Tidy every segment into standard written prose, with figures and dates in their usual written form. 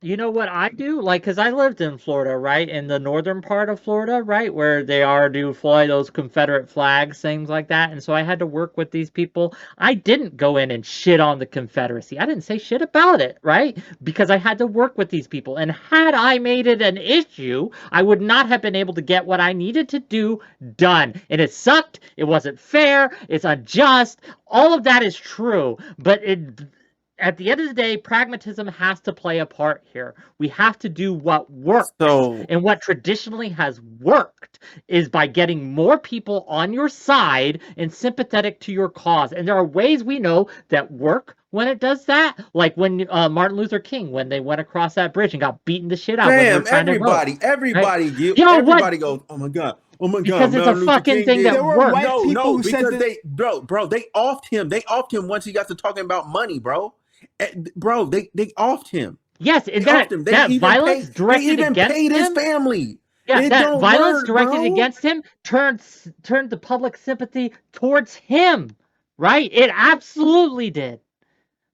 You know what I do? Like, because I lived in Florida, right? In the northern part of Florida, right? Where they do fly those Confederate flags, things like that. And so I had to work with these people. I didn't go in and shit on the Confederacy. I didn't say shit about it, right? Because I had to work with these people. And had I made it an issue, I would not have been able to get what I needed to do done. And it sucked. It wasn't fair. It's unjust. All of that is true. But at the end of the day, pragmatism has to play a part here. We have to do what works. And what traditionally has worked is by getting more people on your side and sympathetic to your cause. And there are ways we know that work when it does that. Like when Martin Luther King, when they went across that bridge and got beaten the shit out. Damn, everybody goes, oh my God. Oh my God! Because it's a fucking thing that works. No, because they offed him. They offed him once he got to talking about money, bro. Bro, they offed him. Yes, and that violence directed against him. His family. Yeah, that violence directed against him turned the public sympathy towards him. Right? It absolutely did.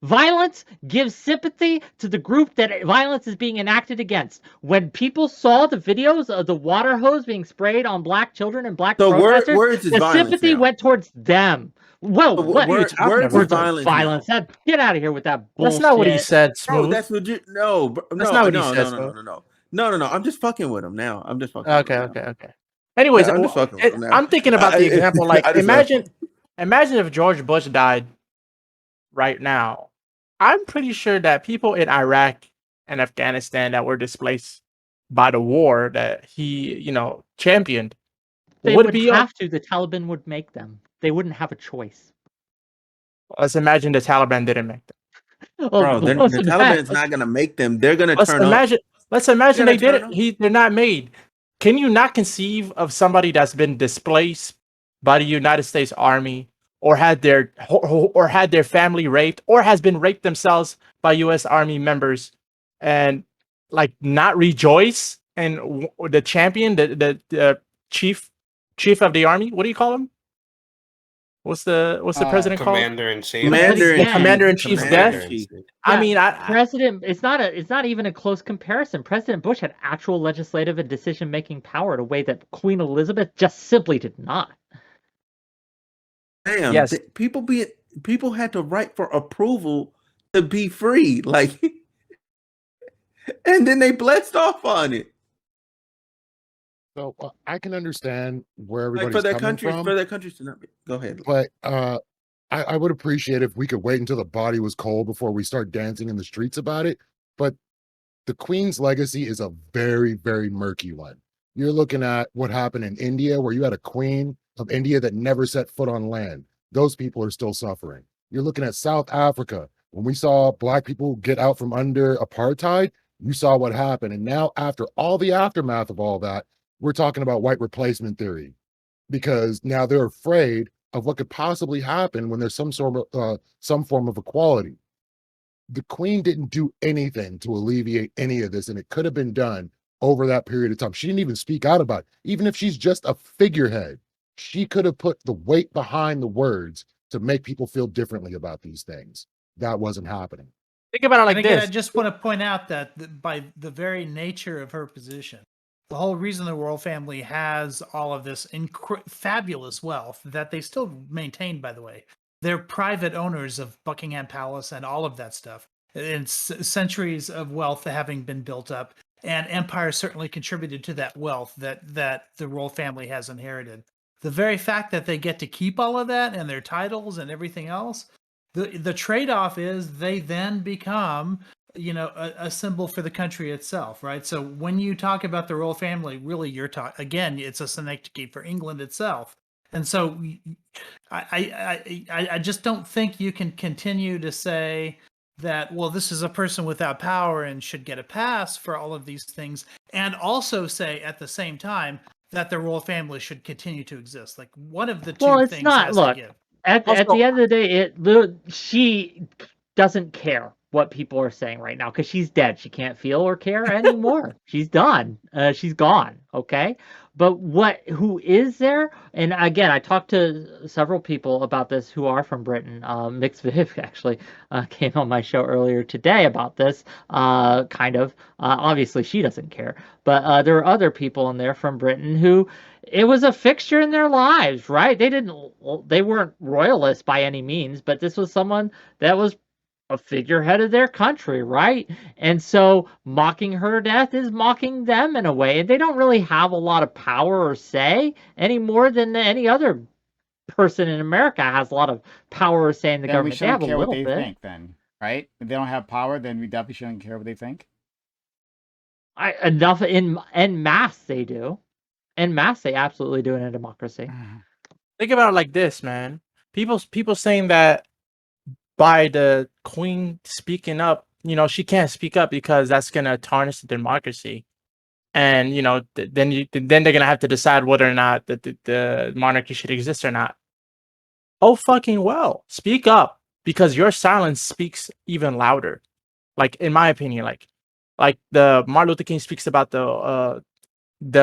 Violence gives sympathy to the group that violence is being enacted against. When people saw the videos of the water hose being sprayed on black children and black protesters, the sympathy went towards them. Well, what are you talking about? Violence. Get out of here with that bullshit. That's not what he said, Smooth. Bro, that's legit. No, that's not what he said. No. I'm just fucking with him now. I'm just fucking. Okay. Anyways, I'm thinking about the example. Like, imagine if George Bush died right now. I'm pretty sure that people in Iraq and Afghanistan that were displaced by the war that he, championed, they would have to. The Taliban would make them. They wouldn't have a choice. Let's imagine the Taliban didn't make them. Bro, the Taliban's not gonna make them. They're gonna turn up. Let's imagine they did it. They're not made. Can you not conceive of somebody that's been displaced by the United States Army, or had their family raped, or has been raped themselves by U.S. Army members, and like not rejoice? And the champion, the chief of the army, what do you call him? What's the president called? Commander-in-Chief. Commander-in-Chief's death. I mean, President. It's not even a close comparison. President Bush had actual legislative and decision-making power in a way that Queen Elizabeth just simply did not. Damn, yes. People had to write for approval to be free, like, and then they blessed off on it. So I can understand where everybody's coming from. For their countries to not be. Go ahead. But I would appreciate if we could wait until the body was cold before we start dancing in the streets about it. But the Queen's legacy is a very, very murky one. You're looking at what happened in India, where you had a queen of India that never set foot on land. Those people are still suffering. You're looking at South Africa. When we saw black people get out from under apartheid, you saw what happened. And now, after all the aftermath of all that, we're talking about white replacement theory, because now they're afraid of what could possibly happen when there's some form of equality. The Queen didn't do anything to alleviate any of this, and it could have been done over that period of time. She didn't even speak out about it. Even if she's just a figurehead, she could have put the weight behind the words to make people feel differently about these things. That wasn't happening. Think about it like this. I just want to point out that by the very nature of her position, the whole reason the royal family has all of this fabulous wealth that they still maintain, by the way. They're private owners of Buckingham Palace and all of that stuff. And centuries of wealth having been built up. And empire certainly contributed to that wealth that the royal family has inherited. The very fact that they get to keep all of that and their titles and everything else, the trade-off is they then become a symbol for the country itself, right? So when you talk about the royal family, really you're talking, again, it's a synecdoche for England itself. And so I just don't think you can continue to say that, well, this is a person without power and should get a pass for all of these things, and also say at the same time that the royal family should continue to exist. Like, one of the two things has to give. At the end of the day, she doesn't care what people are saying right now because she's dead. She can't feel or care anymore. She's done. She's gone. Okay. But who is there? And again, I talked to several people about this who are from Britain. Mix Viv actually came on my show earlier today about this. Kind of. Obviously, she doesn't care. But there are other people in there from Britain who it was a fixture in their lives, right? They weren't royalists by any means, but this was someone that was a figurehead of their country, right? And so mocking her death is mocking them in a way. And they don't really have a lot of power or say any more than any other person in America has a lot of power or say in the Then we government. They have shouldn't a care what little they bit. think, then, right? If they don't have power, then we definitely shouldn't care what they think. Enough en masse they do. En masse they absolutely do in a democracy. Think about it like this, man. People saying that by the queen speaking up, she can't speak up because that's gonna tarnish the democracy, and then they're gonna have to decide whether or not the monarchy should exist or not. Oh fucking well, speak up because your silence speaks even louder. Like in my opinion, like the Martin Luther King speaks about the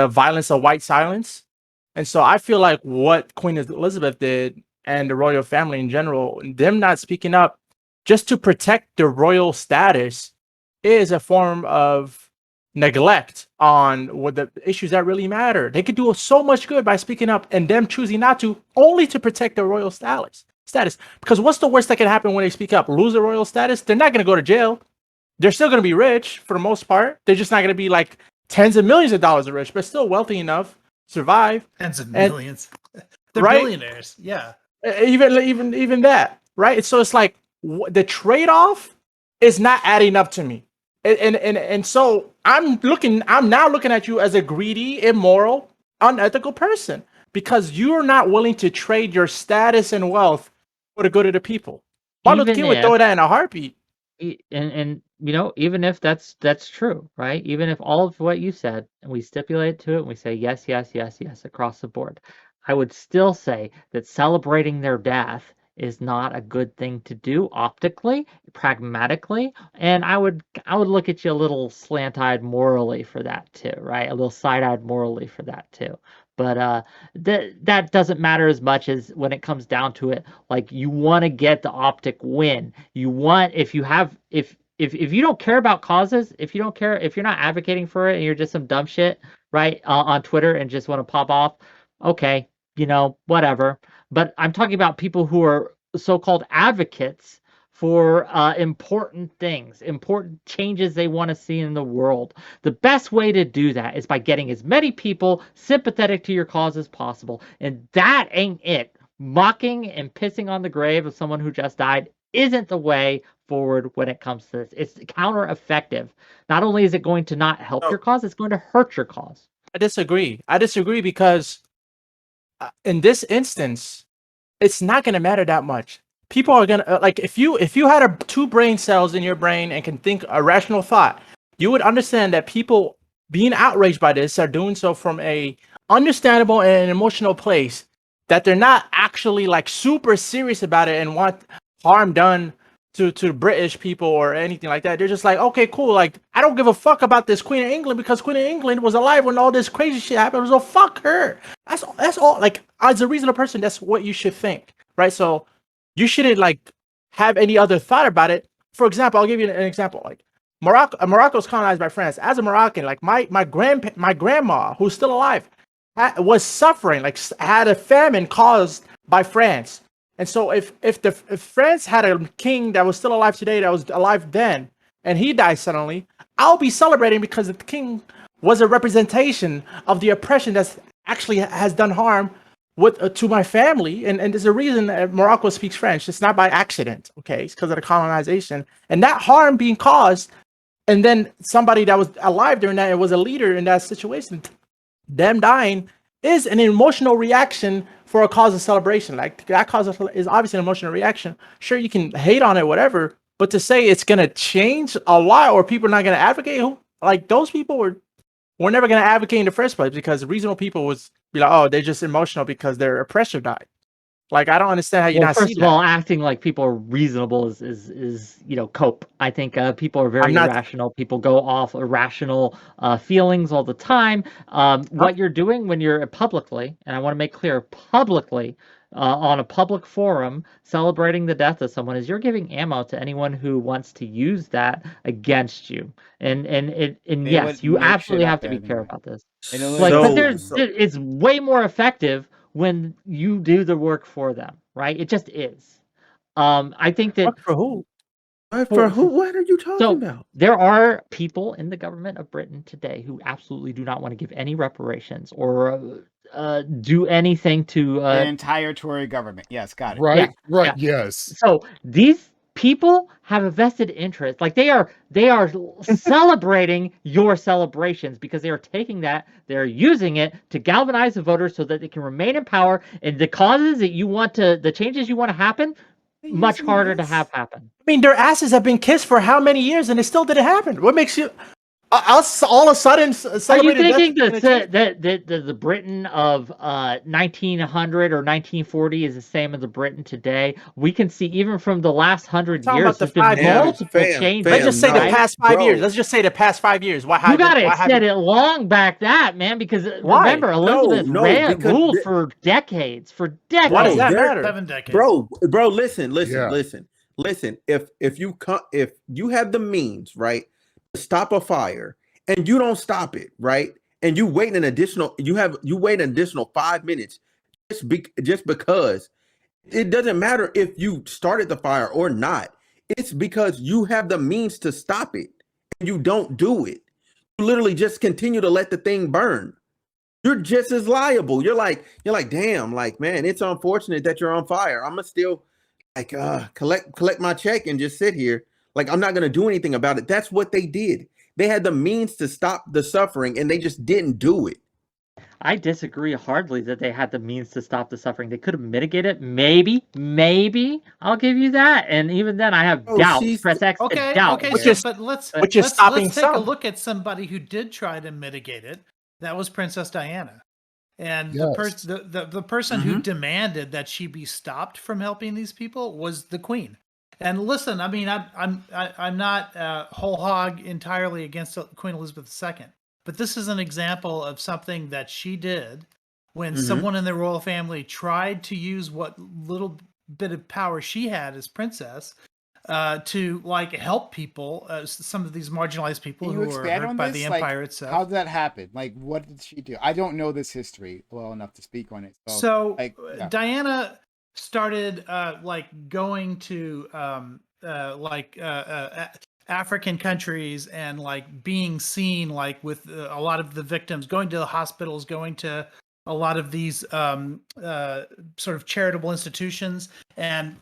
violence of white silence, and so I feel like what Queen Elizabeth did and the royal family in general, them not speaking up just to protect the royal status is a form of neglect on what the issues that really matter. They could do so much good by speaking up and them choosing not to, only to protect the royal status. Because what's the worst that can happen when they speak up? Lose their royal status? They're not going to go to jail. They're still going to be rich for the most part. They're just not going to be like tens of millions of dollars of rich, but still wealthy enough to survive. Tens of millions. They're right? billionaires. Yeah. Even that, right? So it's like the trade-off is not adding up to me, and so I'm now looking at you as a greedy, immoral, unethical person because you're not willing to trade your status and wealth for the good of the people. Martin Luther King would throw that in a heartbeat. And even if that's true, right? Even if all of what you said and we stipulate to it and we say yes, yes, yes, yes across the board, I would still say that celebrating their death is not a good thing to do optically, pragmatically, and I would look at you a little slant-eyed morally for that too, right? A little side-eyed morally for that too. But that doesn't matter as much as when it comes down to it. Like you want to get the optic win. You want if you don't care about causes, if you don't care, if you're not advocating for it and you're just some dumb shit, right, on Twitter and just want to pop off, okay, whatever. But I'm talking about people who are so-called advocates for important things, important changes they want to see in the world. The best way to do that is by getting as many people sympathetic to your cause as possible. And that ain't it. Mocking and pissing on the grave of someone who just died isn't the way forward when it comes to this. It's counter-effective. Not only is it going to not help your cause, it's going to hurt your cause. I disagree because in this instance, it's not going to matter that much. People are going to like if you had two brain cells in your brain and can think a rational thought, you would understand that people being outraged by this are doing so from a understandable and emotional place, that they're not actually like super serious about it and want harm done to British people or anything like that. They're just like, okay, cool. Like, I don't give a fuck about this Queen of England because Queen of England was alive when all this crazy shit happened. So fuck her. That's all. Like, as a reasonable person, that's what you should think, right? So you shouldn't like have any other thought about it. For example, I'll give you an example. Like Morocco's colonized by France. As a Moroccan, like my grandma, who's still alive, was suffering, like had a famine caused by France. And so if France had a king that was still alive today, that was alive then, and he died suddenly, I'll be celebrating because the king was a representation of the oppression that's actually has done harm to my family. And there's a reason that Morocco speaks French. It's not by accident, okay? It's because of the colonization. And that harm being caused, and then somebody that was alive during that, it was a leader in that situation, them dying is an emotional reaction for a cause of celebration. Like that cause is obviously an emotional reaction. Sure, you can hate on it, whatever, but to say it's gonna change a lot or people are not gonna advocate, like those people were never gonna advocate in the first place because reasonable people would be like, oh, they're just emotional because their oppressor died. Like, I don't understand how you Well, not see first of that. all, acting like people are reasonable is cope. I think people are very not- irrational. People go off irrational feelings all the time. What you're doing when you're publicly, and I want to make clear, publicly on a public forum celebrating the death of someone, is you're giving ammo to anyone who wants to use that against you. And They yes, would you make shit absolutely have up to be clear anyway. about this. They don't Like, but know. it's way more effective when you do the work for them, right? It just is. I think that Work for who? For who? What are you talking so about? there are people in the government of Britain today who absolutely do not want to give any reparations or do anything to The entire Tory government. Yes, got it. Right, right, yeah. yes. So these people have a vested interest. Like they are celebrating your celebrations because they are taking that, they're using it to galvanize the voters so that they can remain in power, and the causes that you want to, the changes you want to happen, much harder to have happen. I mean, their asses have been kissed for how many years, and it still didn't happen. What makes you us all of a sudden Are you celebrate? thinking that the Britain of 1900 or 1940 is the same as the Britain today? We can see even from the last 100 talking years, about there's the been 5 years. multiple changes. Let's just say the right? past 5 years. Bro. Let's just say the past 5 years. Why You haven't? gotta Why extend haven't? it long back that, man, because Why? remember, Elizabeth because ruled for decades. Why does that there- matter? 7 decades. Bro, listen. Yeah. If you have the means, right, to stop a fire and you don't stop it, right, and you wait an additional 5 minutes just because, it doesn't matter if you started the fire or not. It's because you have the means to stop it and you don't do it. You literally just continue to let the thing burn. You're just as liable. You're like, damn, like, man, it's unfortunate that you're on fire. I'm gonna still like collect my check and just sit here. Like, I'm not gonna do anything about it. That's what they did. They had the means to stop the suffering and they just didn't do it. I disagree hardly that they had the means to stop the suffering. They could have mitigated it. Maybe. I'll give you that. And even then, I have doubts. Press X. Okay, doubt. okay, Which but let's stopping let's take a some. look at somebody who did try to mitigate it. That was Princess Diana, and Yes. the person who demanded that she be stopped from helping these people was the Queen. And listen, I mean, I'm not whole hog entirely against Queen Elizabeth II, but this is an example of something that she did when someone in the royal family tried to use what little bit of power she had as princess to like help people, some of these marginalized people Can you who were expand hurt on by this? the Like, empire itself. how did that happen? Like, what did she do? I don't know this history well enough to speak on it. So like, yeah. Diana started going to African countries and like being seen like with a lot of the victims, going to the hospitals, going to a lot of these sort of charitable institutions and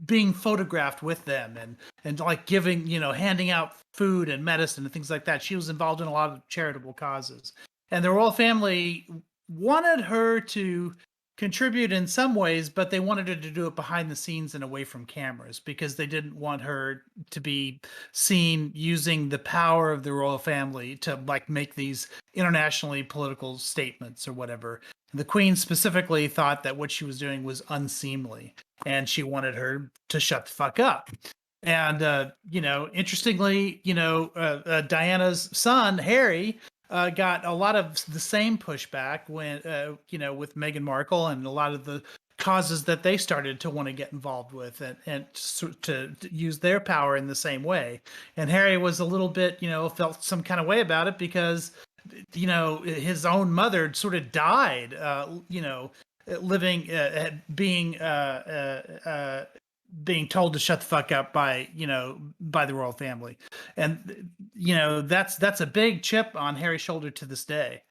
being photographed with them and like giving, handing out food and medicine and things like that. She was involved in a lot of charitable causes. And the royal family wanted her to contribute in some ways, but they wanted her to do it behind the scenes and away from cameras because they didn't want her to be seen using the power of the royal family to like make these internationally political statements or whatever. The Queen specifically thought that what she was doing was unseemly and she wanted her to shut the fuck up. And, interestingly, Diana's son, Harry, got a lot of the same pushback when, with Meghan Markle and a lot of the causes that they started to want to get involved with and to use their power in the same way. And Harry was a little bit, felt some kind of way about it because, his own mother sort of died, living, being told to shut the fuck up by the royal family. And that's a big chip on Harry's shoulder to this day.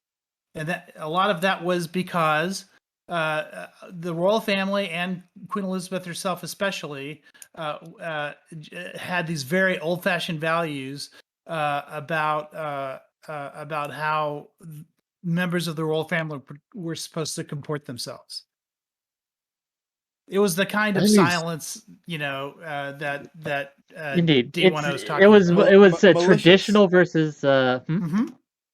And that a lot of that was because the royal family and Queen Elizabeth herself especially had these very old-fashioned values about how members of the royal family were supposed to comport themselves. It was the kind of silence, that Indeed, D1 was talking it was about. it was Malicious. traditional versus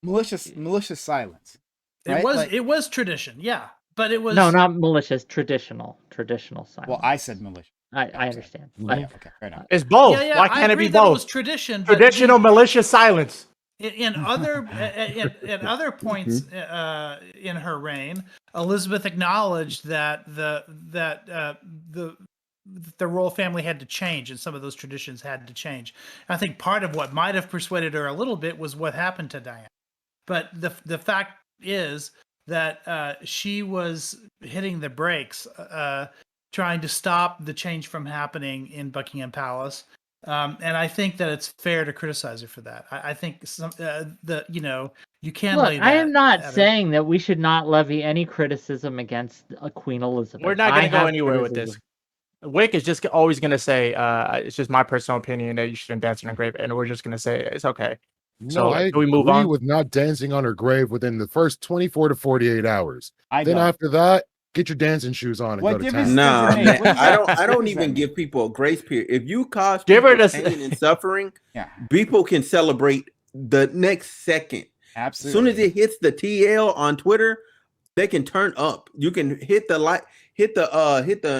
malicious silence. Right? It was tradition, yeah. But it was No, not malicious. Traditional silence. Well, I said militia. I understand. Mhm. But, Yeah, okay, fair enough. It's both. Yeah, Why I can't it agree be that it was both? tradition. But Traditional malicious silence. in other at other points in her reign, Elizabeth acknowledged that the royal family had to change, and some of those traditions had to change. I think part of what might have persuaded her a little bit was what happened to Diana. But the fact is that she was hitting the brakes, trying to stop the change from happening in Buckingham Palace. And I think that it's fair to criticize her for that. I think you can look, lay that. I am not at her. saying that we should not levy any criticism against Queen Elizabeth. We're not going I to go have anywhere with this. Wick is just always going to say, it's just my personal opinion that you shouldn't dance in her grave, and we're just going to say it's okay. No, So, I can we move agree on? with not dancing on her grave within the first 24 to 48 hours. I Then don't. after that, get your dancing shoes on and What go to difference town. Nah, does it make? man, What does I that- don't. I what don't does that even mean? give people a grace period. If you cause Give her people this- pain and suffering, Yeah, people can celebrate the next second. As absolutely. soon as it hits the TL on Twitter, they can turn up. You can hit the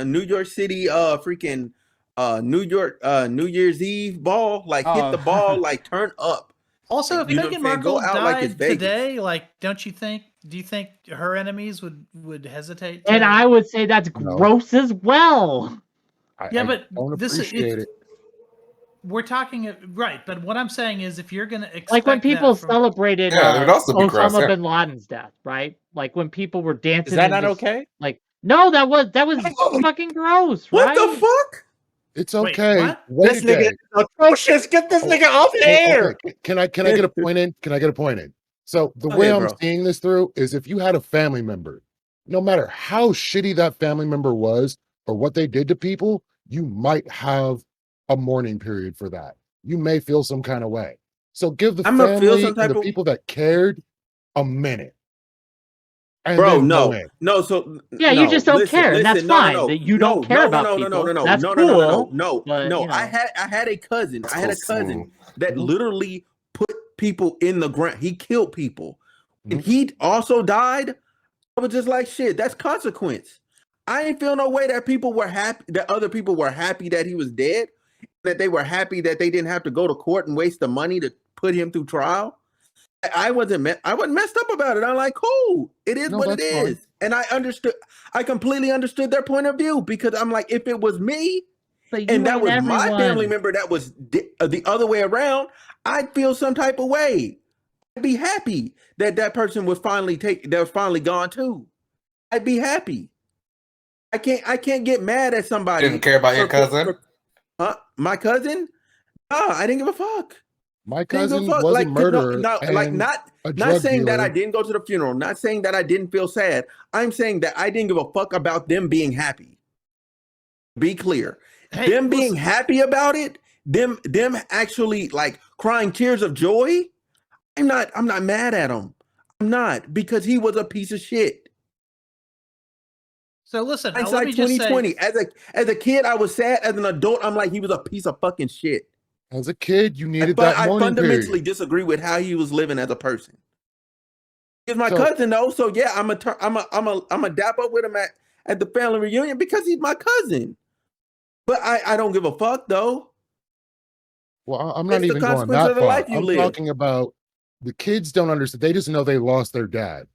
New York City freaking New Year's Eve ball, like hit the ball, like turn up. Also, if You know what Meghan I'm saying? Go Markle out like it's died Vegas. today, do you think her enemies would hesitate? And I would say that's No. gross as well. Yeah, I but don't this appreciate it. we're talking right. But what I'm saying is, if you're going to expect Like when people that from, celebrated Yeah, it would also be gross, Osama yeah. bin Laden's death, right? Like when people were dancing. Is that and not just, okay? Like, no, that was fucking gross, What right? the fuck? It's Wait, okay. what? Wait This a nigga day. is atrocious. Get this nigga off the air. Okay. Can I get a point in? Can I get a point in? So the Go way ahead, I'm bro. seeing this through is if you had a family member, no matter how shitty that family member was or what they did to people, you might have a mourning period for that. You may feel some kind of way. So give the I'ma feel family some and type the of- people that cared a minute. And Bro, then go no, in. no. So Yeah, you just don't care, and that's fine, that you don't care about people. That's cool, but, no. you know. I had a cousin. I had a So cousin that Mhm. literally put people in the ground. He killed people, and Mhm. he also died. I was just like, shit. That's consequence. I ain't feel no way that people were happy. That other people were happy that he was dead. That they were happy that they didn't have to go to court and waste the money to put him through trial. I wasn't messed up about it. I'm like, cool. It is No, what it that's fine. is. And I completely understood their point of view because I'm like, if it was me But you and that ain't was my family everyone. member that was the other way around, I'd feel some type of way. I'd be happy that that person was finally gone too. I'd be happy. I can't get mad at somebody. Didn't care about your cousin? Huh? My cousin? Nah, I didn't give a fuck. My Didn't give a cousin fuck. was a Like, murderer not and not a drug saying that I dealer. didn't go to the funeral, not saying that I didn't feel sad. I'm saying that I didn't give a fuck about them being happy. Be clear. Hey, Them being listen, happy about it, them actually like crying tears of joy. I'm not mad at him. I'm not, because he was a piece of shit. so listen. It's let like me just say, 2020. As a kid, I was sad. As an adult, I'm like, he was a piece of fucking shit. As a kid, you needed But that I mourning fundamentally period. disagree with how he was living as a person. He's my So- cousin though, so yeah, I'm a dap up with him at the family reunion because he's my cousin. But I don't give a fuck though. Well, I'm not It's the even going consequence that of the far. life you I'm live. talking about the kids don't understand. They just know they lost their dad.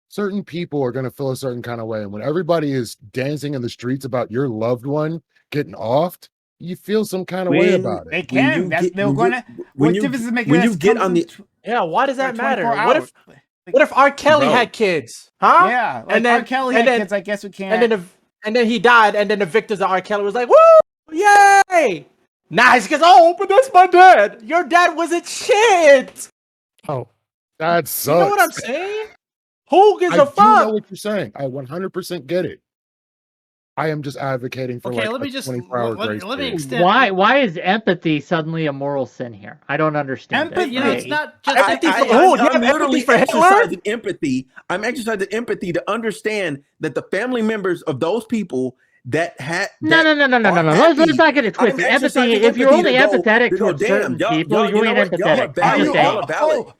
Certain people are going to feel a certain kind of way. And when everybody is dancing in the streets about your loved one getting offed, you feel some kind of way about it. They can. What difference does it make? When That's you get come on the Yeah, why does that for matter? 24 What hours. if R. Kelly Bro. had kids? Huh? Yeah, like And then- R. Kelly and had then- kids. I guess we can't. And then he died, and then the victims of R. Kelly was like, woo! Yay! Nice, because but that's my dad. Your dad wasn't shit. Oh, that sucks. You know what I'm saying? Who gives I a do know fuck? what you're saying. I 100% get it. I am just advocating for okay, like let me a just 24-hour grace let me period. extend. Why is empathy suddenly a moral sin here? I don't understand. it. You know, it's not just Empathy for who? You have I'm literally empathy for Hitler? exercising empathy. I'm exercising empathy to understand that the family members of those people that had No. Let's not get it twisted. Empathy. If you're only empathetic towards certain people, you ain't empathetic. I'm just saying.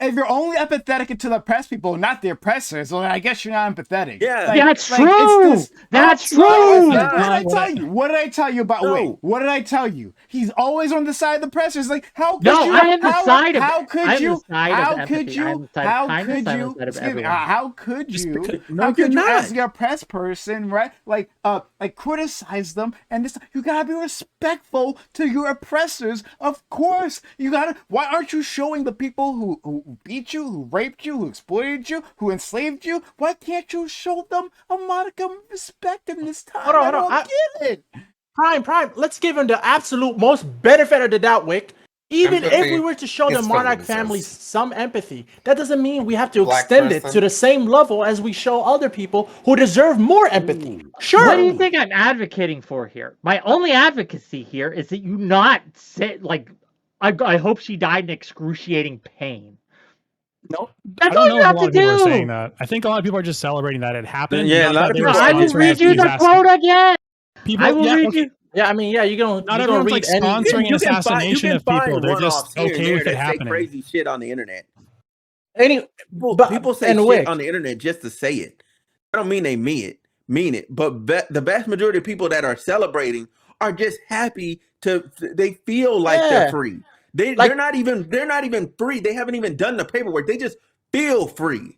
If you're only empathetic to the oppressed people, not the oppressors, well, I guess you're not empathetic. Yeah, that's true. That's true. What did I tell you about Wick? What did I tell you? He's always on the side of the oppressors. Like, how could you? I am the side of. How could you? How could you? How could you, as the oppressed person, right? Like criticize them, and this, you gotta be respectful to your oppressors. Of course, you gotta. Why aren't you showing the people who beat you, who raped you, who exploited you, who enslaved you? Why can't you show them a modicum of respect in this time? I don't get it. Prime. Let's give him the absolute most benefit of the doubt, Wick. Even if we were to show the Monarch family some empathy, that doesn't mean we have to extend it to the same level as we show other people who deserve more empathy. Sure. What do you think I'm advocating for here? My only advocacy here is that you not say, like, I hope she died in excruciating pain. No, that's all you have to do. Are saying that. I think a lot of people are just celebrating that it happened. Yeah, a lot of people. I will read you the quote again. I will read you. Yeah, I mean, yeah, you're gonna. Not everyone's like sponsoring an assassination of people. They're just okay with it happening. Crazy shit on the internet. People say shit on the internet just to say it. I don't mean they mean it. But the vast majority of people that are celebrating are just happy to. They feel like they're free. They're not even free. They haven't even done the paperwork. They just feel free.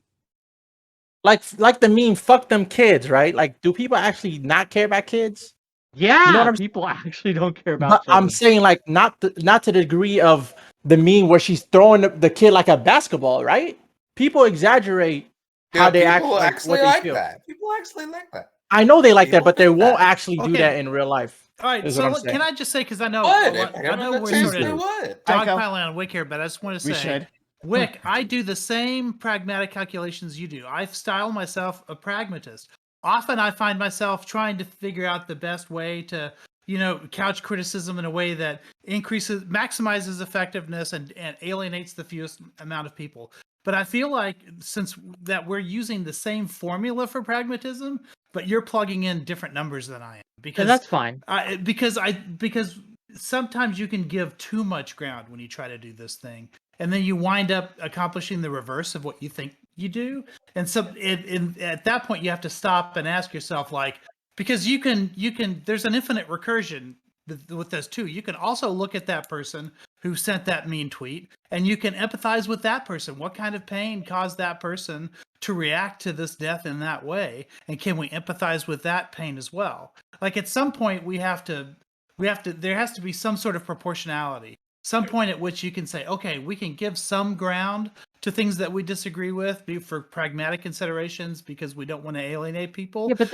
Like the meme, fuck them kids, right? Like, do people actually not care about kids? Yeah, you know people actually don't care about children. I'm saying, like, not to the degree of the meme where she's throwing the kid like a basketball, right? People exaggerate how they act. People actually like that. People actually like that. I know they like that, but they won't actually do that in real life. All right, so can I just say, because I know we're sort of dogpiling on Wick here, but I just want to say, Wick, I do the same pragmatic calculations you do. I style myself a pragmatist. Often I find myself trying to figure out the best way to, couch criticism in a way that maximizes effectiveness and alienates the fewest amount of people. But I feel like since that we're using the same formula for pragmatism, but you're plugging in different numbers than I am. And that's fine. Because sometimes you can give too much ground when you try to do this thing. And then you wind up accomplishing the reverse of what you think you do. And so at that point, you have to stop and ask yourself, like, because you can, there's an infinite recursion with this too. You can also look at that person who sent that mean tweet, and you can empathize with that person. What kind of pain caused that person to react to this death in that way? And can we empathize with that pain as well? Like, at some point there has to be some sort of proportionality. Some point at which you can say, okay, we can give some ground to things that we disagree with, for pragmatic considerations, because we don't want to alienate people. Yeah,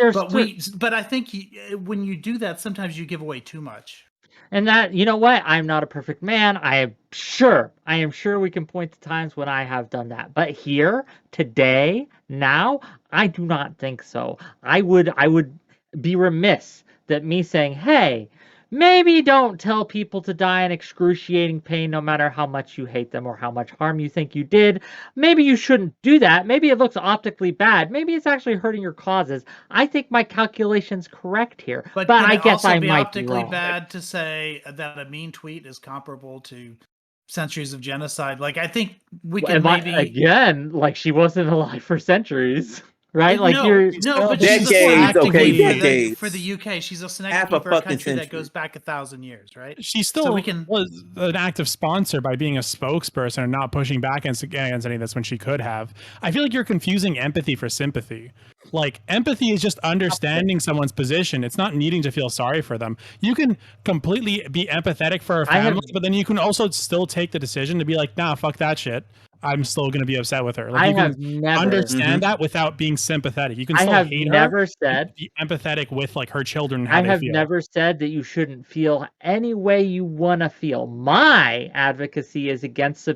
but I think when you do that, sometimes you give away too much. And that, you know what? I'm not a perfect man. I am sure we can point to times when I have done that. But here, today, now, I do not think so. I would be remiss that me saying, hey, maybe don't tell people to die in excruciating pain no matter how much you hate them or how much harm you think you did. Maybe you shouldn't do that. Maybe it looks optically bad. Maybe it's actually hurting your causes. I think my calculation's correct here. But I guess I might be wrong. Optically bad to say that a mean tweet is comparable to centuries of genocide. Like, I think we can again, like, she wasn't alive for centuries. Right, like but decades, for the UK, she's a snack keeper, a country that goes back 1,000 years, right? She still was an active sponsor by being a spokesperson and not pushing back against any of this when she could have. I feel like you're confusing empathy for sympathy. Like, empathy is just understanding someone's position. It's not needing to feel sorry for them. You can completely be empathetic for a family, but then you can also still take the decision to be like, nah, fuck that shit. I'm still going to be upset with her. Like, you can understand that without being sympathetic. You can still hate her. Be empathetic with, like, her children. I have never said that you shouldn't feel any way you want to feel. My advocacy is against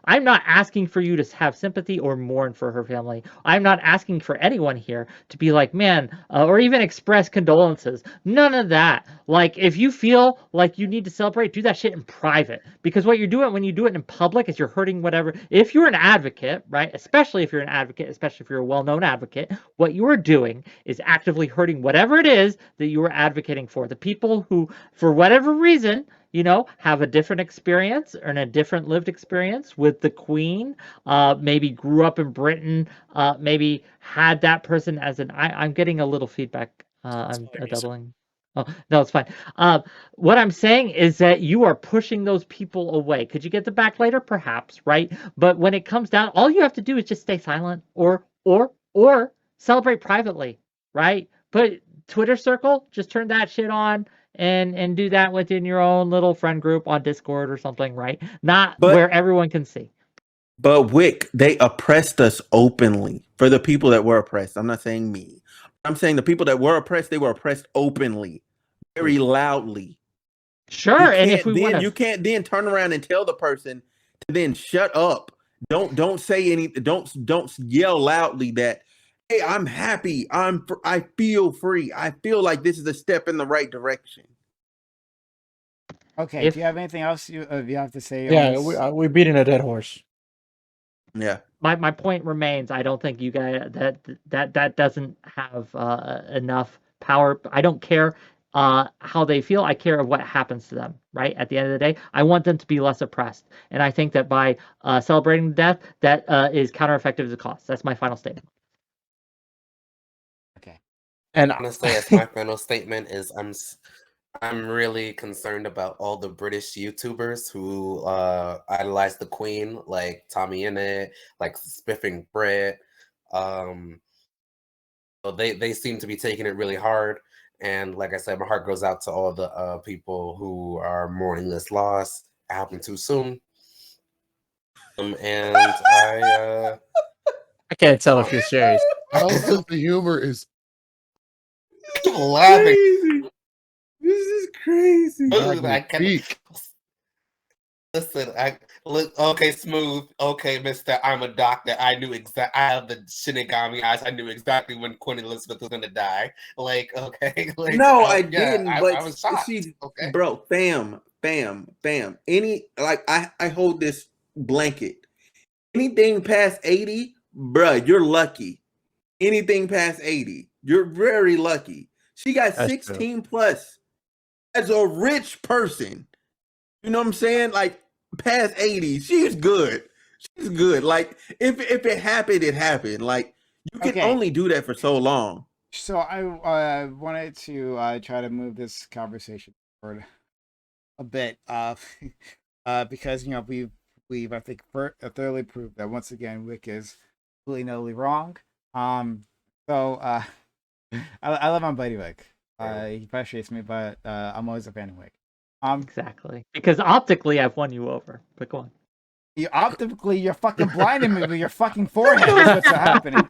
I'm not asking for you to have sympathy or mourn for her family. I'm not asking for anyone here to be like, man, or even express condolences. None of that. Like, if you feel like you need to celebrate, do that shit in private. Because what you're doing when you do it in public is you're hurting whatever. if you're an advocate, right, especially if you're an advocate, especially if you're a well-known advocate, what you are doing is actively hurting whatever it is that you are advocating for. The people who, for whatever reason, have a different experience or a different lived experience with the Queen, maybe grew up in Britain, maybe had that person as I'm getting a little feedback. I'm doubling. Oh, no, it's fine. What I'm saying is that you are pushing those people away. Could you get them back later? Perhaps, right? But when it comes down, all you have to do is just stay silent or celebrate privately, right? Put Twitter circle, just turn that shit on and do that within your own little friend group on Discord or something, right? Not where everyone can see. But Wick, they oppressed us openly. For the people that were oppressed, I'm not saying me. I'm saying the people that were oppressed, they were oppressed openly, very loudly. Sure, and if you can't then turn around and tell the person to then shut up. Don't say anything. Don't yell loudly that, hey, I'm happy. I feel free. I feel like this is a step in the right direction. Okay. Do you have anything else you have to say? Yeah, we're beating a dead horse. Yeah. My point remains. I don't think you guys that doesn't have enough power. I don't care how they feel. I care of what happens to them. Right at the end of the day, I want them to be less oppressed, and I think that by celebrating death, that is counter-effective to the cause. That's my final statement. Okay. And honestly, as my final statement is, I'm really concerned about all the British YouTubers who idolize the Queen, like Tommy Innit, like Spiffing Brit. So they seem to be taking it really hard. And like I said, my heart goes out to all the people who are mourning this loss. It happened too soon. And I can't tell if you're serious. How's the humor is laughing. This is crazy. Listen, okay, Smooth. Okay, Mister, I'm a doctor. I knew I have the Shinigami eyes. I knew exactly when Queen Elizabeth was gonna die. Like, okay. Like, no, I didn't. But I was shocked. Okay. Bro, bam. I hold this blanket. Anything past 80, bruh, you're lucky. Anything past 80, you're very lucky. She got 16 plus. As a rich person, you know what I'm saying? Like past 80, she's good. She's good. Like if it happened, it happened. Like you can only do that for so long. So I wanted to try to move this conversation forward a bit, because we've I think thoroughly proved that once again Wick is completely wrong. So I love my buddy Wick. He frustrates me, but I'm always a fan of Wick. Exactly. Because optically, I've won you over. But go on. You're fucking blinding me with your fucking forehead. Is what's happening.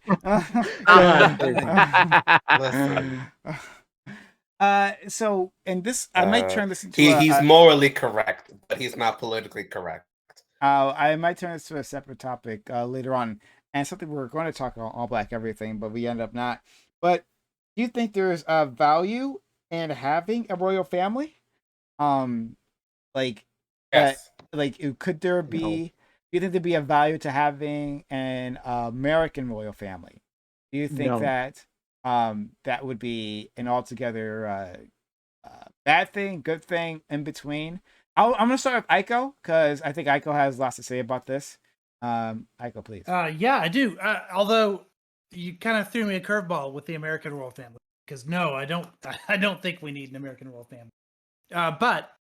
So, and this, I might turn this into he's morally correct, but he's not politically correct. I might turn this to a separate topic later on, and something we're going to talk about all black everything, but we end up not. But do you think there's a value in having a royal family? Like, yes. Could there be? No. Do you think there'd be a value to having an American royal family? Do you think that that would be an altogether bad thing, good thing, in between? I'm gonna start with Aiko because I think Aiko has lots to say about this. Aiko, please. Yeah, I do. Although you kind of threw me a curveball with the American royal family, because no, I don't think we need an American royal family. But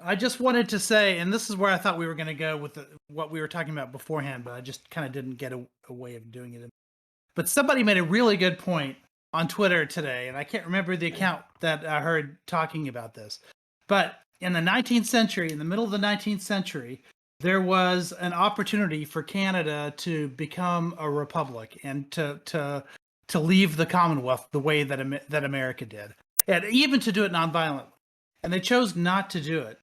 I just wanted to say, and this is where I thought we were going to go with what we were talking about beforehand, but I just kind of didn't get a way of doing it. But somebody made a really good point on Twitter today, and I can't remember the account that I heard talking about this. But in the 19th century, in the middle of the 19th century, there was an opportunity for Canada to become a republic and to leave the Commonwealth the way that America did, and even to do it nonviolently. And they chose not to do it.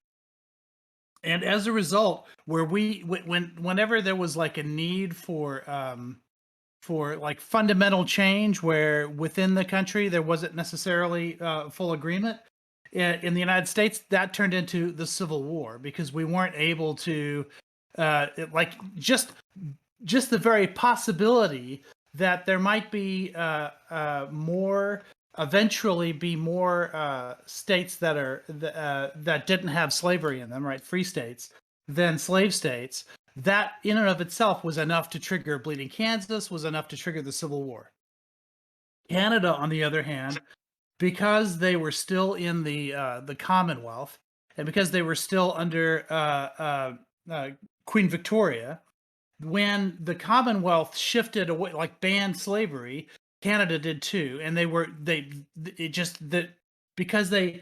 And as a result, whenever there was like a need for like fundamental change, where within the country there wasn't necessarily full agreement, in the United States that turned into the Civil War, because we weren't able to like just the very possibility that there might be eventually be more states that are that didn't have slavery in them, right? Free states, than slave states. That in and of itself was enough to trigger Bleeding Kansas, was enough to trigger the Civil War. Canada, on the other hand, because they were still in the Commonwealth, and because they were still under Queen Victoria, when the Commonwealth shifted away, like banned slavery, Canada did too, and because they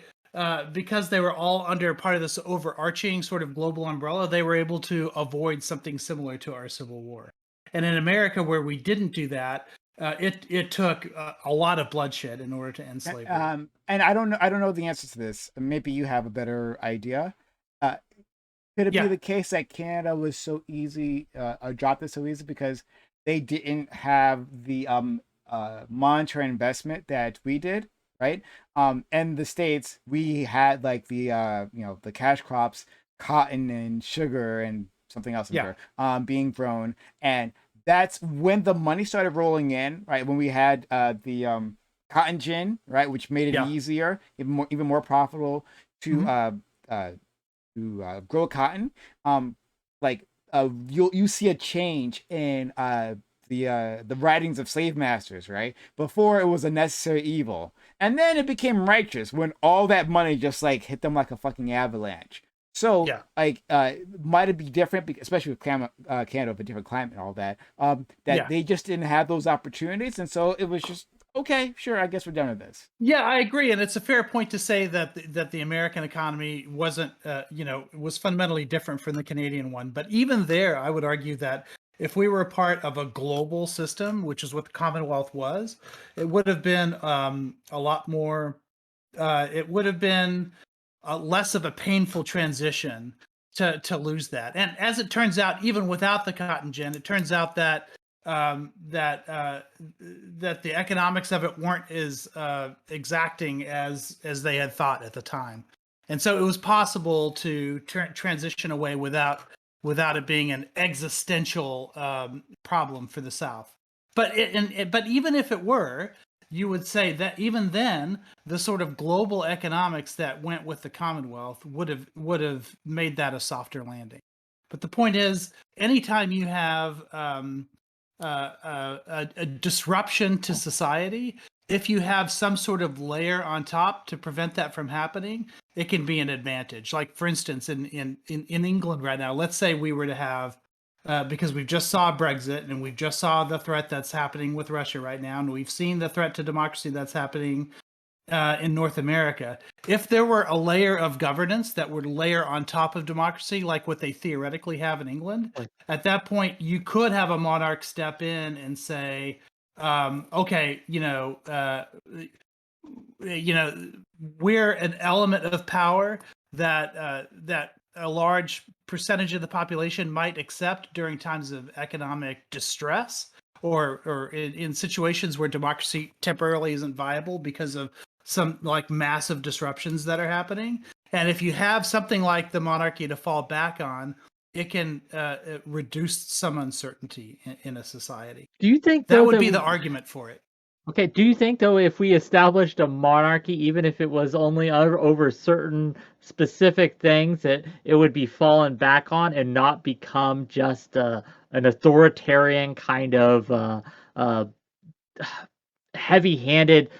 were all under part of this overarching sort of global umbrella, they were able to avoid something similar to our Civil War. And in America, where we didn't do that, it took a lot of bloodshed in order to end slavery. And I don't know the answer to this. Maybe you have a better idea. Could it be the case that Canada was so easy, dropped it so easy because they didn't have the monetary investment that we did, right? And the States, we had like the the cash crops, cotton and sugar and something else being grown, and that's when the money started rolling in, right? When we had the cotton gin, right, which made it easier, even more profitable to grow cotton. You see a change in the writings of slave masters, right? Before it was a necessary evil, and then it became righteous when all that money just like hit them like a fucking avalanche. So might it be different, especially with Canada, with a different climate and all that, they just didn't have those opportunities, and so it was just okay, sure, I guess we're done with this. Yeah, I agree, and it's a fair point to say that the American economy wasn't, was fundamentally different from the Canadian one. But even there, I would argue that if we were a part of a global system, which is what the Commonwealth was, it would have been a lot more. It would have been less of a painful transition to lose that. And as it turns out, even without the cotton gin, it turns out that that the economics of it weren't as exacting as they had thought at the time, and so it was possible to transition away without it being an existential problem for the South. But but even if it were, you would say that even then, the sort of global economics that went with the Commonwealth would have made that a softer landing. But the point is, anytime you have a disruption to society, if you have some sort of layer on top to prevent that from happening, it can be an advantage. Like, for instance, in England right now, let's say we were to have, because we've just saw Brexit and we've just saw the threat that's happening with Russia right now, and we've seen the threat to democracy that's happening in North America. If there were a layer of governance that would layer on top of democracy, like what they theoretically have in England, at that point you could have a monarch step in and say, okay, we're an element of power that a large percentage of the population might accept during times of economic distress, or in situations where democracy temporarily isn't viable because of some like massive disruptions that are happening. And if you have something like the monarchy to fall back on, it can reduce some uncertainty in a society. Do you think that would be the argument for it? Okay, do you think, though, if we established a monarchy, even if it was only over certain specific things, that it would be fallen back on and not become just an authoritarian kind of heavy-handed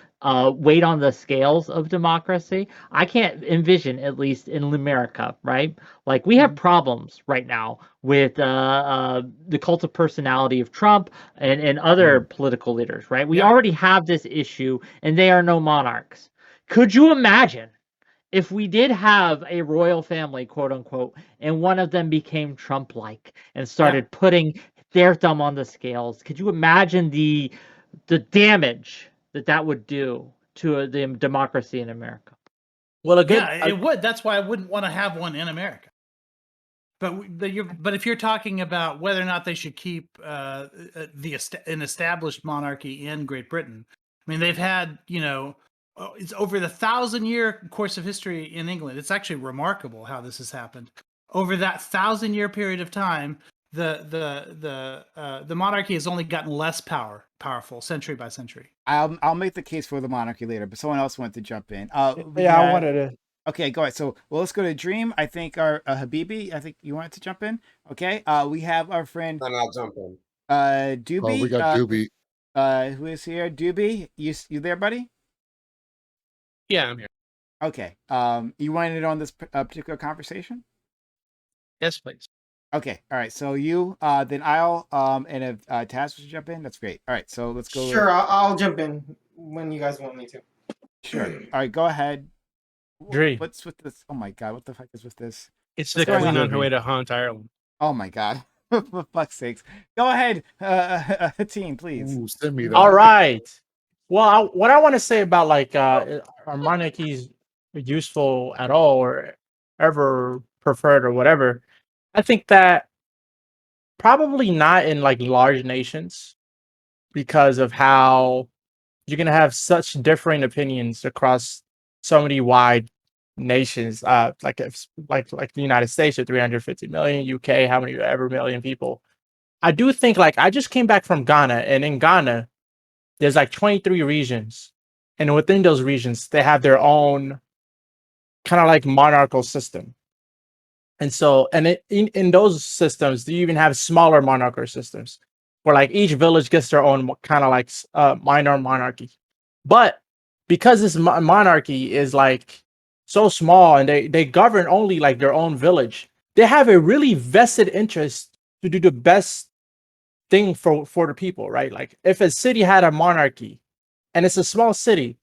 weight on the scales of democracy? I can't envision, at least in America, right? Like, we have problems right now with the cult of personality of Trump and other political leaders, right? We already have this issue, and they are no monarchs. Could you imagine if we did have a royal family, quote unquote, and one of them became Trump-like and started putting their thumb on the scales? Could you imagine the damage that would do to the democracy in America? Well, it would. That's why I wouldn't want to have one in America. But if you're talking about whether or not they should keep an established monarchy in Great Britain, I mean, they've had, it's over the 1,000-year course of history in England. It's actually remarkable how this has happened. over that 1,000-year period of time, the monarchy has only gotten less powerful century by century. I'll make the case for the monarchy later, but someone else wanted to jump in. I wanted to. Okay, go ahead. So, let's go to Dream. I think our Habibi. I think you wanted to jump in. Okay. We have our friend. Then I'll jump in. Doobie. Oh, we got Doobie. Who is here? Doobie. You there, buddy? Yeah, I'm here. Okay. You wanted it on this particular conversation? Yes, please. Okay. All right. So you, then I'll, and if Taz will jump in, that's great. All right. So let's go. Sure, I'll jump in when you guys want me to. Sure. All right. Go ahead. Dre. What's with this? Oh my God. What the fuck is with this? It's What's the going queen on? on her way to haunt Ireland. Oh my God. For fuck's sakes. Go ahead, team, please. Ooh, send me that. All right. Well, what I want to say about like are monarchies useful at all or ever preferred or whatever? I think that probably not in like large nations because of how you're gonna have such differing opinions across so many wide nations. Like the United States with 350 million, UK, how many ever million people. I do think like I just came back from Ghana, and in Ghana, there's like 23 regions, and within those regions, they have their own kind of like monarchical system. And so, and in those systems, you even have smaller monarchical systems where like each village gets their own kind of like minor monarchy. But because this monarchy is like so small and they govern only like their own village, they have a really vested interest to do the best thing for the people, right? Like if a city had a monarchy and it's a small city,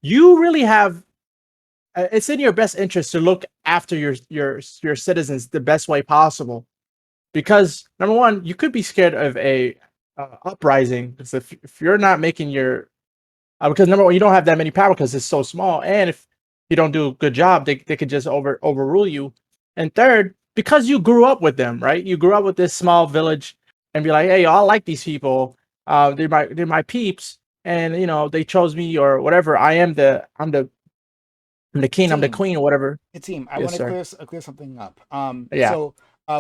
you really have it's in your best interest to look after your citizens the best way possible, because number one, you could be scared of a uprising because if you're not making your because number one, you don't have that many power because it's so small, and if you don't do a good job, they could just overrule you. And third, because you grew up with them, right? You grew up with this small village and be like, hey, I like these people. They're my peeps, and you know they chose me or whatever. I'm the king, I'm the queen, or whatever. Hey, team, I Yes, want to clear something up. Yeah. So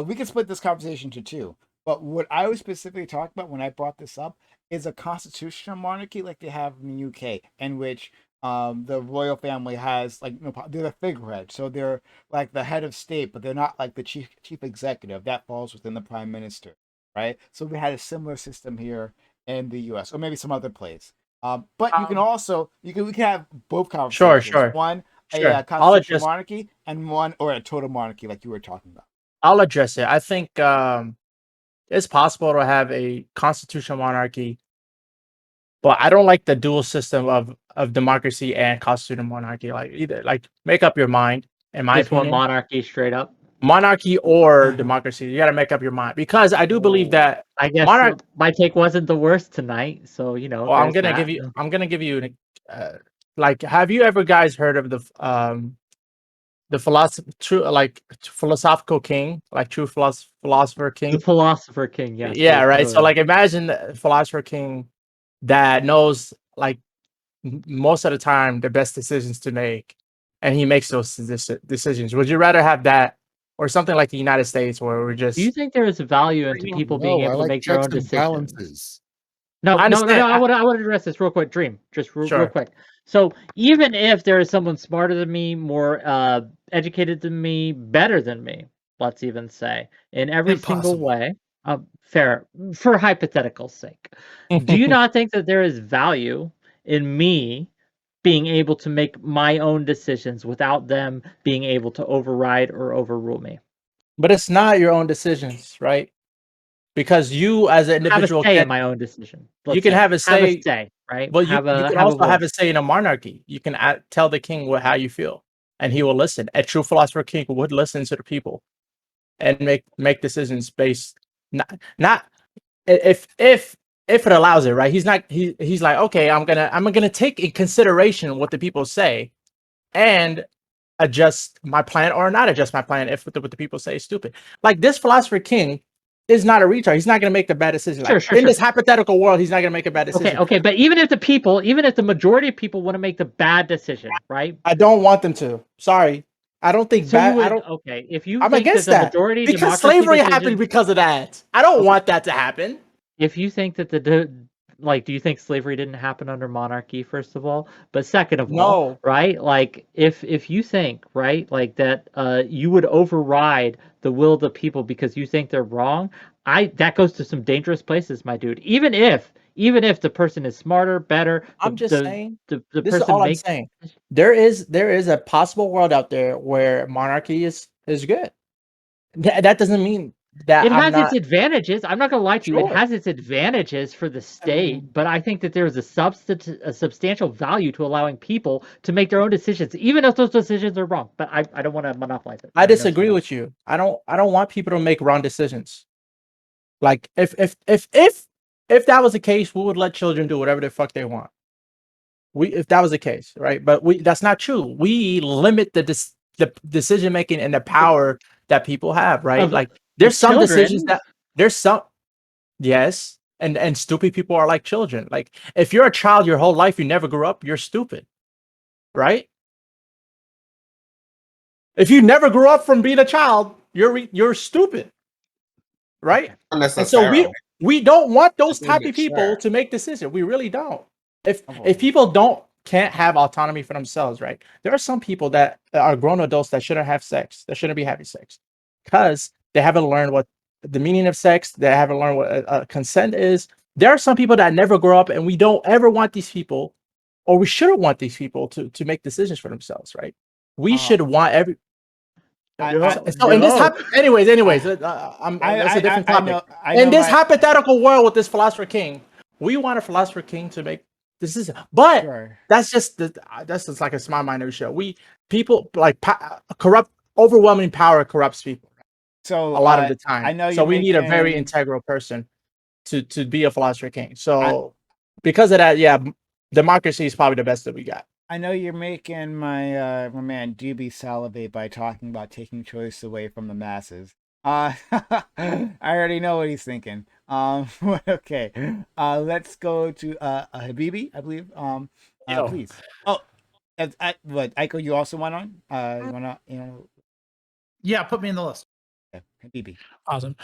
we can split this conversation to two. But what I was specifically talking about when I brought this up is a constitutional monarchy like they have in the UK, in which the royal family has like they're the figurehead, so they're like the head of state, but they're not like the chief executive. That falls within the prime minister, right? So we had a similar system here in the US, or maybe some other place. But you can also we can have both conversations. Sure. One. Sure. A constitutional monarchy and one or a total monarchy like you were talking about. I'll address it. I think it's possible to have a constitutional monarchy, but I don't like the dual system of democracy and constitutional monarchy. Like either like make up your mind. In my opinion, monarchy straight up. Monarchy or democracy, you got to make up your mind, because I do believe that I guess my take wasn't the worst tonight. So you know, well, I'm gonna give you like, have you ever guys heard of the philosophical king, like true philosopher king? The philosopher king, yes. Yeah, right. So like imagine the philosopher king that knows like most of the time the best decisions to make, and he makes those decisions. Would you rather have that or something like the United States where we're just... Do you think there is value into people being able to make their own decisions? No, I want to address this real quick, Dream. Just real quick. So even if there is someone smarter than me, more educated than me, better than me, let's even say, in every single way, fair, for hypothetical sake, do you not think that there is value in me being able to make my own decisions without them being able to override or overrule me? But it's not your own decisions, right? Because you, as an individual, have a say in my own decision. You can have a say, right? But you can also have a say in a monarchy. You can tell the king how you feel, and he will listen. A true philosopher king would listen to the people and make decisions based not if it allows it, right? He's like, okay, I'm gonna take in consideration what the people say and adjust my plan or not adjust my plan if what the people say is stupid. Like this philosopher king is not a retard. He's not going to make the bad decision. In this hypothetical world, he's not going to make a bad decision. Okay, but even if the majority of people want to make the bad decision, right? I don't want them to. Sorry. I don't think So you bad. would okay if you I'm think that against the that majority because democracy slavery happened decision. because of that. I don't Okay, want that to happen. if you think that like, do you think slavery didn't happen under monarchy, first of all? But second of all, No, right? Like, if you think, right, like that, you would override the will of the people because you think they're wrong, that goes to some dangerous places, my dude. Even if the person is smarter, better, I'm just saying. the This is person all I'm makes. saying. There is a possible world out there where monarchy is good. That doesn't mean that It I'm has its not advantages. I'm not gonna lie to you. It sure. has its advantages for the I state, mean, but I think that there's a substantial value to allowing people to make their own decisions, even if those decisions are wrong. But I don't want to monopolize it. I I know someone disagree else. with you. I don't want people to make wrong decisions. Like if that was the case, we would let children do whatever the fuck they want. If that was the case, right? But that's not true. We limit the decision making and the power that people have, right? Of Like there's some decisions children, that there's some yes, and stupid people are like children. Like if you're a child your whole life, you never grew up, you're stupid, right? If you never grew up from being a child, you're stupid, right? Not And so necessarily. we don't want those Just type of people immature. to make decisions. We really don't. If Oh. people can't have autonomy for themselves, right? There are some people that are grown adults that shouldn't have sex. That shouldn't be having sex because they haven't learned what the meaning of sex. They haven't learned what consent is. There are some people that never grow up, and we don't ever want these people, or we shouldn't want these people to make decisions for themselves, right? We should want every. So in this anyways, that's a different topic. In this hypothetical world with this philosopher king, we want a philosopher king to make decisions, but Sure. that's just like a small minor show. People like corrupt, overwhelming power corrupts people. So A lot of the time, I know so you're we need a very making- integral person to be a philosopher king. So because of that, yeah, democracy is probably the best that we got. I know you're making my man DB salivate by talking about taking choice away from the masses. I already know what he's thinking. Okay. Let's go to Habibi, I believe. Yo. Please. Oh, what Aiko? You also went on? You wanna Yeah, put me in the list. Okay. Habibi. Awesome.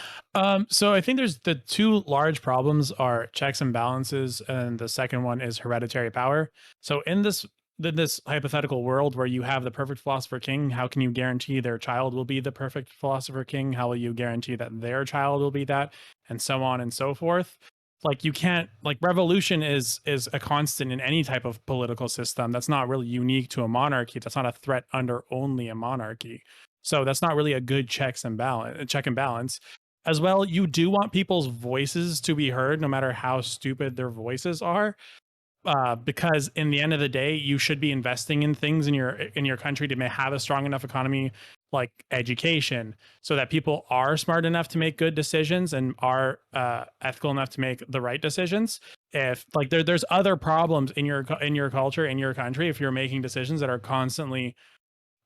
So I think there's the two large problems are checks and balances, and the second one is hereditary power. So in this hypothetical world where you have the perfect philosopher king, how can you guarantee their child will be the perfect philosopher king? How will you guarantee that their child will be that, and so on and so forth? Like you can't, like, revolution is a constant in any type of political system. That's not really unique to a monarchy. That's not a threat under only a monarchy. So that's not really a good check and balance. As well, you do want people's voices to be heard, no matter how stupid their voices are, because in the end of the day, you should be investing in things in your country to have a strong enough economy, like education, so that people are smart enough to make good decisions and are ethical enough to make the right decisions. If like there's other problems in your culture, in your country, if you're making decisions that are constantly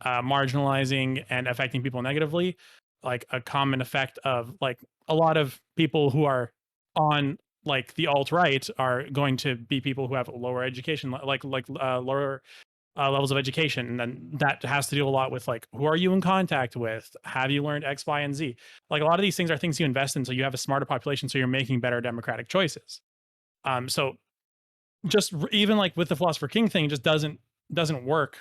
marginalizing and affecting people negatively, like a common effect of like a lot of people who are on like the alt-right are going to be people who have lower education, lower levels of education, and then that has to do a lot with like who are you in contact with, have you learned X, Y, and Z. Like a lot of these things are things you invest in so you have a smarter population, so you're making better democratic choices. So just even like with the philosopher king thing, just doesn't work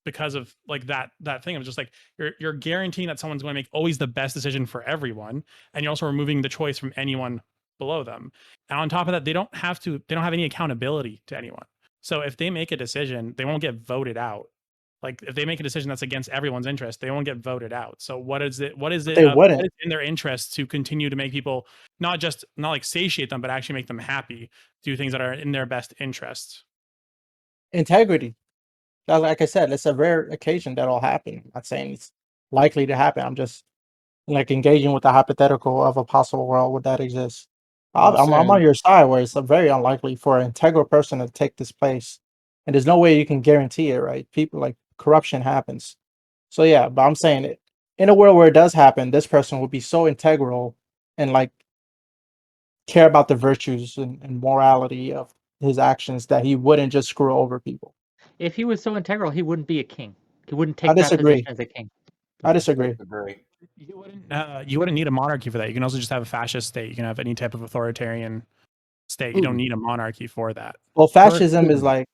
because of like that thing of just like you're guaranteeing that someone's going to make always the best decision for everyone, and you're also removing the choice from anyone below them. And on top of that, they don't have any accountability to anyone. So if they make a decision, they won't get voted out. Like if they make a decision that's against everyone's interest, they won't get voted out. So what is it They what wouldn't. is in their interest to continue to make people not like satiate them, but actually make them happy, do things that are in their best interest? Integrity. Like I said, it's a rare occasion that'll happen. I'm not saying it's likely to happen. I'm just like engaging with the hypothetical of a possible world where that exists. I'm on your side where it's very unlikely for an integral person to take this place, and there's no way you can guarantee it, right? People like corruption happens. So yeah, but I'm saying it in a world where it does happen, this person will be so integral and like care about the virtues and morality of his actions that he wouldn't just screw over people. if he was so integral, he wouldn't be a king. He wouldn't take I that disagree. position as a king. I disagree. You wouldn't need a monarchy for that. You can also just have a fascist state. You can have any type of authoritarian state. You don't need a monarchy for that. Well, fascism is like.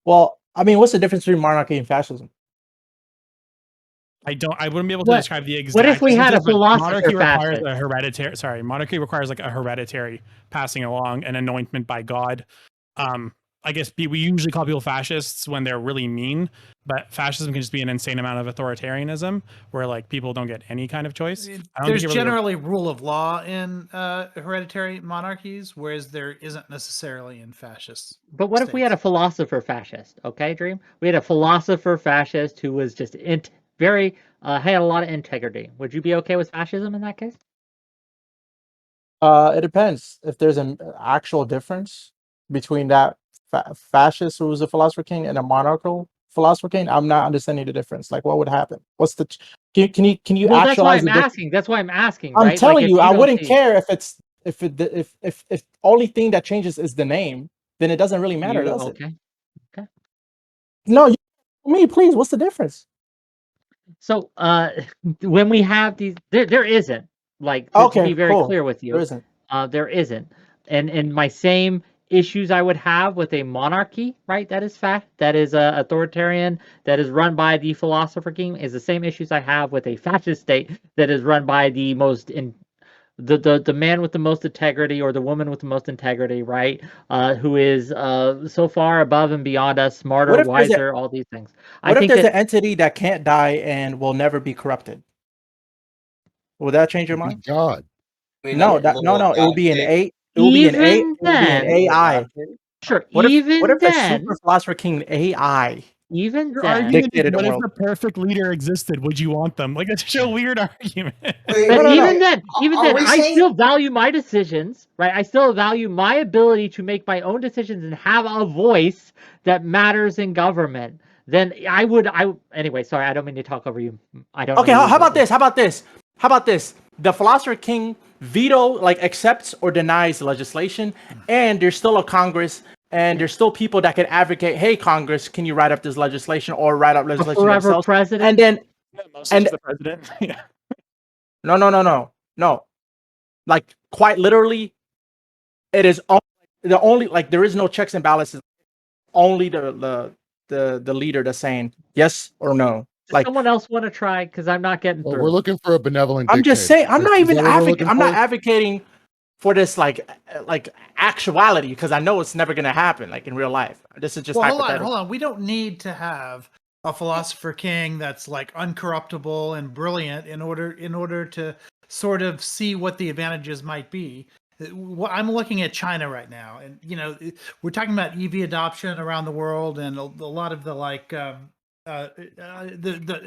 Well, I mean, what's the difference between monarchy and fascism? I wouldn't be able to describe the exact. What if we had a philosopher monarchy requires fascist? a hereditary? Sorry, monarchy requires like a hereditary passing along, an anointment by God. I guess we usually call people fascists when they're really mean, but fascism can just be an insane amount of authoritarianism where like people don't get any kind of choice. There's generally rule of law in hereditary monarchies, whereas there isn't necessarily in fascists. But what if we had a philosopher fascist? Okay, Dream. We had a philosopher fascist who was just had a lot of integrity. Would you be okay with fascism in that case? It depends. If there's an actual difference between that fascist who was a philosopher king and a monarchical philosopher king, I'm not understanding the difference. Like, what would happen? What's the? Can you well, actualize? That's why I'm asking. I'm right? telling like, you, I wouldn't care if only thing that changes is the name. Then it doesn't really matter, does it? Okay. No, me, please. What's the difference? So, when we have these, there isn't. Like, to be very clear with you, there isn't. There isn't. And my same issues I would have with a monarchy, right? That is authoritarian, that is run by the philosopher king, is the same issues I have with a fascist state that is run by the the man with the most integrity or the woman with the most integrity, right? Who is so far above and beyond us, smarter, wiser, all these things. What if there's an entity that can't die and will never be corrupted? Will that change your mind? God. No, it would be an A. It will be an A. It will be an AI. Sure. What if a super philosopher king AI? Even your then, argument is, what if the perfect leader existed? Would you want them? Like, that's such a weird argument. Even then, I still value my decisions, right? I still value my ability to make my own decisions and have a voice that matters in government. Then anyway. Sorry, I don't mean to talk over you. I don't. Okay, how about this? The philosopher king accepts or denies legislation, and there's still a Congress. And there's still people that can advocate, hey, Congress, can you write up this legislation or write up legislation themselves? President? And then, the president. Yeah. No. Like, quite literally, it is there is no checks and balances. Only the leader that's saying yes or no. Does someone else want to try? Because I'm not getting through. We're looking for a benevolent. I'm just saying. I'm not even advocating. I'm not advocating for this like actuality, because I know it's never going to happen like in real life. This is just hypothetical. Hold on. We don't need to have a philosopher king that's like uncorruptible and brilliant in order to sort of see what the advantages might be. I'm looking at China right now, and we're talking about EV adoption around the world, and a lot of the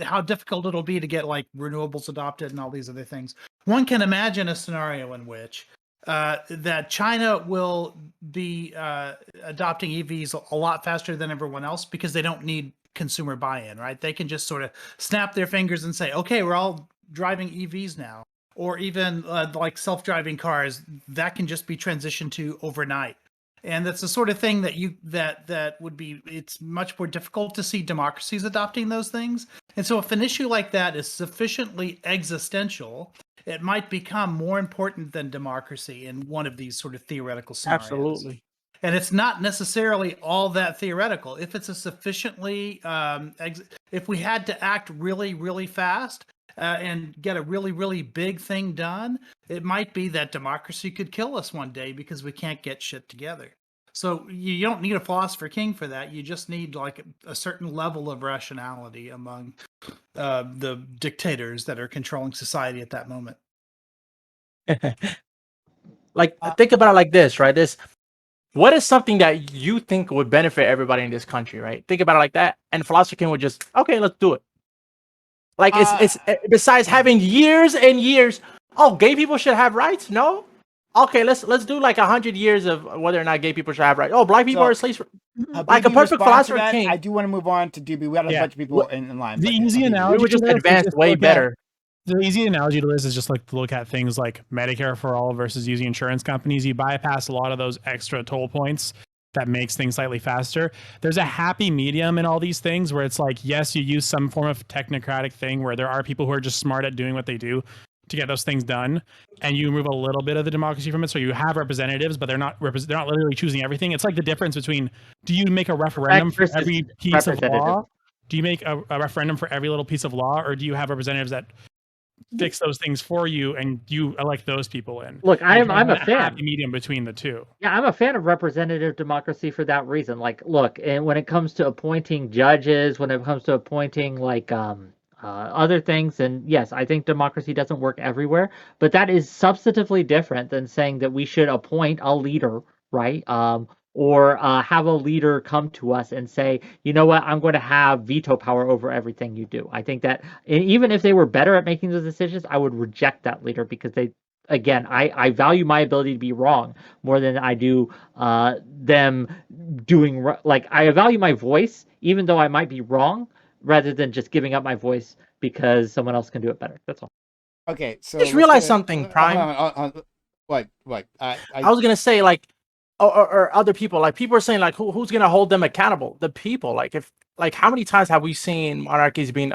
how difficult it'll be to get like renewables adopted and all these other things. One can imagine a scenario in which that China will be adopting EVs a lot faster than everyone else because they don't need consumer buy-in, right? They can just sort of snap their fingers and say, okay, we're all driving EVs now. Or even like self-driving cars, that can just be transitioned to overnight. And that's the sort of thing that would be, it's much more difficult to see democracies adopting those things. And so if an issue like that is sufficiently existential, it might become more important than democracy in one of these sort of theoretical scenarios. Absolutely. And it's not necessarily all that theoretical. If it's a sufficiently, if we had to act really, really fast and get a really, really big thing done, it might be that democracy could kill us one day because we can't get shit together. So you don't need a philosopher king for that. You just need like a certain level of rationality among the dictators that are controlling society at that moment. Like, think about it like this, right? What is something that you think would benefit everybody in this country, right? Think about it like that, and philosopher king would just, okay, let's do it. Like, it's besides having years and years. Oh, gay people should have rights? No. Okay, let's do like 100 years of whether or not gay people should have rights. Oh, black people are slaves. Like a perfect philosopher king. I do want to move on to DB. We had a bunch of people in line. The easy analogy, we would just advance way better. The easy analogy to this is just like to look at things like Medicare for all versus using insurance companies. You bypass a lot of those extra toll points that makes things slightly faster. There's a happy medium in all these things where it's like, yes, you use some form of technocratic thing where there are people who are just smart at doing what they do to get those things done, and you remove a little bit of the democracy from it. So you have representatives, but they're not literally choosing everything. It's like the difference between, do you make a referendum for every piece of law? Do you make a referendum for every little piece of law, or do you have representatives that fix those things for you and you elect those people in? Look, I'm a fan. Happy medium between the two. Yeah, I'm a fan of representative democracy for that reason. Like, look, and when it comes to appointing judges, when it comes to appointing like other things, and yes, I think democracy doesn't work everywhere, but that is substantively different than saying that we should appoint a leader, right? Or have a leader come to us and say, you know what, I'm going to have veto power over everything you do. I think that even if they were better at making those decisions, I would reject that leader because again, I value my ability to be wrong more than I do them doing like I value my voice, even though I might be wrong, rather than just giving up my voice because someone else can do it better. That's all. Okay, so just realize something, Prime. What? I was gonna say like, or other people, like people are saying like, who's gonna hold them accountable? The people. Like how many times have we seen monarchies being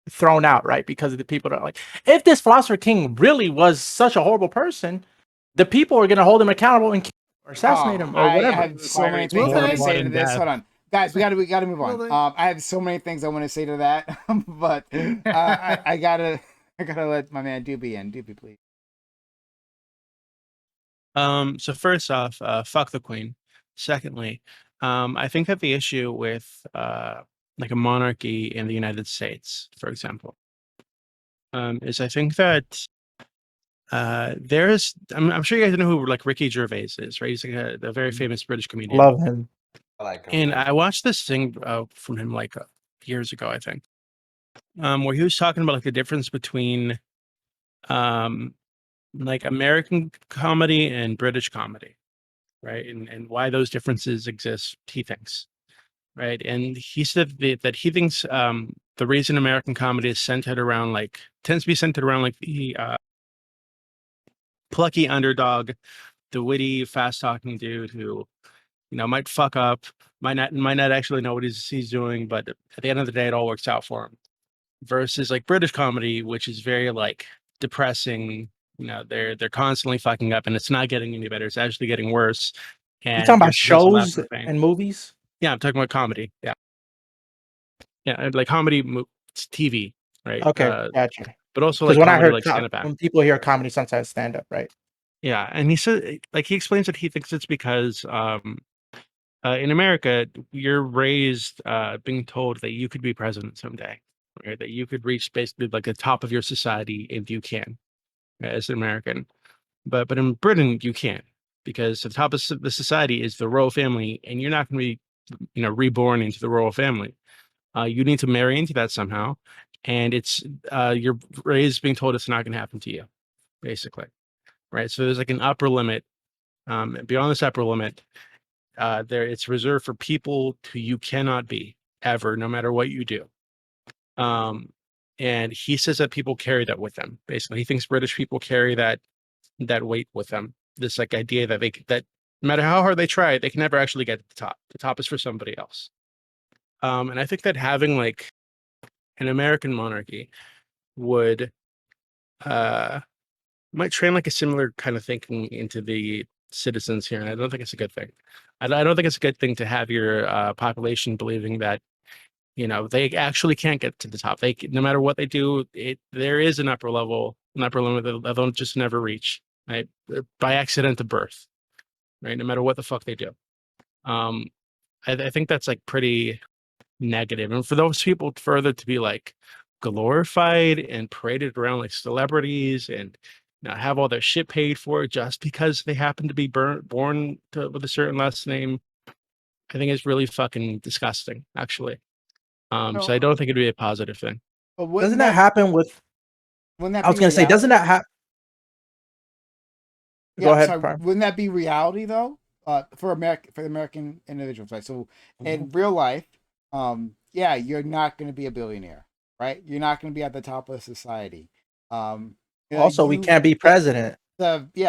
thrown out, right? Because of the people that are like, if this philosopher king really was such a horrible person, the people are going to hold him accountable and or assassinate him or whatever. I have so many things I want to say to this. Hold on, guys, we got to move on. I have so many things I want to say to that, but I gotta let my man Doobie in. Doobie, please. So first off, fuck the queen. Secondly, I think that the issue with like a monarchy in the United States, for example, is I think that there's I'm sure you guys know who like Ricky Gervais is, right? He's like a very famous British comedian. Love him. I like him. And I watched this thing from him like years ago, I think, where he was talking about like the difference between like American comedy and British comedy, right? And why those differences exist, he thinks. Right. And he said that he thinks the reason American comedy is centered around tends to be centered around like the plucky underdog, the witty, fast talking dude who, might fuck up, might not actually know what he's doing, but at the end of the day, it all works out for him. Versus like British comedy, which is very like depressing. They're constantly fucking up, and it's not getting any better. It's actually getting worse. And you talking about shows and movies? Yeah, I'm talking about comedy. Yeah. Yeah, like comedy, TV, right? Okay, gotcha. But also like when comedy, I heard like stand-up when people hear comedy, sometimes stand up, right? Yeah, and he said, like, he explains that he thinks it's because in America, you're raised being told that you could be president someday, right? That you could reach basically like the top of your society if you can, as an American. But in Britain, you can't, because the top of the society is the royal family, and you're not going to be reborn into the royal family. You need to marry into that somehow, and it's you're raised being told it's not going to happen to you, basically, right? So there's like an upper limit. Beyond this upper limit, it's reserved for people who you cannot be ever, no matter what you do. And he says that people carry that with them. Basically, he thinks British people carry that weight with them. This like idea that no matter how hard they try, they can never actually get to the top. The top is for somebody else. And I think that having like an American monarchy would might train like a similar kind of thinking into the citizens here, and I don't think it's a good thing. I don't think it's a good thing to have your population believing that they actually can't get to the top. No matter what they do, there is an upper limit that they'll just never reach, right? By accident of birth, right? No matter what the fuck they do. I think that's like pretty negative. And for those people further to be like glorified and paraded around like celebrities and have all their shit paid for just because they happen to be born with a certain last name, I think it's really fucking disgusting, actually. So I don't think it'd be a positive thing. Doesn't that happen with? I was going to say, doesn't that happen? Go ahead. Wouldn't that be reality though? For the American individuals, right? So in real life, you're not going to be a billionaire, right? You're not going to be at the top of society. Also, we can't be president. But we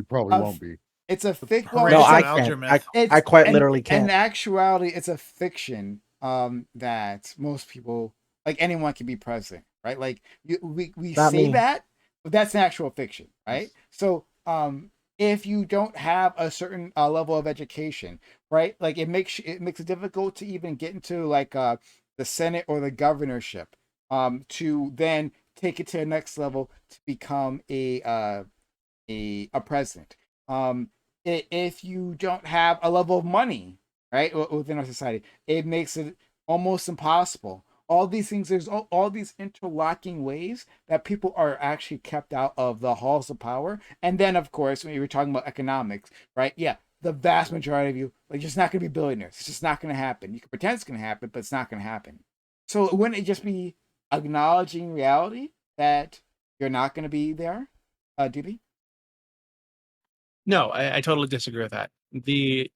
probably won't be. It's a fic. Well, No, it's I an can't. algebra myth. I quite and- literally In can't. actuality, it's a fiction that most people, like anyone, can be president, right? Like we Not say me. that, but that's an actual fiction, right? So if you don't have a certain level of education, right, like it makes it difficult to even get into like the Senate or the governorship, to then take it to the next level to become a president. If you don't have a level of money, right, within our society, it makes it almost impossible. All these things, there's all these interlocking ways that people are actually kept out of the halls of power. And then, of course, when you were talking about economics, right? Yeah, the vast majority of you are just not going to be billionaires. It's just not going to happen. You can pretend it's going to happen, but it's not going to happen. So wouldn't it just be acknowledging reality that you're not going to be there, DB? No, I totally disagree with that. The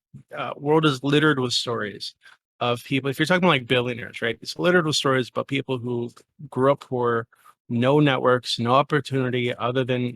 world is littered with stories of people. If you're talking about like billionaires, right? It's littered with stories about people who grew up poor, no networks, no opportunity other than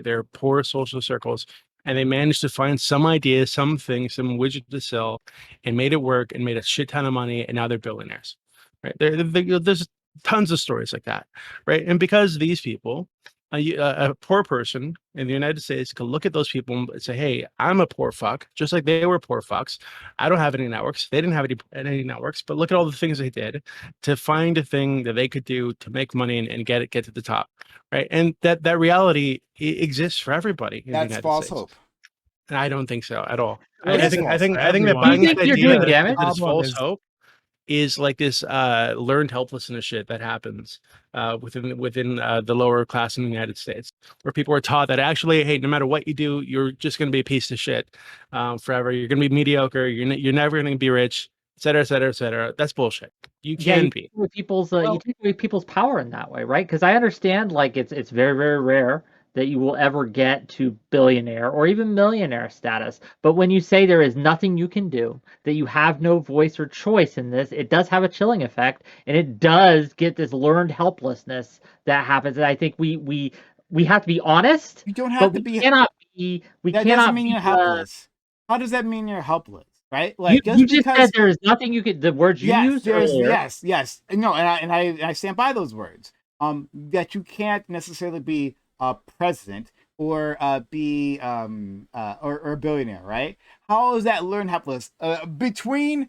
their poor social circles, and they managed to find some idea, something, some widget to sell, and made it work and made a shit ton of money, and now they're billionaires, right? There's tons of stories like that, right? And because these people, a poor person in the United States can look at those people and say, "Hey, I'm a poor fuck," just like they were poor fucks. I don't have any networks. They didn't have any networks, but look at all the things they did to find a thing that they could do to make money and get to the top, right? And that reality exists for everybody in the That's United false States. hope. And I don't think so at all. Well, I it's think false for that everyone. buying You this think you're idea doing that damage? it's Problem false is- hope is like this learned helplessness shit that happens within the lower class in the United States, where people are taught that actually, hey, no matter what you do, you're just going to be a piece of shit forever. You're going to be mediocre. You're never going to be rich, et cetera, et cetera, et cetera. That's bullshit. You can be. Take away people's you take away people's power in that way, right? Because I understand like it's very, very rare that you will ever get to billionaire or even millionaire status. But when you say there is nothing you can do, that you have no voice or choice in this, it does have a chilling effect, and it does get this learned helplessness that happens. And I think we have to be honest. You don't have to we be. cannot be. We That cannot doesn't mean be, you're helpless. How does that mean you're helpless? Right? Like you just said there is nothing you could. The words you used earlier. Yes. No, and I stand by those words. That you can't necessarily be a president or be or a billionaire, right? How is that learned helpless? Between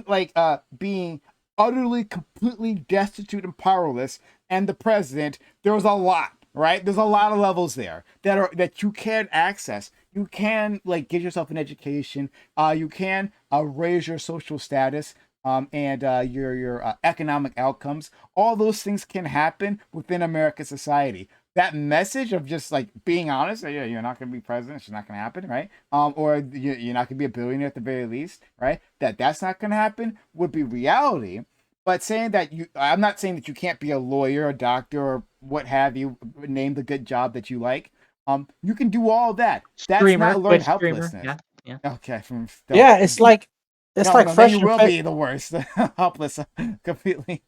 like being utterly, completely destitute and powerless and the president, there's a lot, right? There's a lot of levels there that you can access. You can like get yourself an education. You can raise your social status and your economic outcomes. All those things can happen within American society. That message of just like being honest, yeah, you're not going to be president, it's not going to happen, right? Or you're not going to be a billionaire at the very least, right? That's not going to happen would be reality. But saying that I'm not saying that you can't be a lawyer, a doctor, or what have you, name the good job that you like. You can do all that. That's Streamer, not learned Twitch streamer, helplessness. yeah. Okay. It's like fresh you and will fit. be the worst, helpless, completely.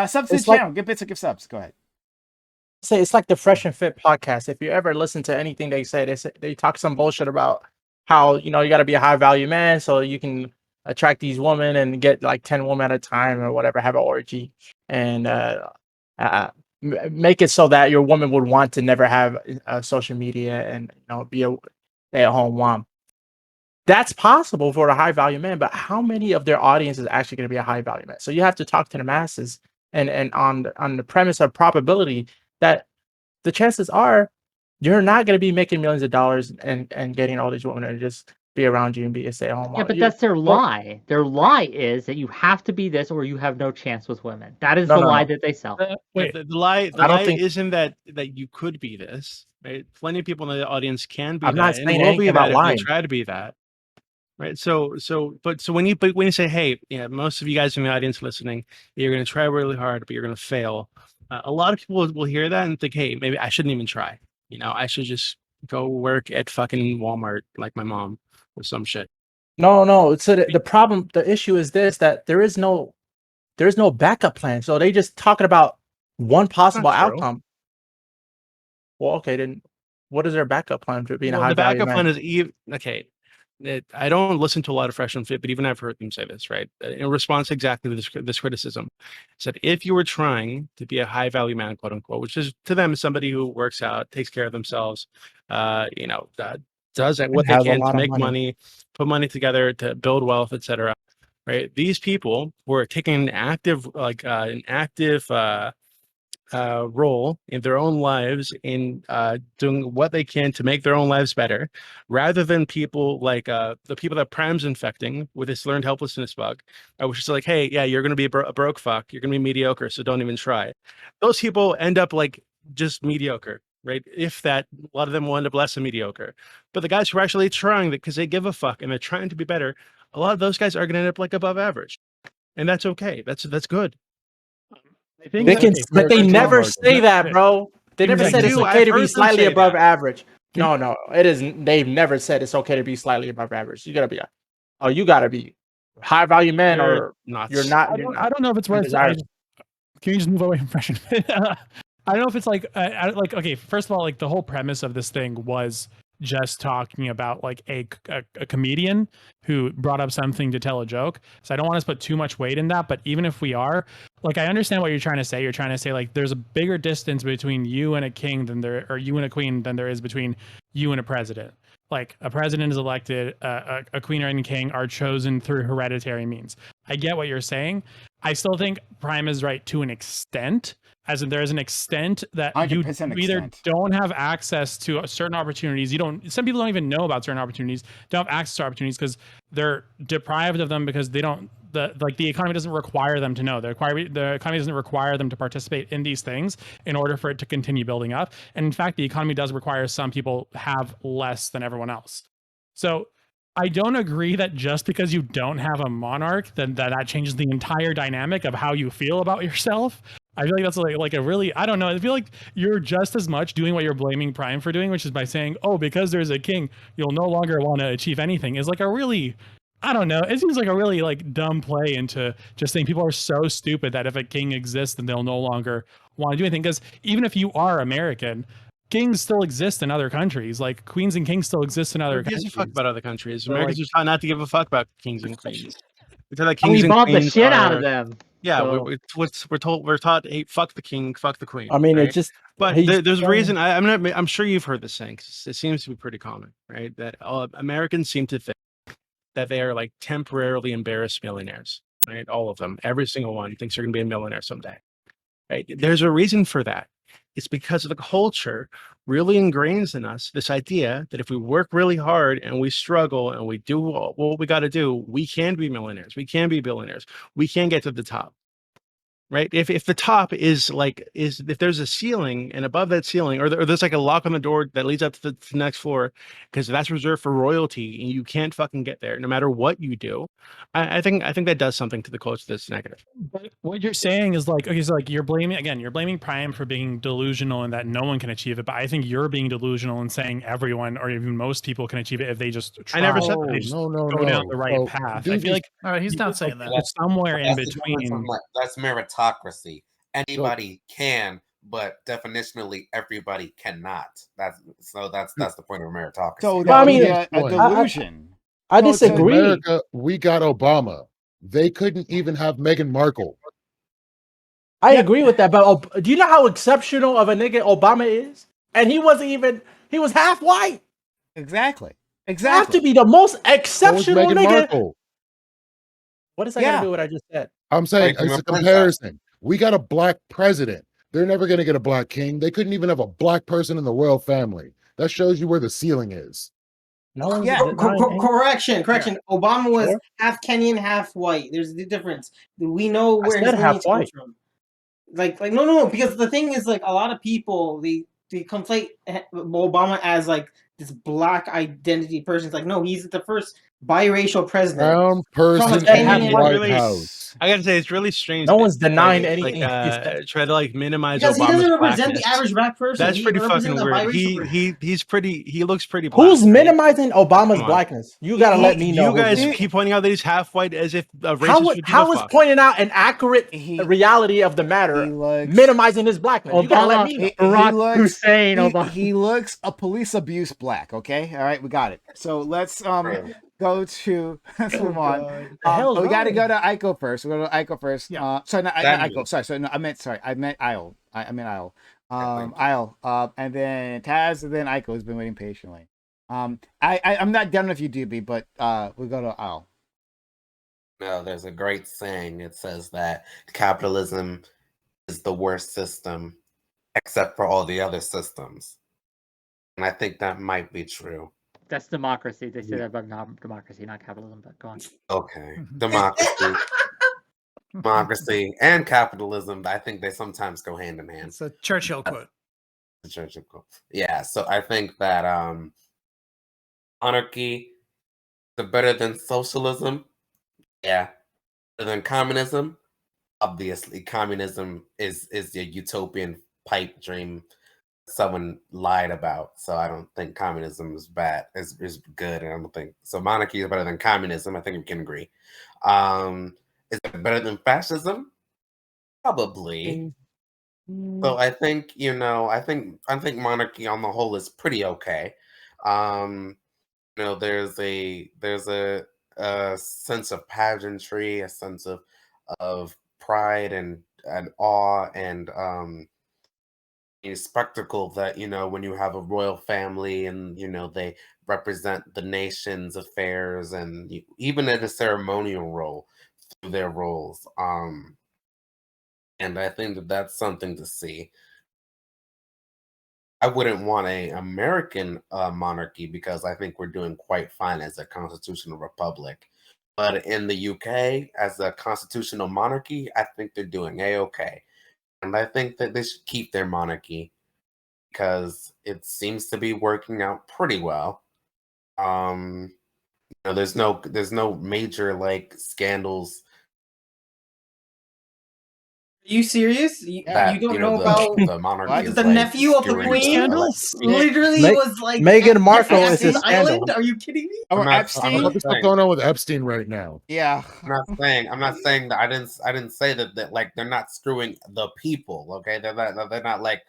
Subs It's channel, give bits or give subs. Go ahead. Say it's like the Fresh and Fit podcast. If you ever listen to anything they say, they talk some bullshit about how you got to be a high value man so you can attract these women and get like 10 women at a time or whatever, have an orgy, and make it so that your woman would want to never have social media and be a stay-at-home mom. That's possible for a high value man, but how many of their audience is actually going to be a high value man? So you have to talk to the masses, and on the premise of probability that the chances are you're not going to be making millions of dollars and getting all these women to just be around you and be a stay-at-home mom. Yeah, but that's their lie. Their lie is that you have to be this or you have no chance with women. That is the lie that they sell. Wait, the lie isn't that you could be this, right? Plenty of people in the audience can be I'm not that and saying will anything be about that if lying. they try to be that. Right. So when you say, hey, most of you guys in the audience listening, you're going to try really hard, but you're going to fail. A lot of people will hear that and think, hey, maybe I shouldn't even try. I should just go work at fucking Walmart like my mom or some shit. No. So the issue is this, that there is no backup plan. So they just talking about one possible Not true. outcome. Well, okay, then What is their backup plan for being a Well, high the value backup man? plan is even okay. I don't listen to a lot of Fresh and Fit, but even I've heard them say this, right? In response to exactly this criticism, said if you were trying to be a high value man, quote unquote, which is to them somebody who works out, takes care of themselves, does what they Has a can to lot of make money. money, put money together to build wealth, etc. Right? These people who are taking an active role in their own lives in doing what they can to make their own lives better, rather than people like the people that Prime's infecting with this learned helplessness bug, which is like, hey, yeah, you're going to be a broke fuck. You're going to be mediocre, so don't even try. Those people end up like just mediocre, right? If that, a lot of them will end up less than mediocre. But the guys who are actually trying that because they give a fuck and they're trying to be better, a lot of those guys are going to end up like above average. And that's okay. That's good. I think They that, can, okay, but they first never round say that, bro. They never said it's okay to be slightly above average. No, it isn't. They've never said it's okay to be slightly above average. You gotta be high value man, or you're not. I don't know if it's worth. Can you just move away from Fresh and Fit? I don't know if it's like okay. First of all, like the whole premise of this thing was just talking about like a comedian who brought up something to tell a joke. So I don't want us to put too much weight in that. But even if we are, like, I understand what you're trying to say. You're trying to say like there's a bigger distance between you and a king or you and a queen than there is between you and a president. Like a president is elected, a queen and king are chosen through hereditary means. I get what you're saying. I still think Prime is right to an extent, as in there is an extent that you either don't have access to certain opportunities. Some people don't even know about certain opportunities, don't have access to opportunities because they're deprived of them because the economy doesn't require them to know. The economy doesn't require them to participate in these things in order for it to continue building up. And in fact, the economy does require some people have less than everyone else. So I don't agree that just because you don't have a monarch, then that changes the entire dynamic of how you feel about yourself. I feel like that's like a really, I don't know. I feel like you're just as much doing what you're blaming Prime for doing, which is by saying, oh, because there's a king, you'll no longer want to achieve anything, is like a really, I don't know. It seems like a really like dumb play into just saying people are so stupid that if a king exists, then they'll no longer want to do anything. Because even if you are American, kings still exist in other countries. Like queens and kings still exist in other countries. Who gives a fuck about other countries? Americans are taught not to give a fuck about kings and queens. We're taught that And we kings and bought the queens shit out of them. Yeah, So. we're taught, hey, fuck the king, fuck the queen. I mean, right? it's just. But there's a reason. I'm sure you've heard this saying. 'Cause it seems to be pretty common, right? That Americans seem to think that they are like temporarily embarrassed millionaires, right? All of them, every single one thinks they're going to be a millionaire someday. Right? There's a reason for that. It's because of the culture really ingrains in us this idea that if we work really hard and we struggle and we do what we got to do, we can be millionaires, we can be billionaires, we can get to the top. Right? If the top is if there's a ceiling and above that ceiling, or there's like a lock on the door that leads up to the next floor, because that's reserved for royalty and you can't fucking get there no matter what you do. I think that does something to the culture that's negative. But what you're saying is like, okay, so like you're blaming Prime for being delusional and that no one can achieve it. But I think you're being delusional and saying everyone or even most people can achieve it if they just try. I never said they just go down the right path. I feel like he's not saying that. It's somewhere in between. That's meritocracy. Anybody can, but definitionally everybody cannot. That's the point of meritocracy. So that would be a delusion. I disagree. In America, we got Obama. They couldn't even have Meghan Markle. I agree with that, but do you know how exceptional of a nigga Obama is? And he was half white. Exactly. Have to be the most exceptional Meghan nigga. Markle. What is that going to do with what I just said? I'm saying it's a comparison. We got a black president. They're never going to get a black king. They couldn't even have a black person in the royal family. That shows you where the ceiling is. No, correction. Yeah. Obama was half Kenyan, half white. There's the difference. We know where his lineage comes from. Like no, because the thing is, like, a lot of people they conflate Obama as like this black identity person. It's like, no, he's the first biracial president Brown from a person in Kenyan. White House. I gotta say, it's really strange. No one's that, denying like, anything. try to like minimize Because he Obama's doesn't represent blackness. the average black person. That's He pretty represents fucking a weird. biracial person. He's pretty. He looks pretty black. Who's right? minimizing Obama's Come on. blackness? You gotta let me know. You guys keep pointing out that he's half white as if a racist would give how a is fuck. pointing out an accurate reality of the matter minimizing his blackness? You gotta let me know. Barack Hussein Obama. He looks a police abuse black. Okay, all right, we got it. So let's go to let's move on. We got to go to Aiko first. We'll go to Aiko first. Sorry, not Aiko. Sorry, no, I meant Isle. I meant Isle. Isle. And then Taz, and then Aiko has been waiting patiently. I'm not done with you, DB, but we'll go to Isle. No, there's a great saying. It says that capitalism is the worst system, except for all the other systems. And I think that might be true. That's democracy. They say that about democracy, not capitalism. But go on. Okay, democracy, democracy, and capitalism. I think they sometimes go hand in hand. It's a Churchill quote. The Churchill quote. Yeah. So I think that monarchy is better than socialism. Yeah. Better than communism. Obviously, communism is the utopian pipe dream someone lied about. So I don't think communism is bad. Is good. And I don't think so. Monarchy is better than communism. I think we can agree. Is it better than fascism? Probably. So I think I think monarchy on the whole is pretty okay. There's a sense of pageantry, a sense of pride and awe and a spectacle that when you have a royal family and they represent the nation's affairs and even in a ceremonial role through their roles. And I think that that's something to see. I wouldn't want a American monarchy because I think we're doing quite fine as a constitutional republic. But in the UK, as a constitutional monarchy, I think they're doing a-okay. And I think that they should keep their monarchy because it seems to be working out pretty well. There's no major like scandals. Are you serious? You don't know about the monarchy? The nephew of the queen? Literally was like Meghan Markle is a Epstein's Island? Are you kidding me? Or Epstein? What's going on with Epstein right now? Yeah. I'm not saying that I didn't say that like they're not screwing the people, okay? They're not like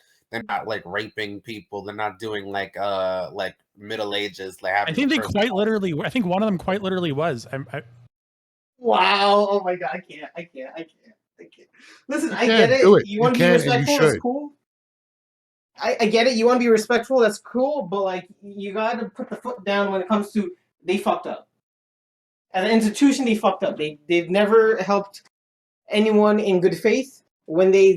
raping people. They're not doing like Middle Ages. I think they quite literally. I think one of them quite literally was. Wow! Oh my god! I can't. Listen, I get it. You want to be respectful? That's cool. I get it. You want to be respectful? That's cool. But like, you got to put the foot down when it comes to they fucked up. As an institution, they fucked up. They've never helped anyone in good faith. When they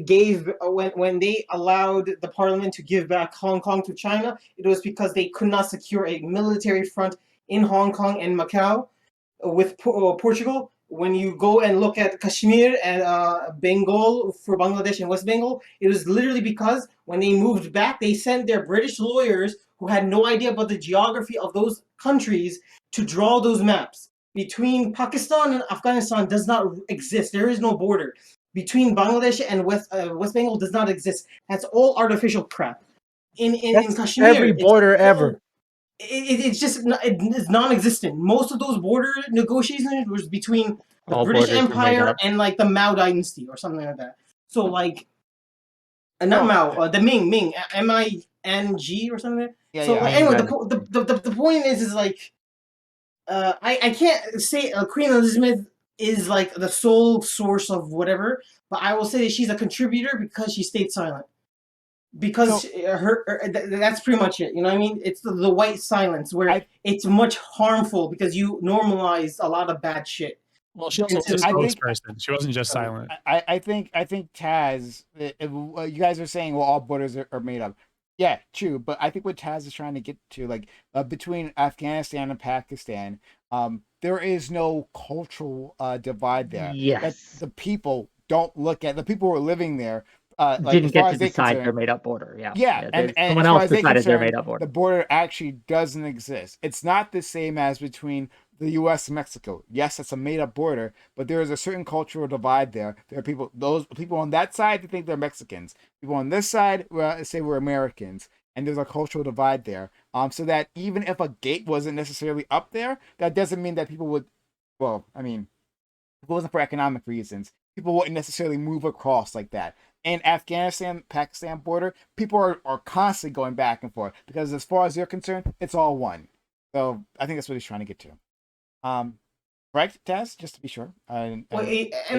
when they allowed the parliament to give back Hong Kong to China, it was because they could not secure a military front in Hong Kong and Macau with Portugal. When you go and look at Kashmir and Bengal for Bangladesh and West Bengal, it was literally because when they moved back, they sent their British lawyers who had no idea about the geography of those countries to draw those maps. Between Pakistan and Afghanistan does not exist. There is no border. Between Bangladesh and West Bengal does not exist. That's all artificial crap. In Kashmir, every border ever. It's just it's non-existent. Most of those border negotiations was between the British Empire and like the Mao Dynasty or something like that. So like, not Mao, the Ming, M-I-N-G or something. Yeah, so yeah. Anyway, the point is like, I can't say Queen Elizabeth is like the sole source of whatever, but I will say that she's a contributor because she stayed silent. Because that's pretty much it. You know what I mean? It's the white silence where it's much harmful because you normalize a lot of bad shit. Well, she also was a spokesperson. She wasn't just silent. I think Taz, you guys are saying, well, all borders are made up. Yeah, true. But I think what Taz is trying to get to, like, between Afghanistan and Pakistan, there is no cultural divide there. Yes. The people don't look at the people who are living there. Didn't get to decide their made up border. Yeah. And someone else decided their made up border. The border actually doesn't exist. It's not the same as between the U.S. and Mexico. Yes, it's a made-up border, but there is a certain cultural divide there. There are those people on that side that think they're Mexicans. People on this side say we're Americans, and there's a cultural divide there. So that even if a gate wasn't necessarily up there, that doesn't mean that people would. Well, I mean, if it wasn't for economic reasons, people wouldn't necessarily move across like that. In Afghanistan-Pakistan border, people are constantly going back and forth because as far as they're concerned, it's all one. So I think that's what he's trying to get to. Right, Taz? Just to be sure. And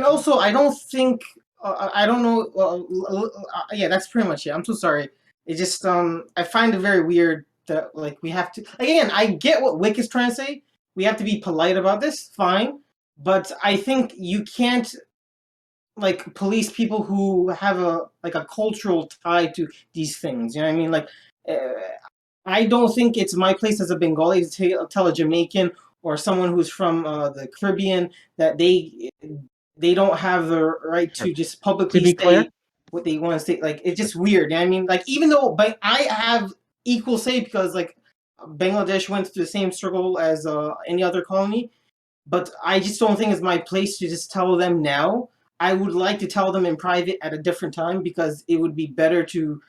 also, I don't think I don't know. Yeah, that's pretty much it. I'm so sorry. It just I find it very weird that like we have to. Again, I get what Wick is trying to say. We have to be polite about this, fine. But I think you can't like police people who have a cultural tie to these things. You know what I mean? Like, I don't think it's my place as a Bengali to tell a Jamaican or someone who's from the Caribbean that they don't have the right to just publicly say what they want to say. Like, it's just weird. You know what I mean? Like, even though I have equal say because like Bangladesh went through the same struggle as any other colony, but I just don't think it's my place to just tell them now. I would like to tell them in private at a different time because it would be better to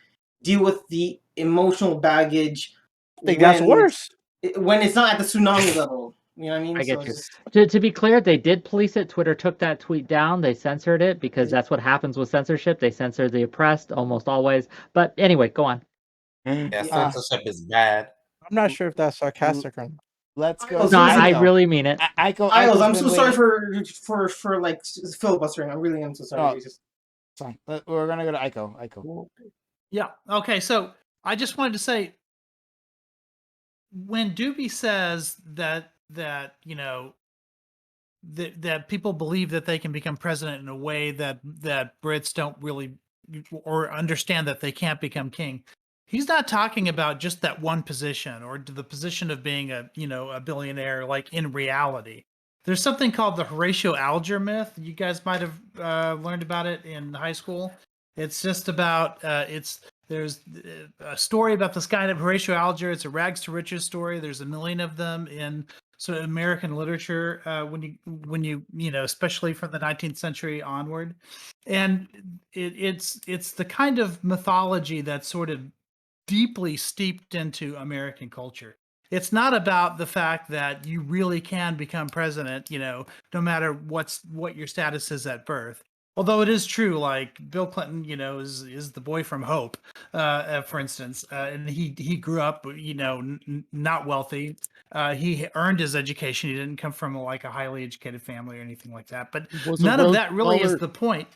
deal with the emotional baggage. I think that's worse. When it's not at the tsunami level. You know what I mean? I get you. To be clear, they did police it. Twitter took that tweet down. They censored it because that's what happens with censorship. They censor the oppressed almost always. But anyway, go on. Yeah, censorship is bad. I'm not sure if that's sarcastic or not. Let's go. No, I really mean it. I'm so sorry for like filibustering. I really am so sorry. Sorry. We're gonna go to Aiko. Yeah. Okay. So I just wanted to say, when Doobie says that you know that people believe that they can become president in a way that Brits don't really or understand that they can't become king. He's not talking about just that one position or the position of being a billionaire. Like in reality, there's something called the Horatio Alger myth. You guys might have learned about it in high school. It's just about there's a story about this guy named Horatio Alger. It's a rags to riches story. There's a million of them in sort of American literature when you especially from the 19th century onward, and it's the kind of mythology that's sort of deeply steeped into American culture. It's not about the fact that you really can become president, no matter what your status is at birth. Although it is true, like Bill Clinton, is the boy from Hope, for instance, and he grew up, not wealthy. He earned his education. He didn't come from like a highly educated family or anything like that. But none of that really is the point.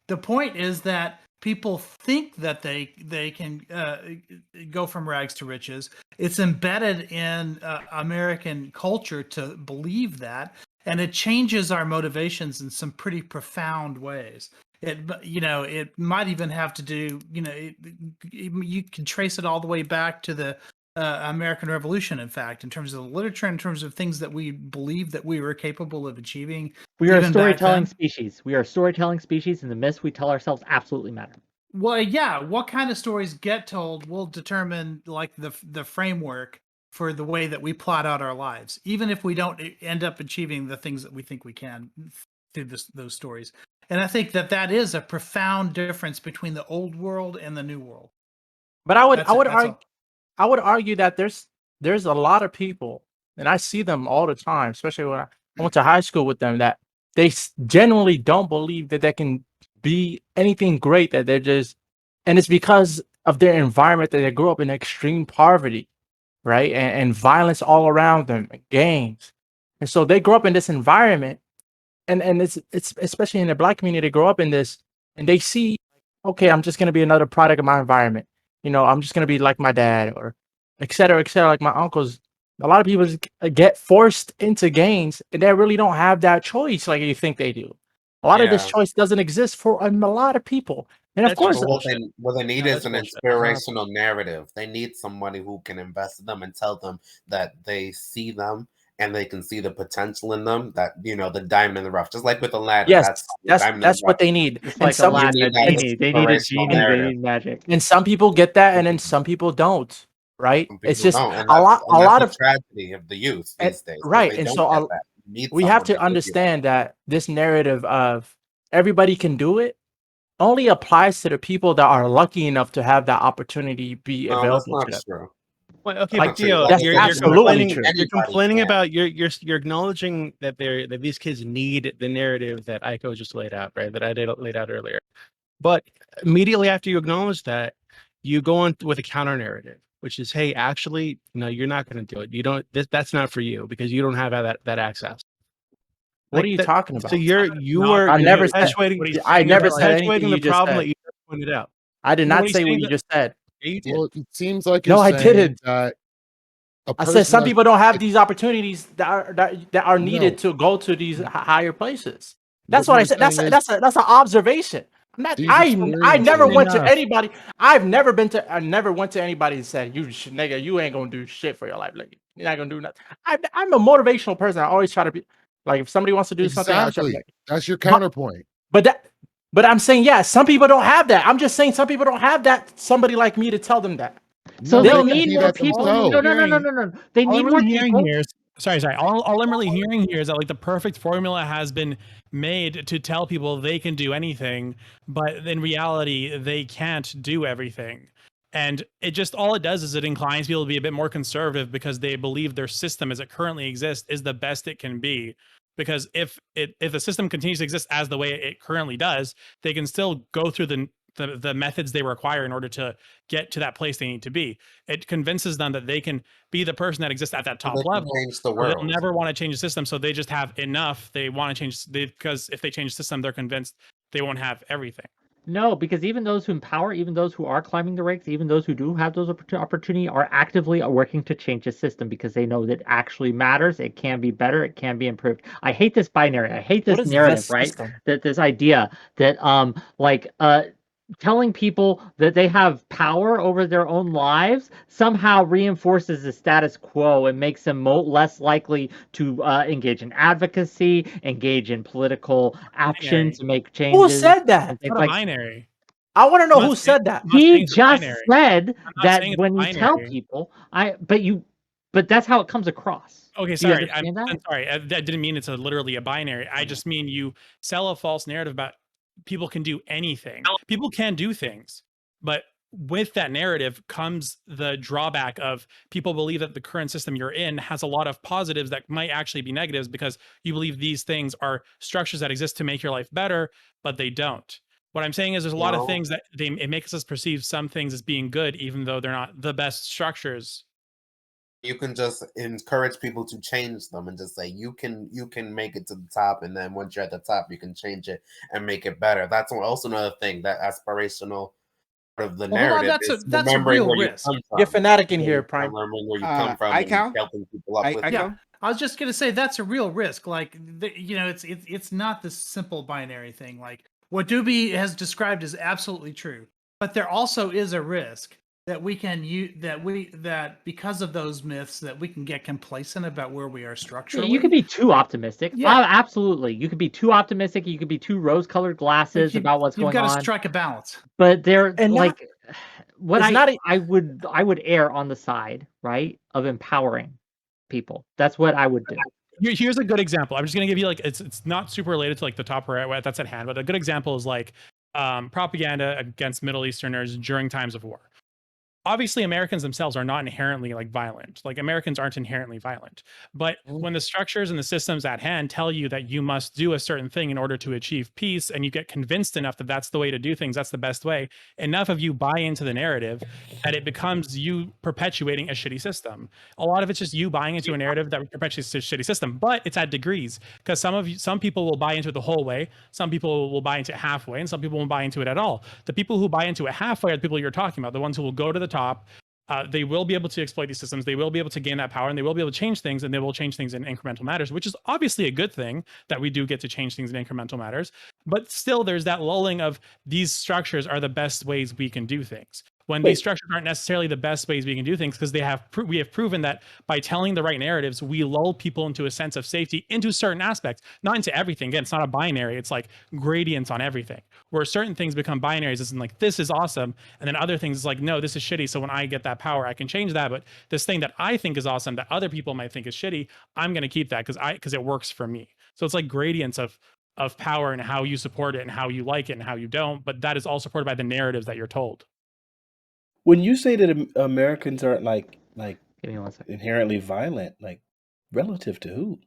The point is that people think that they can go from rags to riches. It's embedded in American culture to believe that, and it changes our motivations in some pretty profound ways. It might even have to do, you can trace it all the way back to the American Revolution, in fact, in terms of the literature, in terms of things that we believe that we were capable of achieving. We are a storytelling species. We are a storytelling species, and the myths we tell ourselves absolutely matter. Well, yeah, what kind of stories get told will determine like the framework for the way that we plot out our lives, even if we don't end up achieving the things that we think we can through those stories. And I think that is a profound difference between the old world and the new world. But I would argue that there's a lot of people, and I see them all the time, especially when I went to high school with them, that they genuinely don't believe that they can be anything great, that they're just, and it's because of their environment that they grew up in extreme poverty, right? And violence all around them, gangs. And so they grow up in this environment, and it's especially in the Black community, they grow up in this, and they see, okay, I'm just gonna be another product of my environment. I'm just gonna be like my dad, or et cetera, like my uncles. A lot of people just get forced into gangs, and they really don't have that choice like you think they do. A lot of this choice doesn't exist for a lot of people. And of course, what they need is an inspirational narrative. They need somebody who can invest in them and tell them that they see them and they can see the potential in them, that, the diamond in the rough, just like with Aladdin. Yes, that's what they need. It's like Aladdin, they need a genie, they need magic. And some people get that, and then some people don't. right? Some It's people just don't, and a lot that's of the tragedy of the youth and, these days. right. They And don't so get that. You need we have someone to give you that. understand that this narrative of everybody can do it only applies to the people that are lucky enough to have that opportunity be No, that's available not to them. true. Well, okay, Like, but Dio, that's you're absolutely complaining. true. You're complaining can. about you're acknowledging that these kids need the narrative that Aiko just laid out, right? That I laid out earlier. But immediately after you acknowledge that, you go on with a counter narrative, which is, hey, actually, no, you're not going to do it. You don't. That's not for you because you don't have that access. What are you talking about? So I never said. I never said anything perpetuating the you just problem said. that you just pointed out. I did No, not what he's say what saying you that- just said. Yeah, you did. Well, it seems like No, you're I saying didn't. that a I said person some that's people don't have these opportunities that are needed no, to go to these higher places. what That's what I you're said. saying is That's an observation. I'm not, these I never experiences. went to anybody. I never went to anybody and said, "You nigga, you ain't gonna do shit for your life. Like, you're not gonna do nothing." I'm a motivational person. I always try to be like, if somebody wants to do something, I try to be Exactly. like, That's your counterpoint. but I'm saying, yeah, some people don't have that. I'm just saying some people don't have that. Somebody like me to tell them that. So No, they They'll need see more that people. themselves. No. They All need I'm more really hearing people. here is sorry. All I'm really hearing here is that like the perfect formula has been made to tell people they can do anything, but in reality they can't do everything. And it just all it does is it inclines people to be a bit more conservative because they believe their system as it currently exists is the best it can be. Because if the system continues to exist as the way it currently does, they can still go through the methods they require in order to get to that place they need to be. It convinces them that they can be the person that exists at that top They can level. change the They'll world. never want to change the system, so they just have enough. They want to change because if they change the system, they're convinced they won't have everything. No, because even those who empower, even those who are climbing the ranks, even those who do have those opportunity are actively working to change the system because they know that it actually matters. It can be better. It can be improved. I hate this binary. I hate this narrative, right? That this idea that telling people that they have power over their own lives somehow reinforces the status quo and makes them less likely to engage in advocacy, engage in political actions, to make changes. Who said that? It's not a binary. I want to know who said that. He just said that when you tell people, but that's how it comes across. Okay, sorry. I'm sorry. I didn't mean it's literally a binary. I just mean you sell a false narrative about people can do anything. People can do things, but with that narrative comes the drawback of people believe that the current system you're in has a lot of positives that might actually be negatives because you believe these things are structures that exist to make your life better, but they don't. What I'm saying is there's a lot of things that it makes us perceive some things as being good, even though they're not the best structures. You can just encourage people to change them and just say you can make it to the top, and then once you're at the top you can change it and make it better. That's also another thing, that aspirational part of the narrative is remembering where you come from. You're fanatic in here, Prime. Remembering where you come from and helping people up with it. I was just gonna say that's a real risk. Like it's not this simple binary thing. Like what Doobie has described is absolutely true, but there also is a risk that we can that because of those myths that we can get complacent about where we are structurally. You could be too optimistic. Yeah, absolutely. You could be too optimistic. You could be too rose-colored glasses about what's going on. You've got to strike a balance. But they're And like, what it's I would err on the side, right, of empowering people. That's what I would do. Here's a good example. I'm just gonna give you it's not super related to like the top right that's at hand, but a good example is like propaganda against Middle Easterners during times of war. Obviously, Americans themselves are not inherently violent. Like Americans aren't inherently violent, but when the structures and the systems at hand tell you that you must do a certain thing in order to achieve peace, and you get convinced enough that that's the way to do things, that's the best way, enough of you buy into the narrative that it becomes you perpetuating a shitty system. A lot of it's just you buying into a narrative that perpetuates a shitty system, but it's at degrees because some people will buy into it the whole way, some people will buy into it halfway, and some people won't buy into it at all. The people who buy into it halfway are the people you're talking about, the ones who will go to the top. They will be able to exploit these systems. They will be able to gain that power, and they will be able to change things, and they will change things in incremental matters, which is obviously a good thing that we do get to change things in incremental matters. But still, there's that lulling of these structures are the best ways we can do things. when these structures aren't necessarily the best ways we can do things, because we have proven that by telling the right narratives, we lull people into a sense of safety into certain aspects, not into everything. Again, it's not a binary, it's like gradients on everything, where certain things become binaries. It's like, this is awesome, and then other things is like, no, this is shitty, so when I get that power I can change that, but this thing that I think is awesome that other people might think is shitty, I'm going to keep that because it works for me. So it's like gradients of power and how you support it and how you like it and how you don't, but that is all supported by the narratives that you're told. When you say that Americans aren't like Give me 1 second. inherently violent, like relative to who?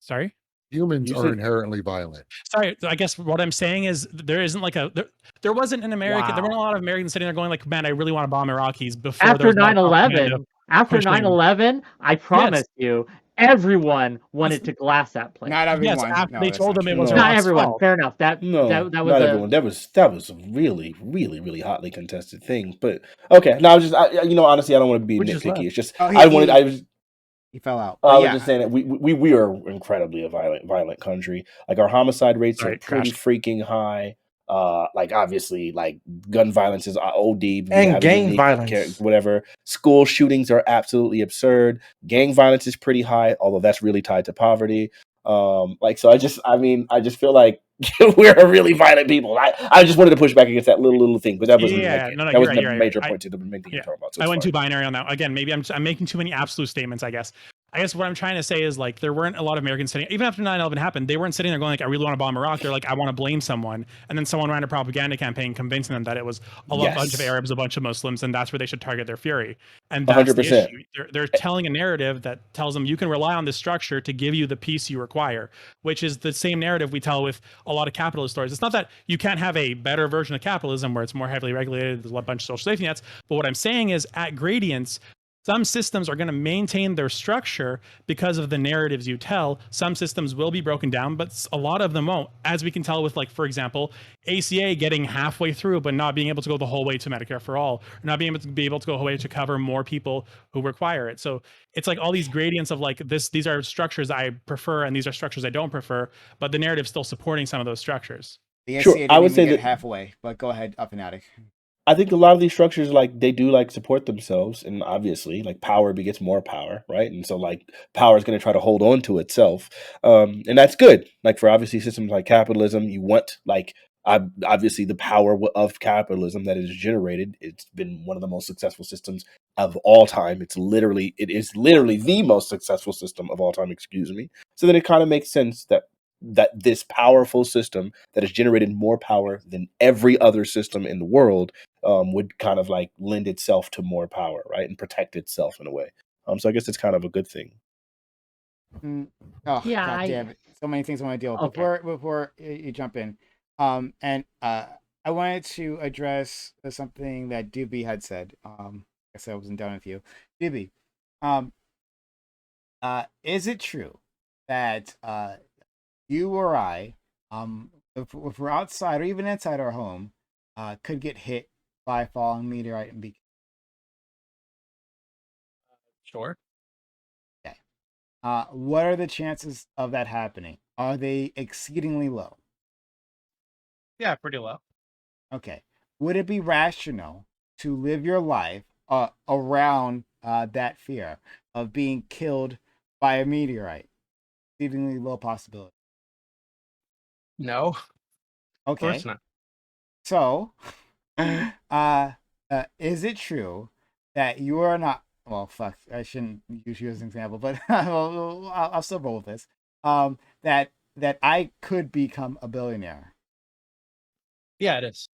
Sorry? Humans are inherently violent. Sorry, I guess what I'm saying is there isn't like there wasn't an American, there weren't a lot of Americans sitting there going like, man, I really want to bomb Iraqis before After 9/11. After 9/11, I promise you, everyone wanted to glass that place. Not everyone. Yes, they told them it was not everyone. Fair enough. That was not everyone. That was a really, really, really hotly contested thing. But okay, no, I was just, honestly, I don't want to be nitpicky. It's just he fell out. I was just saying that we are incredibly a violent country. Like our homicide rates are pretty freaking high. Like obviously, like gun violence is OD and gang violence, whatever. School shootings are absolutely absurd. Gang violence is pretty high, although that's really tied to poverty. So I just feel like we're a really violent people. I just wanted to push back against that little thing, but that wasn't that wasn't a major point to the main thing you're talking about. So I went too binary on that. Again, maybe I'm making too many absolute statements, I guess. I guess what I'm trying to say is like there weren't a lot of Americans sitting, even after 9/11 happened, they weren't sitting there going like, I really want to bomb Iraq. They're like, I want to blame someone, and then someone ran a propaganda campaign convincing them that it was a bunch of Arabs, a bunch of Muslims, and that's where they should target their fury. And that's 100%. The issue. They're telling a narrative that tells them you can rely on this structure to give you the peace you require, which is the same narrative we tell with a lot of capitalist stories. It's not that you can't have a better version of capitalism where it's more heavily regulated, there's a bunch of social safety nets, but what I'm saying is at gradients, some systems are going to maintain their structure because of the narratives you tell. Some systems will be broken down, but a lot of them won't. As we can tell with, like, for example, ACA getting halfway through, but not being able to go the whole way to Medicare for all, or not being able to go the whole way to cover more people who require it. So it's like all these gradients of like this. These are structures I prefer, and these are structures I don't prefer. But the narrative's still supporting some of those structures. The ACA I would say that halfway, but go ahead, Fanatic. I think a lot of these structures, like, they do like support themselves, and obviously, like, power begets more power, right? And so, like, power is going to try to hold on to itself, and that's good. Like, for obviously systems like capitalism, you want, like, obviously the power of capitalism that is generated. It's been one of the most successful systems of all time. It is literally the most successful system of all time. Excuse me. So then it kind of makes sense that this powerful system that has generated more power than every other system in the world would kind of like lend itself to more power, right? And protect itself in a way. So I guess it's kind of a good thing. God damn it. So many things I want to deal with. Okay. Before you jump in. I wanted to address something that Doobie had said. I guess I wasn't done with you. Doobie, is it true that you or I, if we're outside or even inside our home, could get hit by a falling meteorite and be Sure. Okay. What are the chances of that happening? Are they exceedingly low? Yeah, pretty low. Okay. Would it be rational to live your life around that fear of being killed by a meteorite? Exceedingly low possibility. No. Okay. Of course not. So, is it true that you are not? Well, fuck. I shouldn't use you as an example, but I'll still roll with this. That I could become a billionaire. Yeah, it is.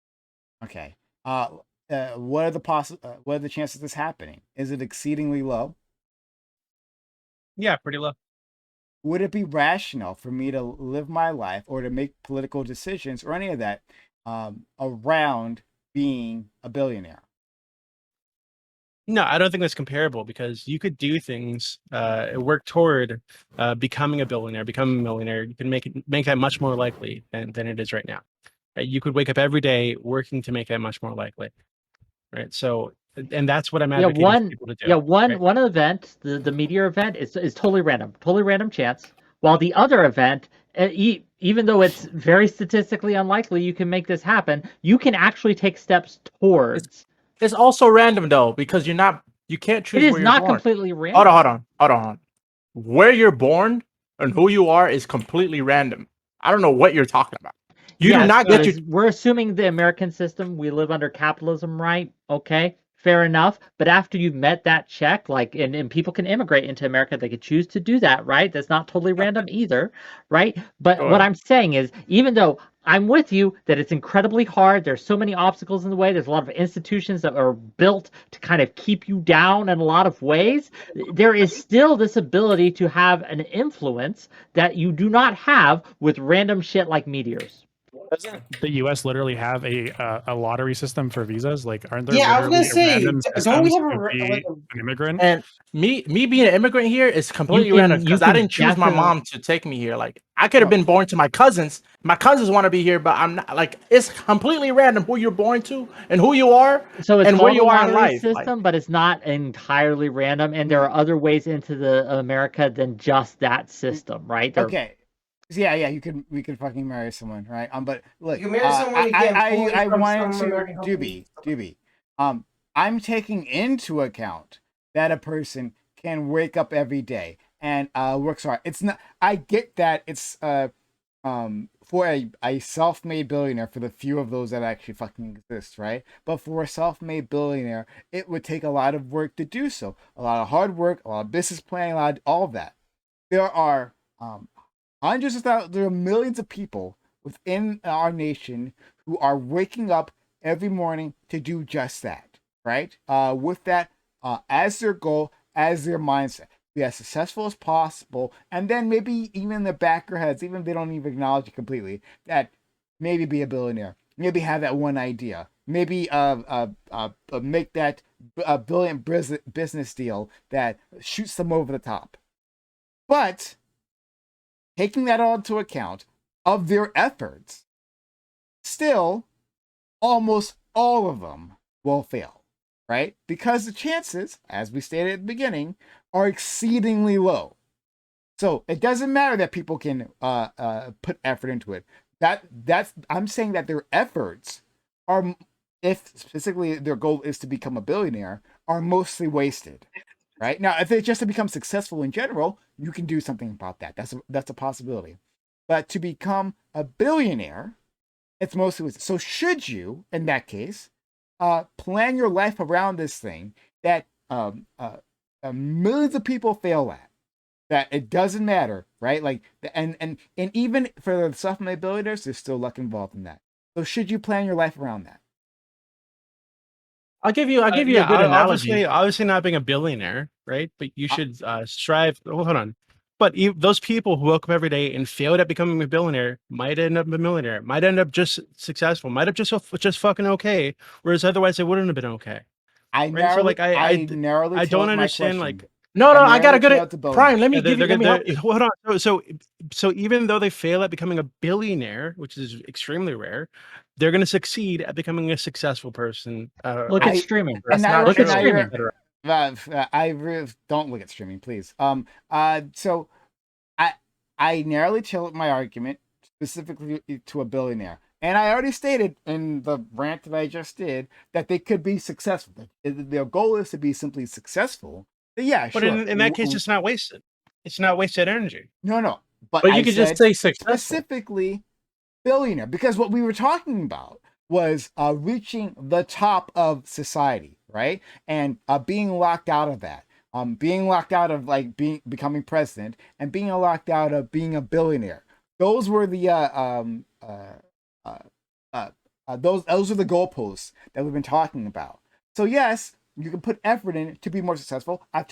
Okay. What are the chances of this happening? Is it exceedingly low? Yeah, pretty low. Would it be rational for me to live my life or to make political decisions or any of that around being a billionaire? No, I don't think that's comparable because you could do things, work toward becoming a billionaire, becoming a millionaire. You can make that much more likely than it is right now. You could wake up every day working to make that much more likely, right? So, and that's what I'm advocating for people to do. Yeah, one event, the meteor event, is totally random chance. While the other event, even though it's very statistically unlikely you can make this happen, you can actually take steps towards It's also random though, because you can't choose It is where you're not born. completely random. Hold on. Where you're born and who you are is completely random. I don't know what you're talking about. You do not get to. We're assuming the American system, we live under capitalism, right? Okay, fair enough. But after you've met that check, like, and people can immigrate into America, they could choose to do that, right? That's not totally random either, right? But what I'm saying is, even though I'm with you that it's incredibly hard, there's so many obstacles in the way, there's a lot of institutions that are built to kind of keep you down in a lot of ways, there is still this ability to have an influence that you do not have with random shit like meteors. Doesn't the U.S. literally have a lottery system for visas? Like, aren't there? Yeah, I was gonna say, don't we have an immigrant? And me being an immigrant here is completely random because I didn't choose my mom to take me here. Like, I could have been born to my cousins. My cousins want to be here, but I'm not. Like, it's completely random who you're born to and who you are, so it's and where you are in life. System, but it's not entirely random, and there are other ways into the America than just that system, right? Okay. Yeah, we could fucking marry someone, right? But look, you marry someone, I wanted to Doobie. I'm taking into account that a person can wake up every day and work hard. It's not. I get that it's for a self-made billionaire, for the few of those that actually fucking exist, right? But for a self-made billionaire, it would take a lot of work to do so. A lot of hard work, a lot of business planning, all of that. There are hundreds of thousands, there are millions of people within our nation who are waking up every morning to do just that, right? With that as their goal, as their mindset, be as successful as possible, and then maybe even in the back of their heads, even if they don't even acknowledge it completely, that maybe be a billionaire, maybe have that one idea, maybe make that brilliant business deal that shoots them over the top. But taking that all into account of their efforts, still, almost all of them will fail, right? Because the chances, as we stated at the beginning, are exceedingly low. So it doesn't matter that people can put effort into it. I'm saying that their efforts are, if specifically their goal is to become a billionaire, are mostly wasted. Right? Now, if it's just to become successful in general, you can do something about that. That's a possibility. But to become a billionaire, it's mostly wasted. So should you, in that case, plan your life around this thing that millions of people fail at? That it doesn't matter, right? Like, and even for the self-made billionaires, there's still luck involved in that. So should you plan your life around that? I'll give you a good analogy. Obviously not being a billionaire, right? But you should strive. Hold on. But those people who woke up every day and failed at becoming a billionaire might end up a millionaire, might end up just successful, might have just fucking okay, whereas otherwise they wouldn't have been okay. I don't understand. Like, no, I got a good Prime. Let me help you. Hold on. So even though they fail at becoming a billionaire, which is extremely rare, they're going to succeed at becoming a successful person. Look at streaming. Look at streaming. I really don't look at streaming, please. So I narrowly tailored my argument specifically to a billionaire. And I already stated in the rant that I just did that they could be successful. Their goal is to be simply successful. But yeah, but sure. in that case, it's not wasted. It's not wasted energy. No. But you could just say successful. Specifically billionaire, because what we were talking about was reaching the top of society, right? And being locked out of that. Being locked out of like becoming president, and being locked out of being a billionaire. Those were the those are the goalposts that we've been talking about. So yes, you can put effort in to be more successful. I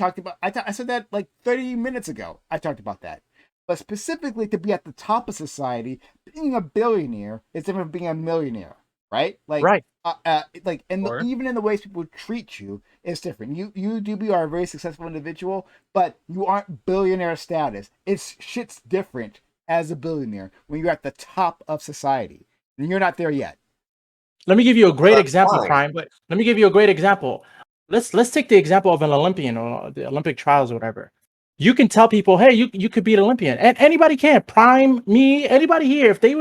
said that like 30 minutes ago. I talked about that. But specifically to be at the top of society, being a billionaire is different from being a millionaire, right? Like, right. Even in the ways people treat you, it's different. You DB are a very successful individual, but you aren't billionaire status. Shit's different as a billionaire when you're at the top of society. And you're not there yet. Let me give you a great example, Prime. Let me give you a great example. Let's take the example of an Olympian or the Olympic trials or whatever. You can tell people, hey, you could be an Olympian. And anybody can. Prime, me, anybody here, if they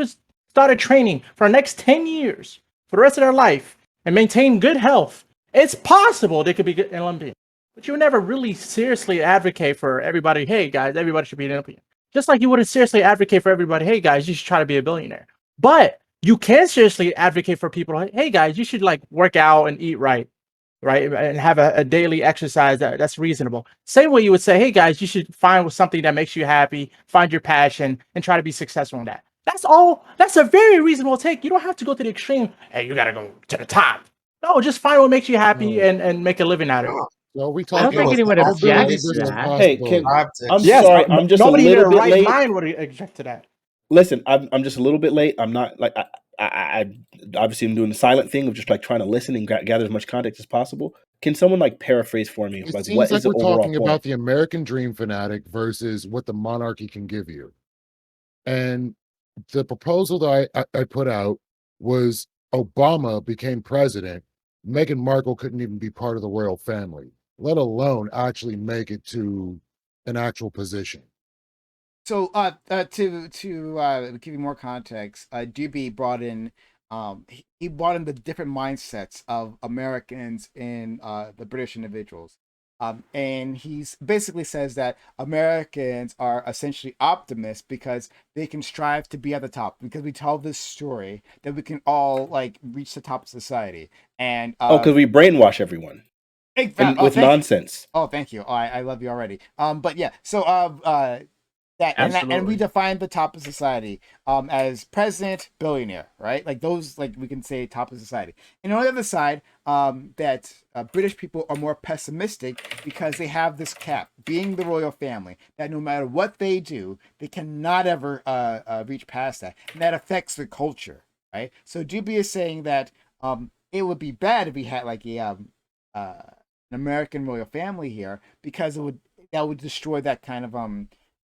started training for the next 10 years, for the rest of their life, and maintain good health It's possible they could be an Olympian, but you would never really seriously advocate for everybody. Hey guys, everybody should be an Olympian. Just like you wouldn't seriously advocate for everybody. Hey guys, you should try to be a billionaire. But you can seriously advocate for people. Like, hey guys, you should like work out and eat right, and have a daily exercise that's reasonable. Same way you would say, hey guys, you should find something that makes you happy, find your passion, and try to be successful in that. That's all. That's a very reasonable take. You don't have to go to the extreme. Hey, you got to go to the top. No, just find what makes you happy and make a living out of it. So we I don't think anyone objects to that. Hey, I'm sorry. I'm just nobody a little in bit their right late. mind would object to that. Listen, I'm just a little bit late. I'm not like I obviously I'm doing the silent thing of just like trying to listen and gather as much context as possible. Can someone like paraphrase for me? It Like, seems what like is the we're overall talking point? about the American dream fanatic versus what the monarchy can give you. And the proposal that I put out was Obama became president. Meghan Markle couldn't even be part of the royal family, let alone actually make it to an actual position. So, to give you more context, DB brought in, he brought in the different mindsets of Americans in the British individuals, and he's basically says that Americans are essentially optimists because they can strive to be at the top because we tell this story that we can all like reach the top of society, and because we brainwash everyone with nonsense. Oh, thank you. I love you already. But yeah, so and we define the top of society as president, billionaire, right? Like those, like we can say top of society. And on the other side, that British people are more pessimistic because they have this cap, being the royal family, that no matter what they do, they cannot ever reach past that, and that affects the culture, right? So Juby is saying that it would be bad if we had like an American royal family here because that would destroy that kind of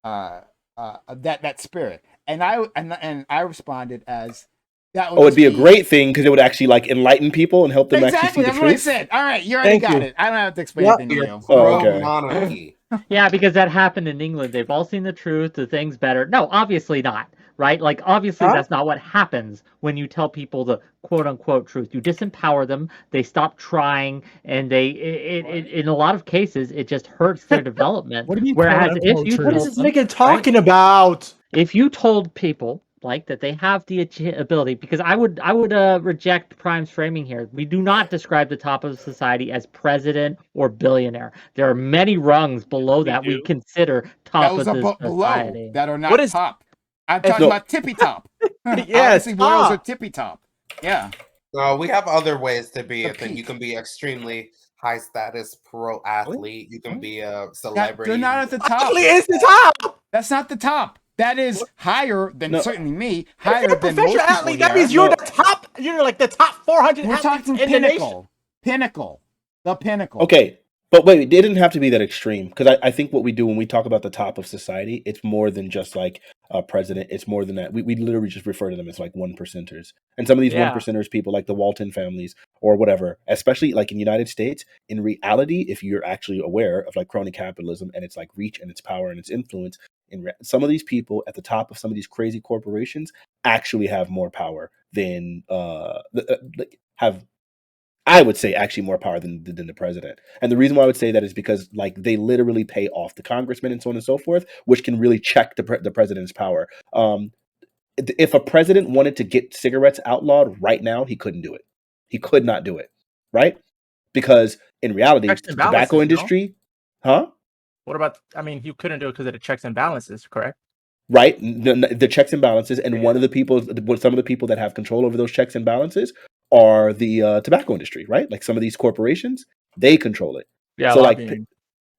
that spirit. And I responded as that would it'd be a great thing because it would actually like enlighten people and help them actually see the that's truth. what I said. All right, you already got it. I don't have to explain anything to you. Okay. Yeah, because that happened in England. They've all seen the truth. The thing's better. No, obviously not. Right? Like, obviously, that's not what happens when you tell people the quote-unquote truth. You disempower them. They stop trying, and in a lot of cases, it just hurts their development. What do you mean, Whereas if you what is this nigga talking about? If you told people like that they have the ability, because I would reject Prime's framing here. We do not describe the top of society as president or billionaire. There are many rungs below that we consider top of the society. Below that are not top. I'm talking about tippy top. Yes, obviously royals are tippy top. Yeah. We have other ways to be. I think you can be extremely high status pro athlete. You can be a celebrity. They're not at the top. Athlete is the top. That's not the top. That is higher than certainly me. Higher you're a than most professional athlete. Here. That means you're the top. You're like the top 400. We're talking pinnacle. Pinnacle. The pinnacle. Okay. But wait, it didn't have to be that extreme because I think what we do when we talk about the top of society, it's more than just like a president. It's more than that. We literally just refer to them as like 1%ers. And some of these 1%ers, people like the Walton families or whatever, especially like in the United States, in reality, if you're actually aware of like crony capitalism and its like reach and its power and its influence, some of these people at the top of some of these crazy corporations actually have more power than have. I would say actually more power than the president. And the reason why I would say that is because like they literally pay off the congressmen and so on and so forth, which can really check the president's power. If a president wanted to get cigarettes outlawed right now, he couldn't do it. He could not do it, right? Because in reality, the tobacco industry, What about, I mean, you couldn't do it because of the checks and balances, correct? Right. The checks and balances. And some of the people that have control over those checks and balances are the tobacco industry, right? Like some of these corporations, they control it. Yeah. So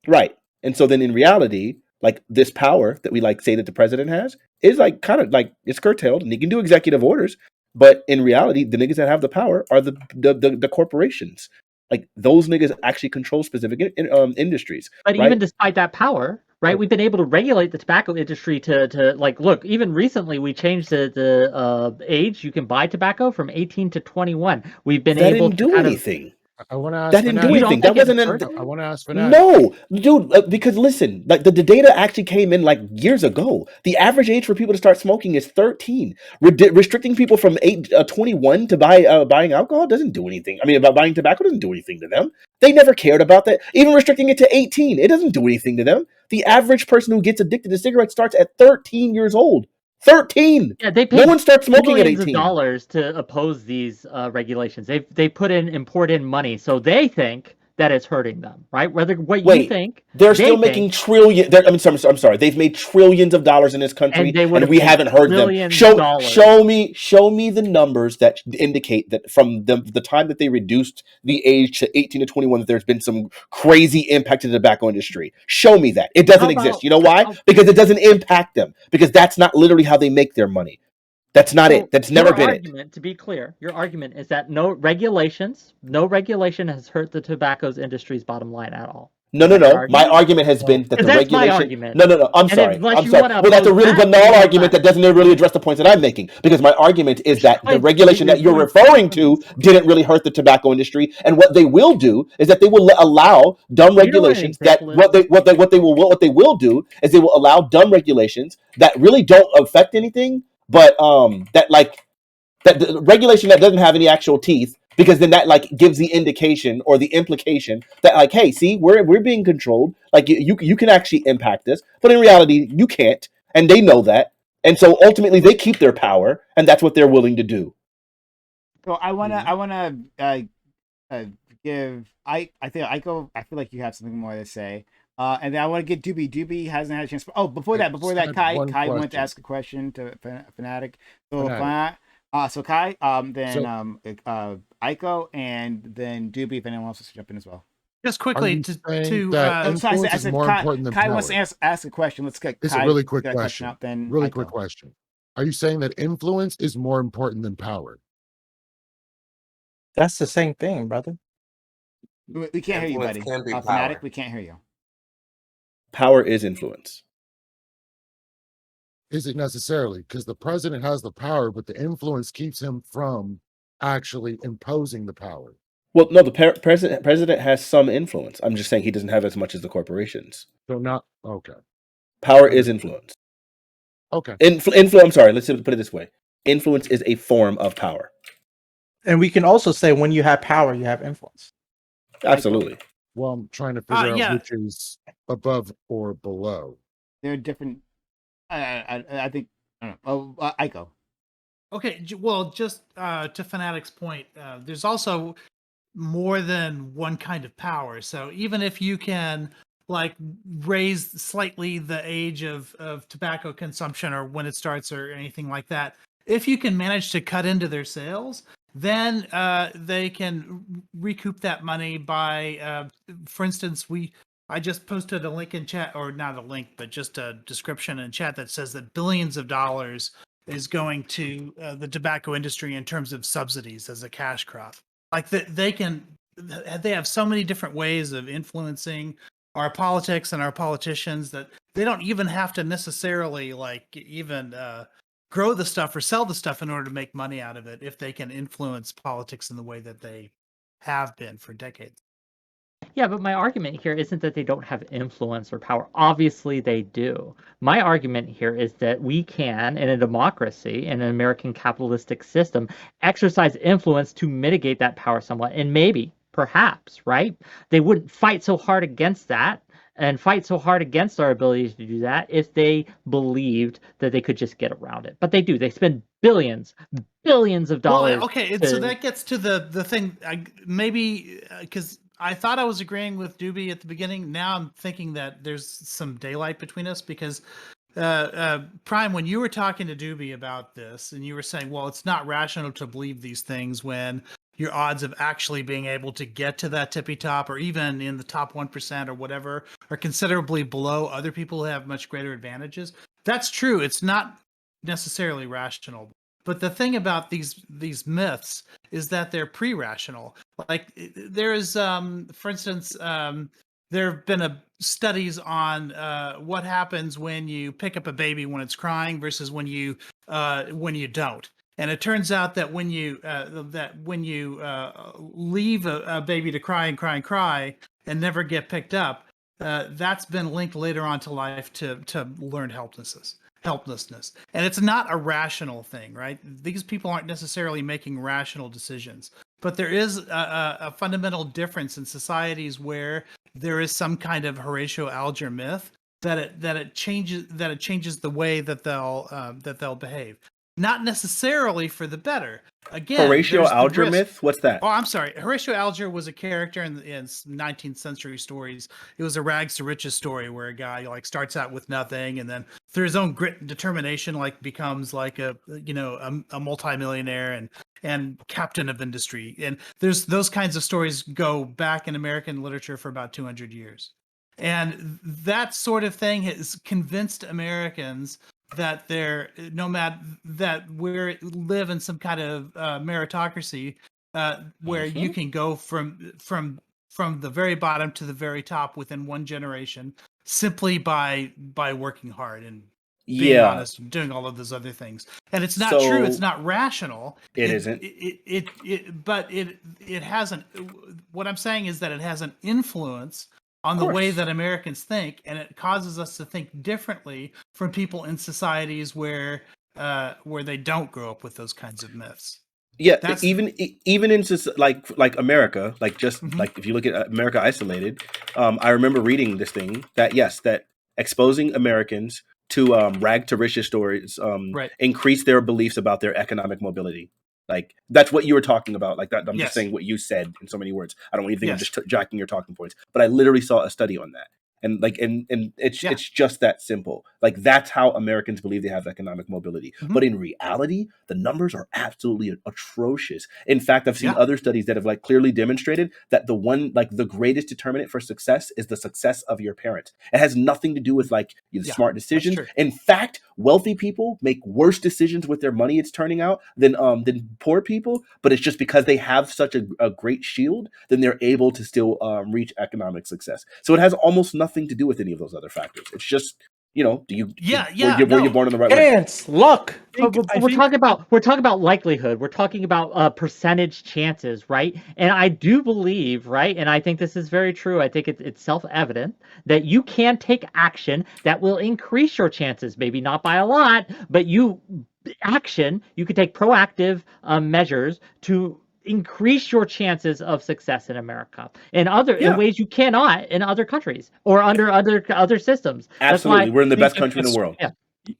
right. And so then in reality, like this power that we like say that the president has is like kind of like it's curtailed and he can do executive orders. But in reality, the niggas that have the power are the corporations. Like those niggas actually control specific industries. But even despite that power, right, we've been able to regulate the tobacco industry to like, look, even recently we changed the age you can buy tobacco from 18 to 21. We've been able to do anything. I want to ask. That didn't do anything. That wasn't. I want to ask Fanatic. No, dude. Because listen, like the data actually came in like years ago. The average age for people to start smoking is 13. Restricting people from 21 to buying alcohol doesn't do anything. I mean, about buying tobacco doesn't do anything to them. They never cared about that. Even restricting it to 18, it doesn't do anything to them. The average person who gets addicted to cigarettes starts at 13 years old. 13. Yeah, they no one starts smoking at 18. Billions of dollars to oppose these regulations. They put in money, so they think that it's hurting them, right? Whether you think they're still making trillion. I'm sorry. They've made trillions of dollars in this country, and we haven't heard them. Show me the numbers that indicate that from the time that they reduced the age to 18 to 21, that there's been some crazy impact to the tobacco industry. Show me that. It doesn't exist. You know why? Because it doesn't impact them. Because that's not literally how they make their money. That's not it. That's never been it. To be clear, your argument is that no regulation has hurt the tobacco industry's bottom line at all. No. My argument has been that the regulation. No. I'm sorry. Well, that's a really banal argument that doesn't really address the points that I'm making. Because my argument is that the regulation that you're referring to didn't really hurt the tobacco industry. And what they will do is that they will allow dumb regulations that what they will do is they will allow dumb regulations that really don't affect anything. But that the regulation that doesn't have any actual teeth, because then that like gives the indication or the implication that like, hey, see, we're being controlled. Like you can actually impact this, but in reality you can't, and they know that, and so ultimately they keep their power, and that's what they're willing to do. So I wanna give I think Aiko. I feel like you have something more to say. And then I want to get Doobie. Doobie hasn't had a chance. Before that, Kai wanted to ask a question to Fanatic. So Kai, then Aiko, and then Doobie, if anyone wants to jump in as well. Just quickly I said more important than Kai power. wants to ask a question. Let's get It's Kai a really quick question. Up, then really Aiko. quick question. Are you saying that influence is more important than power? That's the same thing, brother. We can't hear you, buddy. Fanatic, we can't hear you. Power is influence. Is it necessarily? Because the president has the power, but the influence keeps him from actually imposing the power. Well, no, the president has some influence. I'm just saying he doesn't have as much as the corporations. So not okay. Power is influence. Okay. I'm sorry. Let's put it this way: influence is a form of power. And we can also say when you have power, you have influence. Absolutely. Well, I'm trying to figure out which is above or below. They're different. I think. I don't know. Aiko. Okay. Well, just to Fanatic's point, there's also more than one kind of power. So even if you can like raise slightly the age of tobacco consumption or when it starts or anything like that, if you can manage to cut into their sales, then they can recoup that money by, for instance, I just posted a link in chat, or not a link, but just a description in chat that says that billions of dollars is going to the tobacco industry in terms of subsidies as a cash crop. Like they have so many different ways of influencing our politics and our politicians that they don't even have to necessarily like even grow the stuff or sell the stuff in order to make money out of it if they can influence politics in the way that they have been for decades. Yeah, but my argument here isn't that they don't have influence or power. Obviously they do. My argument here is that we can, in a democracy, in an American capitalistic system, exercise influence to mitigate that power somewhat. And maybe, perhaps, right? They wouldn't fight so hard against that and fight so hard against our ability to do that if they believed that they could just get around it. But they do. They spend billions of dollars. Well, okay, so that gets to the thing. Maybe because I thought I was agreeing with Doobie at the beginning. Now I'm thinking that there's some daylight between us because Prime, when you were talking to Doobie about this and you were saying, well, it's not rational to believe these things when your odds of actually being able to get to that tippy top or even in the top 1% or whatever are considerably below other people who have much greater advantages. That's true. It's not necessarily rational. But the thing about these myths is that they're pre-rational. Like there is, for instance, there have been studies on what happens when you pick up a baby when it's crying versus when you don't. And it turns out that when you leave a baby to cry and cry and cry and never get picked up, that's been linked later on to life to learned helplessness. And it's not a rational thing, right? These people aren't necessarily making rational decisions, but there is a fundamental difference in societies where there is some kind of Horatio Alger myth that it changes the way that they'll behave. Not necessarily for the better. Again, Horatio Alger myth? What's that? Oh, I'm sorry. Horatio Alger was a character in 19th century stories. It was a rags to riches story where a guy like starts out with nothing and then through his own grit and determination like becomes like a multimillionaire and captain of industry. And there's those kinds of stories go back in American literature for about 200 years. And that sort of thing has convinced Americans that they're that we live in some kind of meritocracy where you can go from the very bottom to the very top within one generation simply by working hard and being honest and doing all of those other things. And it's not true. It's not rational. It isn't. But it hasn't. What I'm saying is that it has an influence on the way that Americans think, and it causes us to think differently from people in societies where they don't grow up with those kinds of myths. Yeah, even in like America, like just like if you look at America isolated, I remember reading this thing that that exposing Americans to rag to riches stories increase their beliefs about their economic mobility. Like that's what you were talking about. Like that, I'm just saying what you said in so many words. I don't want you to think I'm just jacking your talking points, but I literally saw a study on that. And like, and it's just that simple. Like that's how Americans believe they have economic mobility. But in reality, the numbers are absolutely atrocious. In fact, I've seen other studies that have like clearly demonstrated that the greatest determinant for success is the success of your parents. It has nothing to do with like smart decisions. In fact, wealthy people make worse decisions with their money, it's turning out, than poor people. But it's just because they have such a great shield, then they're able to still reach economic success. So it has almost nothing to do with any of those other factors. It's just, were you born in the right way? Luck. We're talking about likelihood. We're talking about percentage chances, right? And I do believe, right, and I think this is very true. I think it's self-evident that you can take action that will increase your chances, maybe not by a lot, but you could take proactive measures to increase your chances of success in America in ways you cannot in other countries or under other systems. Absolutely, we're in the best country in the world.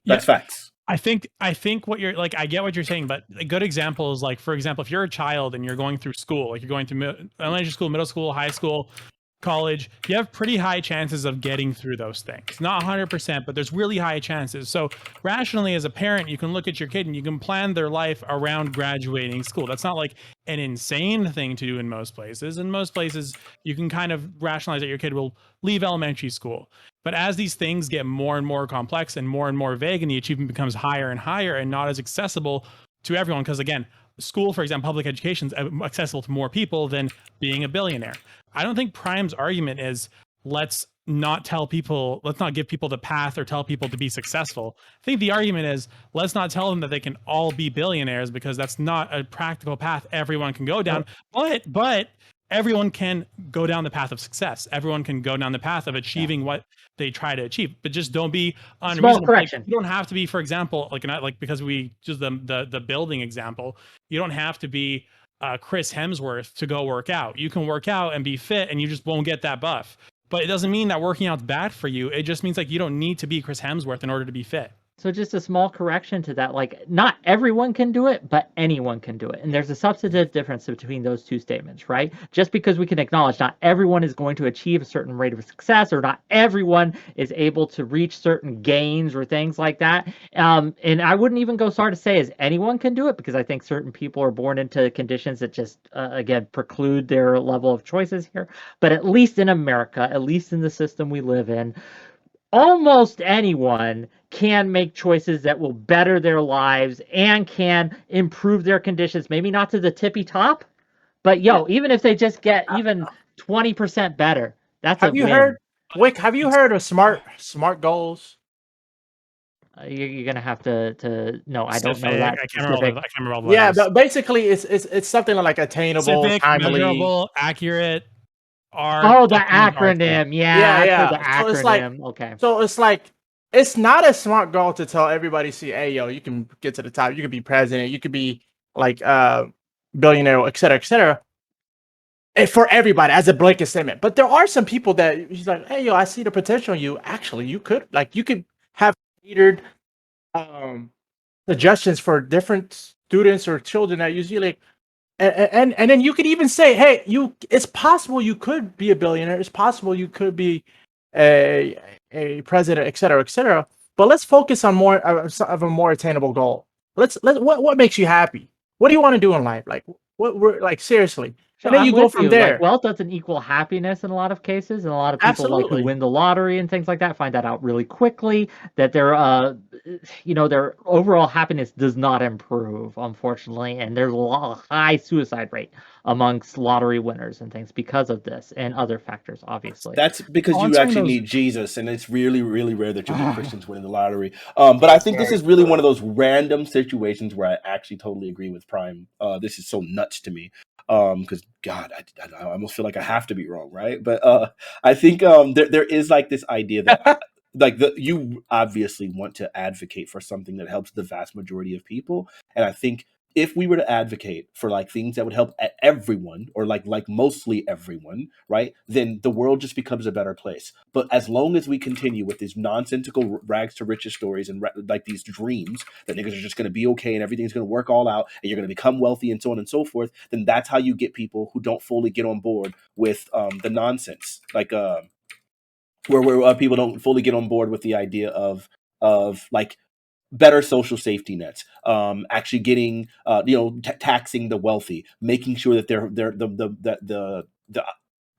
That's facts. I think what you're like, I get what you're saying, but a good example is like, for example, if you're a child and you're going through school, like you're going through elementary school, middle school, high school, college, you have pretty high chances of getting through those things. Not 100%, but there's really high chances. So rationally, as a parent, you can look at your kid and you can plan their life around graduating school. That's not like an insane thing to do in most places. In most places, you can kind of rationalize that your kid will leave elementary school. But as these things get more and more complex and more vague, and the achievement becomes higher and higher and not as accessible to everyone, because again, school, for example, public education is accessible to more people than being a billionaire. I don't think Prime's argument is let's not give people the path or tell people to be successful. I think the argument is let's not tell them that they can all be billionaires, because that's not a practical path everyone can go down. But everyone can go down the path of success. Everyone can go down the path of achieving what they try to achieve, but just don't be unreasonable. Small correction. Like, you don't have to be, for example, because we just the building example, you don't have to be Chris Hemsworth to go work out. You can work out and be fit, and you just won't get that buff. But it doesn't mean that working out's bad for you. It just means like you don't need to be Chris Hemsworth in order to be fit. So just a small correction to that, like not everyone can do it, but anyone can do it. And there's a substantive difference between those two statements, right? Just because we can acknowledge not everyone is going to achieve a certain rate of success, or not everyone is able to reach certain gains or things like that. And I wouldn't even go so far to say as anyone can do it, because I think certain people are born into conditions that just, again, preclude their level of choices here. But at least in America, at least in the system we live in, almost anyone can make choices that will better their lives and can improve their conditions. Maybe not to the tippy top, but even if they just get even 20% better, that's have you heard of smart goals? You're gonna have to. No, I don't know Specific. that I can't specific. remember all the Yeah, letters. but basically, it's something like attainable, Specific, timely. measurable, accurate. Oh, the acronym. Yeah, I've heard the So it's like, acronym. Okay. So it's like, it's not a smart goal to tell everybody, see, hey, yo, you can get to the top, you can be president, you could be like billionaire, et cetera, for everybody as a blanket statement. But there are some people that he's like, hey, yo, I see the potential in you. Actually, you could have catered suggestions for different students or children that you see, like, and then you could even say, hey, it's possible you could be a billionaire. It's possible you could be a president, et cetera. But let's focus on more of a more attainable goal. What makes you happy? What do you want to do in life? Like, what we're like, seriously. So And then I'm you go with from you. there. Like, wealth doesn't equal happiness in a lot of cases, and a lot of people like who Absolutely. win the lottery and things like that find that out really quickly. That their their overall happiness does not improve, unfortunately, and there's a high suicide rate amongst lottery winners and things because of this and other factors, obviously. That's because you actually need Jesus, and it's really, really rare that you'll get Christians winning the lottery. But I think this is really one of those random situations where I actually totally agree with Prime. This is so nuts to me. Because God, I almost feel like I have to be wrong, right? But I think there is like this idea that you obviously want to advocate for something that helps the vast majority of people, and I think if we were to advocate for like things that would help everyone or like mostly everyone, right, then the world just becomes a better place. But as long as we continue with these nonsensical rags to riches stories and like these dreams that niggas are just going to be okay and everything's going to work all out and you're going to become wealthy and so on and so forth, then that's how you get people who don't fully get on board with the nonsense, like where people don't fully get on board with the idea of like better social safety nets, actually getting taxing the wealthy, making sure that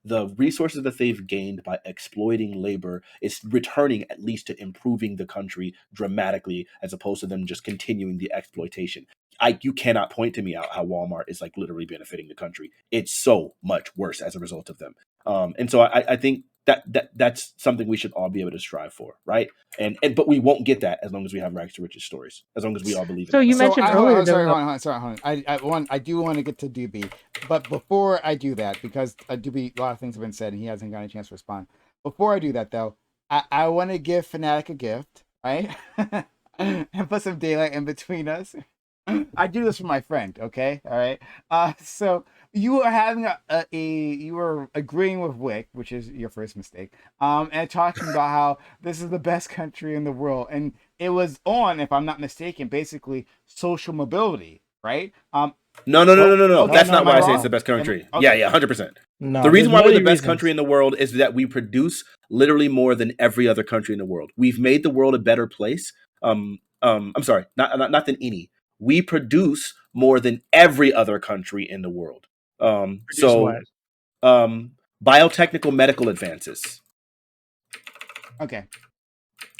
the resources that they've gained by exploiting labor is returning at least to improving the country dramatically, as opposed to them just continuing the exploitation. You cannot point to me out how Walmart is like literally benefiting the country. It's so much worse as a result of them. And so I think that's something we should all be able to strive for, right? But we won't get that as long as we have rags to riches stories, as long as we all believe in So it. you mentioned earlier. Sorry, hold on. I do want to get to Doobie, but before I do that, because Doobie, a lot of things have been said, and he hasn't got a chance to respond. Before I do that, though, I want to give Fnatic a gift, right? And put some daylight in between us. I do this for my friend, okay? All right. So you were having you were agreeing with Wick, which is your first mistake, and talking about how this is the best country in the world, and it was on, if I'm not mistaken, basically social mobility, right? No. That's not why I say it's the best country. Okay. Yeah, 100%. No, the reason why we're the best country in the world is that we produce literally more than every other country in the world. We've made the world a better place. I'm sorry, not than any. We produce more than every other country in the world. Biotechnical medical advances. Okay.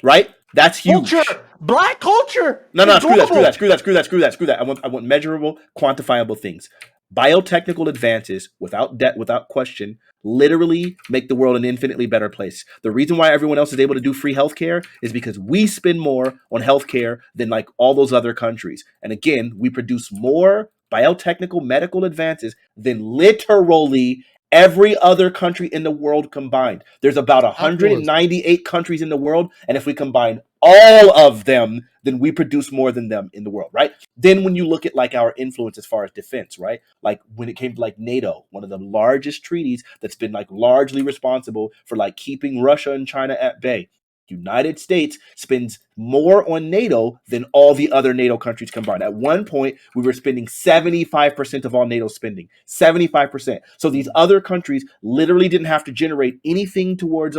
Right? That's huge. Culture, black culture. No, screw that. I want measurable, quantifiable things. Biotechnical advances, without question, literally make the world an infinitely better place. The reason why everyone else is able to do free healthcare is because we spend more on healthcare than like all those other countries. And again, we produce more biotechnical medical advances than literally every other country in the world combined. There's about 198 countries in the world, and if we combine all of them, then we produce more than them in the world, right? Then when you look at like our influence as far as defense, right? Like when it came to like NATO, one of the largest treaties that's been like largely responsible for like keeping Russia and China at bay. United States spends more on NATO than all the other NATO countries combined. At one point, we were spending 75% of all NATO spending. 75%. So these other countries literally didn't have to generate anything towards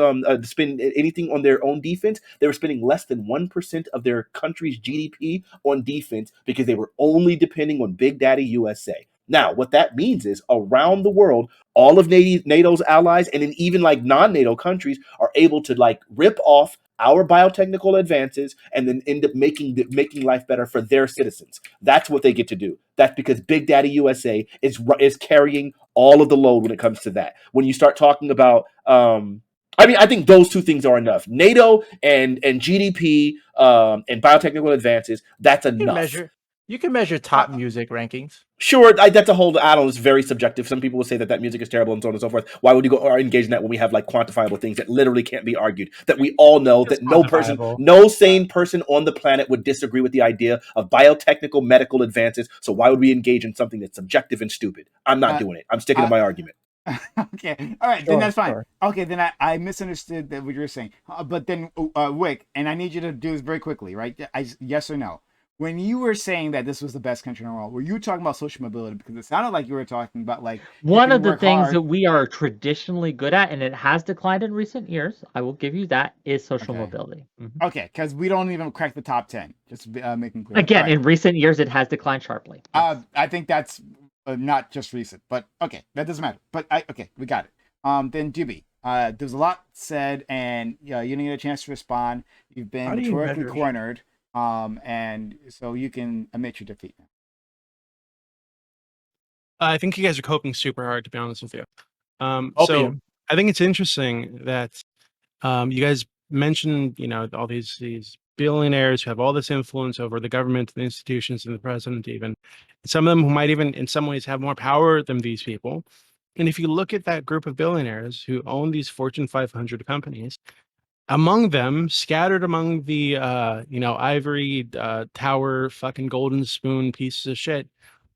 spend anything on their own defense. They were spending less than 1% of their country's GDP on defense because they were only depending on Big Daddy USA. Now, what that means is around the world, all of NATO's allies and then even like non-NATO countries are able to like rip off our biotechnical advances and then end up making life better for their citizens. That's what they get to do. That's because Big Daddy USA is carrying all of the load when it comes to that. When you start talking about I mean, I think those two things are enough. NATO and GDP and biotechnical advances, that's enough. You can measure top music rankings. Sure, that's a whole. I don't know. It's very subjective. Some people will say that music is terrible and so on and so forth. Why would you go or engage in that when we have like quantifiable things that literally can't be argued? That we all know that no sane person on the planet would disagree with the idea of biotechnical medical advances. So why would we engage in something that's subjective and stupid? I'm not doing it. I'm sticking to my argument. Okay, all right, then that's fine. Okay, then I misunderstood what you were saying. But then, Wick, and I need you to do this very quickly, right? Yes or no? When you were saying that this was the best country in the world, were you talking about social mobility? Because it sounded like you were talking about like one of the things that we are traditionally good at, and it has declined in recent years. I will give you that is social mobility. Mm-hmm. Okay, because we don't even crack the top 10. Just making clear. Again, in recent years, it has declined sharply. Yes. I think that's not just recent, but okay, that doesn't matter. But okay, we got it. Then Doobie, there's a lot said, and you didn't get a chance to respond. You've been rhetorically cornered. And so you can admit your defeat now. I think you guys are coping super hard, to be honest with you. So I think it's interesting that you guys mentioned, all these billionaires who have all this influence over the government, the institutions, and the president even. Some of them who might even, in some ways, have more power than these people. And if you look at that group of billionaires who own these Fortune 500 companies, among them, scattered among the ivory tower fucking golden spoon pieces of shit,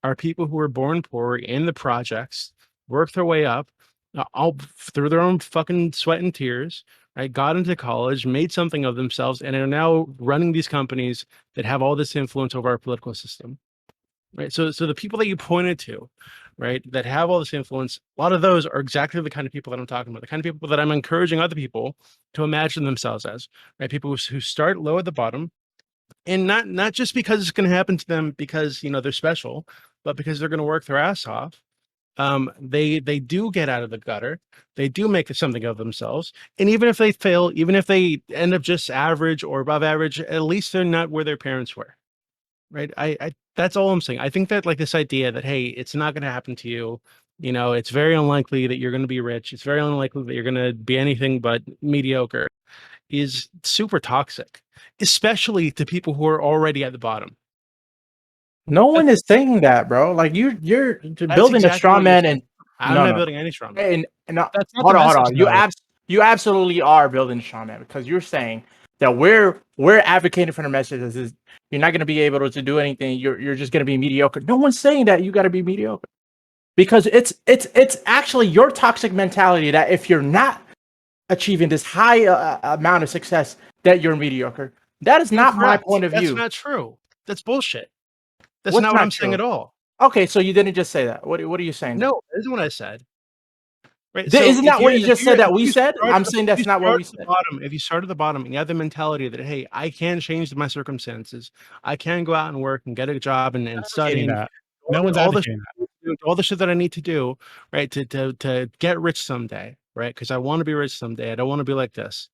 are people who were born poor in the projects, worked their way up, all through their own fucking sweat and tears, right? Got into college, made something of themselves, and are now running these companies that have all this influence over our political system, right? So the people that you pointed to, right, that have all this influence, a lot of those are exactly the kind of people that I'm talking about, the kind of people that I'm encouraging other people to imagine themselves as, right? People who start low at the bottom, and not just because it's going to happen to them because they're special, but because they're going to work their ass off. They do get out of the gutter, they do make something of themselves, and even if they fail, even if they end up just average or above average, at least they're not where their parents were, right? I that's all I'm saying. I think that like this idea that, hey, it's not going to happen to you, it's very unlikely that you're going to be rich, it's very unlikely that you're going to be anything but mediocre, is super toxic, especially to people who are already at the bottom. No one is saying that, bro. Like you're building a straw man, and I'm not building any straw man. And hold on. You absolutely are building a straw man, because you're saying that we're advocating for the message is you're not going to be able to do anything. You're just going to be mediocre. No one's saying that you got to be mediocre, because it's actually your toxic mentality that if you're not achieving this high amount of success, that you're mediocre. That is not my point of view. That's not true. That's bullshit. That's not what I'm saying at all. Okay, so you didn't just say that. What are you saying? No, this is what I said. Right? Isn't that what you just said that we said? I'm saying that's not what we said. If you start at the bottom and you have the mentality that, hey, I can change my circumstances, I can go out and work and get a job and study. No one's advocating that. All the shit that I need to do, right, to get rich someday, right? Because I want to be rich someday. I don't want to be like this.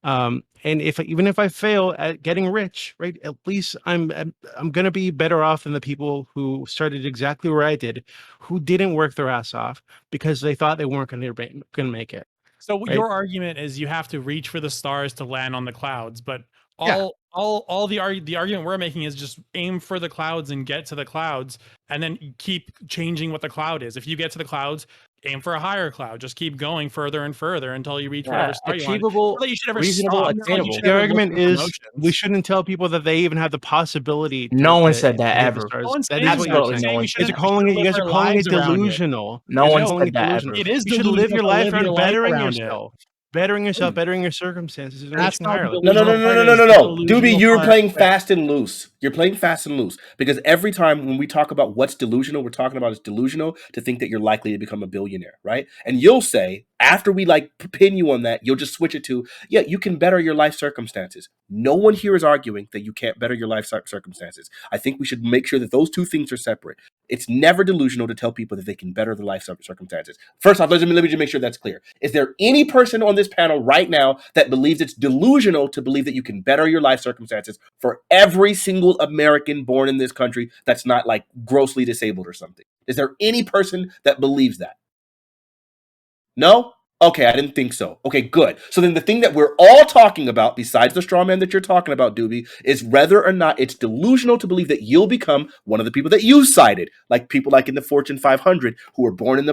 And even if I fail at getting rich, right, at least I'm going to be better off than the people who started exactly where I did, who didn't work their ass off because they thought they weren't going to make it. So your argument is you have to reach for the stars to land on the clouds, but all the argument we're making is just aim for the clouds and get to the clouds, and then keep changing what the cloud is. If you get to the clouds, aim for a higher cloud. Just keep going further and further until you reach whatever star you want. Achievable, reasonable, attainable. The argument is we shouldn't tell people that they even have the possibility. No one said that ever. That is what you're saying. You guys are calling it delusional. No one said that ever. It is. You should live your life around bettering yourself. Bettering yourself, bettering your circumstances. No. Doobie, you're playing fast and loose. You're playing fast and loose, because every time when we talk about what's delusional, we're talking about it's delusional to think that you're likely to become a billionaire, right? And you'll say, after we pin you on that, you'll just switch it to, yeah, you can better your life circumstances. No one here is arguing that you can't better your life circumstances. I think we should make sure that those two things are separate. It's never delusional to tell people that they can better their life circumstances. First off, let me just make sure that's clear. Is there any person on this panel right now that believes it's delusional to believe that you can better your life circumstances for every single American born in this country that's not like grossly disabled or something? Is there any person that believes that? No? Okay, I didn't think so. Okay, good. So then the thing that we're all talking about, besides the straw man that you're talking about, Doobie, is whether or not it's delusional to believe that you'll become one of the people that you cited, like people like in the Fortune 500 who were born in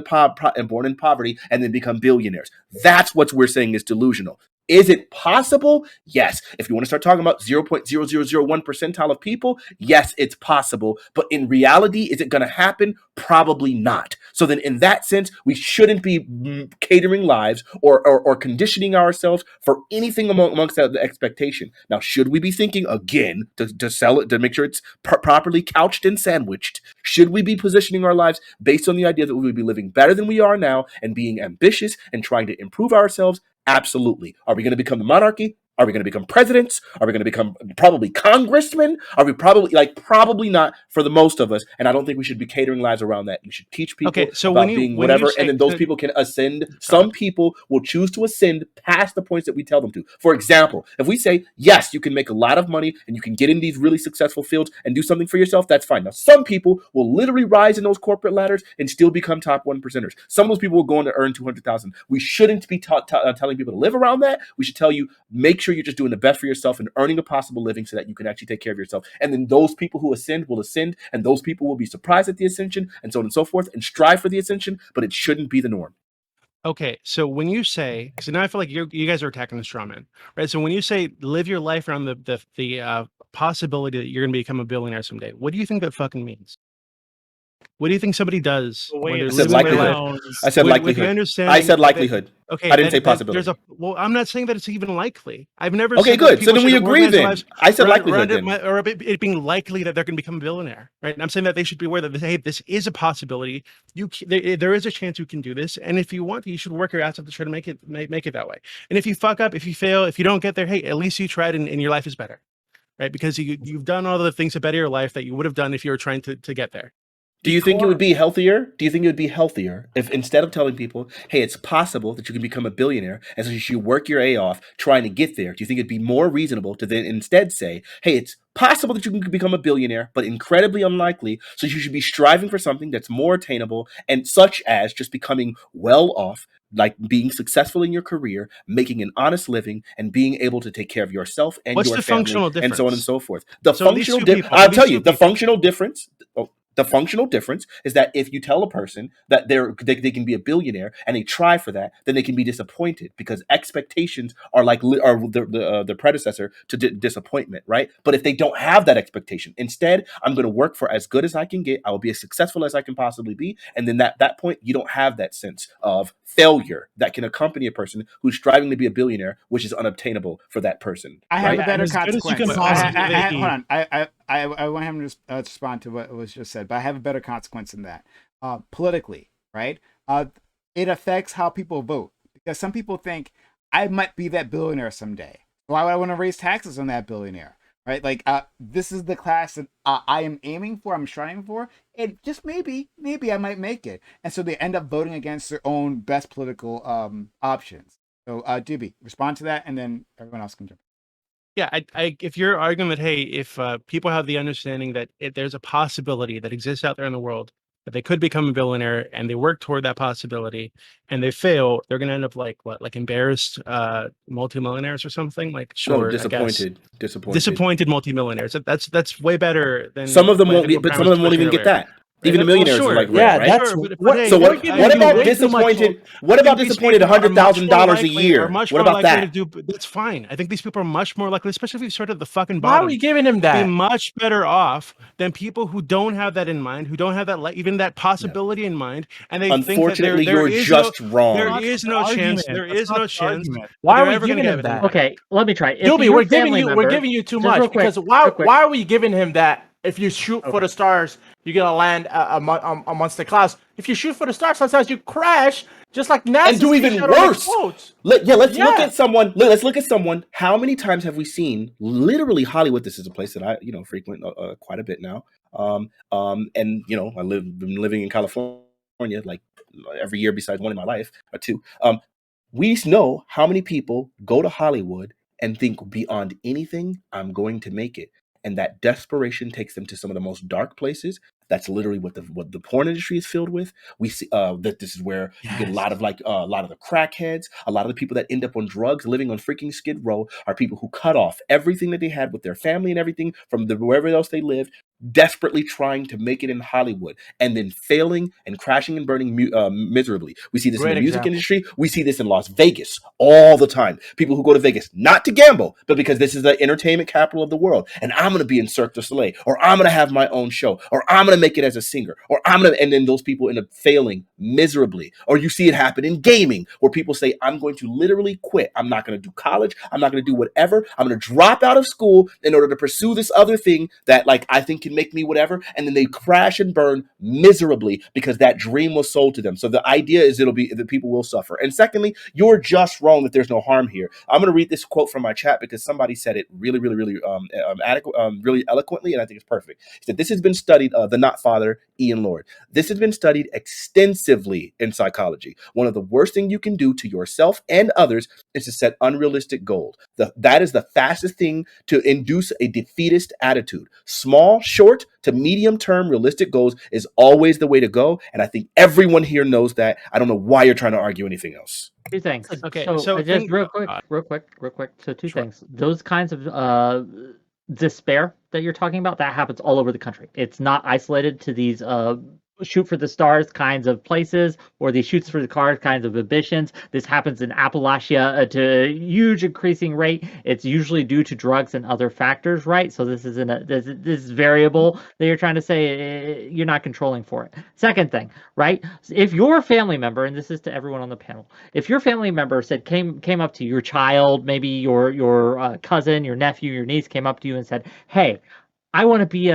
born in poverty and then become billionaires. That's what we're saying is delusional. Is it possible? Yes. If you want to start talking about 0.0001 percentile of people, yes, it's possible. But in reality, is it going to happen? Probably not. So then in that sense, we shouldn't be catering lives or conditioning ourselves for anything amongst the expectation. Now, should we be thinking, again, to sell it, to make sure it's properly couched and sandwiched, should we be positioning our lives based on the idea that we would be living better than we are now and being ambitious and trying to improve ourselves? Absolutely. Are we going to become the monarchy? Are we going to become presidents? Are we going to become probably congressmen? Are we probably not for the most of us? And I don't think we should be catering lives around that. You should teach people about being whatever, and then those people can ascend. Some people will choose to ascend past the points that we tell them to. For example, if we say, yes, you can make a lot of money and you can get in these really successful fields and do something for yourself, that's fine. Now, some people will literally rise in those corporate ladders and still become top 1%ers. Some of those people will go on to earn 200,000. We shouldn't be telling people to live around that. We should tell you, make sure you're just doing the best for yourself and earning a possible living so that you can actually take care of yourself. And then those people who ascend will ascend, and those people will be surprised at the ascension, and so on and so forth, and strive for the ascension, but it shouldn't be the norm. Okay, so when you say, because now I feel like you guys are attacking the straw man, right? So when you say live your life around the possibility that you're going to become a billionaire someday, what do you think that fucking means? What do you think somebody does when they're living their life? I said likelihood. I said likelihood. Okay, I didn't say possibility. Well, I'm not saying that it's even likely. I've never. Okay, good. So then we agree then. I said likelihood then. Or it being likely that they're going to become a billionaire, right? And I'm saying that they should be aware that, hey, this is a possibility. There is a chance you can do this, and if you want, you should work your ass off to try to make it that way. And if you fuck up, if you fail, if you don't get there, hey, at least you tried, and your life is better, right? Because you've done all the things to better your life that you would have done if you were trying to get there. Do you think it would be healthier? Do you think it would be healthier if instead of telling people, hey, it's possible that you can become a billionaire, and so you should work your A off trying to get there? Do you think it'd be more reasonable to then instead say, hey, it's possible that you can become a billionaire, but incredibly unlikely, so you should be striving for something that's more attainable, and such as just becoming well off, like being successful in your career, making an honest living, and being able to take care of yourself and your family, and so on and so forth. I'll tell you, the functional difference. The functional difference is that if you tell a person that they can be a billionaire and they try for that, then they can be disappointed because expectations are the predecessor to disappointment, right? But if they don't have that expectation, instead, I'm going to work for as good as I can get. I will be as successful as I can possibly be, and then that point, you don't have that sense of failure that can accompany a person who's striving to be a billionaire, which is unobtainable for that person. I have a better consequence. Hold on. I want him to respond to what was just said, but I have a better consequence than that. Politically, right? It affects how people vote because some people think I might be that billionaire someday. Why would I want to raise taxes on that billionaire? Right? Like this is the class that I am aiming for, I'm striving for, and just maybe I might make it. And so they end up voting against their own best political options. So Doobie, respond to that, and then everyone else can jump. Yeah, if you're arguing that, hey, if people have the understanding that there's a possibility that exists out there in the world that they could become a billionaire and they work toward that possibility and they fail, they're going to end up like embarrassed multimillionaires or something. Like, sure, disappointed multimillionaires. That's way better than some of them won't, but some of them won't even get that. Even the millionaires are like, right? So what about disappointed? What about disappointed $100,000 a year? What about that? That's fine. I think these people are much more likely, especially if you start at the fucking bottom. Why are we giving him that? Be much better off than people who don't have that in mind, who don't have that even that possibility in mind, and they unfortunately think that you're just wrong. There is no chance. There is no chance. Why are we giving him that? Okay, let me try. Doobie, we're giving you too much because why are we giving him that? If you shoot for the stars, you're gonna land amongst the clouds. If you shoot for the stars, sometimes you crash, just like NASA. And do even worse. Let's look at someone. Let's look at someone. How many times have we seen literally Hollywood? This is a place that I frequent quite a bit now. And I've been living in California like every year besides one in my life or two. We know how many people go to Hollywood and think beyond anything, I'm going to make it. And that desperation takes them to some of the most dark places. That's literally what the porn industry is filled with. We see that this is where you get a lot of a lot of the crackheads, a lot of the people that end up on drugs, living on freaking Skid Row, are people who cut off everything that they had with their family and everything from wherever else they lived, desperately trying to make it in Hollywood, and then failing and crashing and burning miserably. We see this in the music industry. We see this in Las Vegas all the time. People who go to Vegas not to gamble, but because this is the entertainment capital of the world, and I'm going to be in Cirque du Soleil, or I'm going to have my own show, or I'm going to make it as a singer, or and then those people end up failing miserably. Or you see it happen in gaming, where people say, I'm going to literally quit. I'm not going to do college. I'm not going to do whatever. I'm going to drop out of school in order to pursue this other thing that I think can make me whatever. And then they crash and burn miserably because that dream was sold to them. So the idea is that people will suffer. And secondly, you're just wrong that there's no harm here. I'm going to read this quote from my chat because somebody said it really, really, really really eloquently, and I think it's perfect. He said, this has been studied, the not father, Ian Lord. This has been studied extensively in psychology. One of the worst things you can do to yourself and others is to set unrealistic goals. That is the fastest thing to induce a defeatist attitude. Small, short to medium term realistic goals is always the way to go. And I think everyone here knows that. I don't know why you're trying to argue anything else. Two things. Okay, so just real quick. So two things. Those kinds of despair that you're talking about, that happens all over the country. It's not isolated to these shoot for the stars kinds of places, or these shoots for the stars kinds of ambitions. This happens in Appalachia to a huge increasing rate. It's usually due to drugs and other factors, right? So this isn't this variable that you're trying to say you're not controlling for it. Second thing, right? If your family member, and this is to everyone on the panel, if your family member came up to you, your child, maybe your cousin, your nephew, your niece came up to you and said, "Hey, I want to be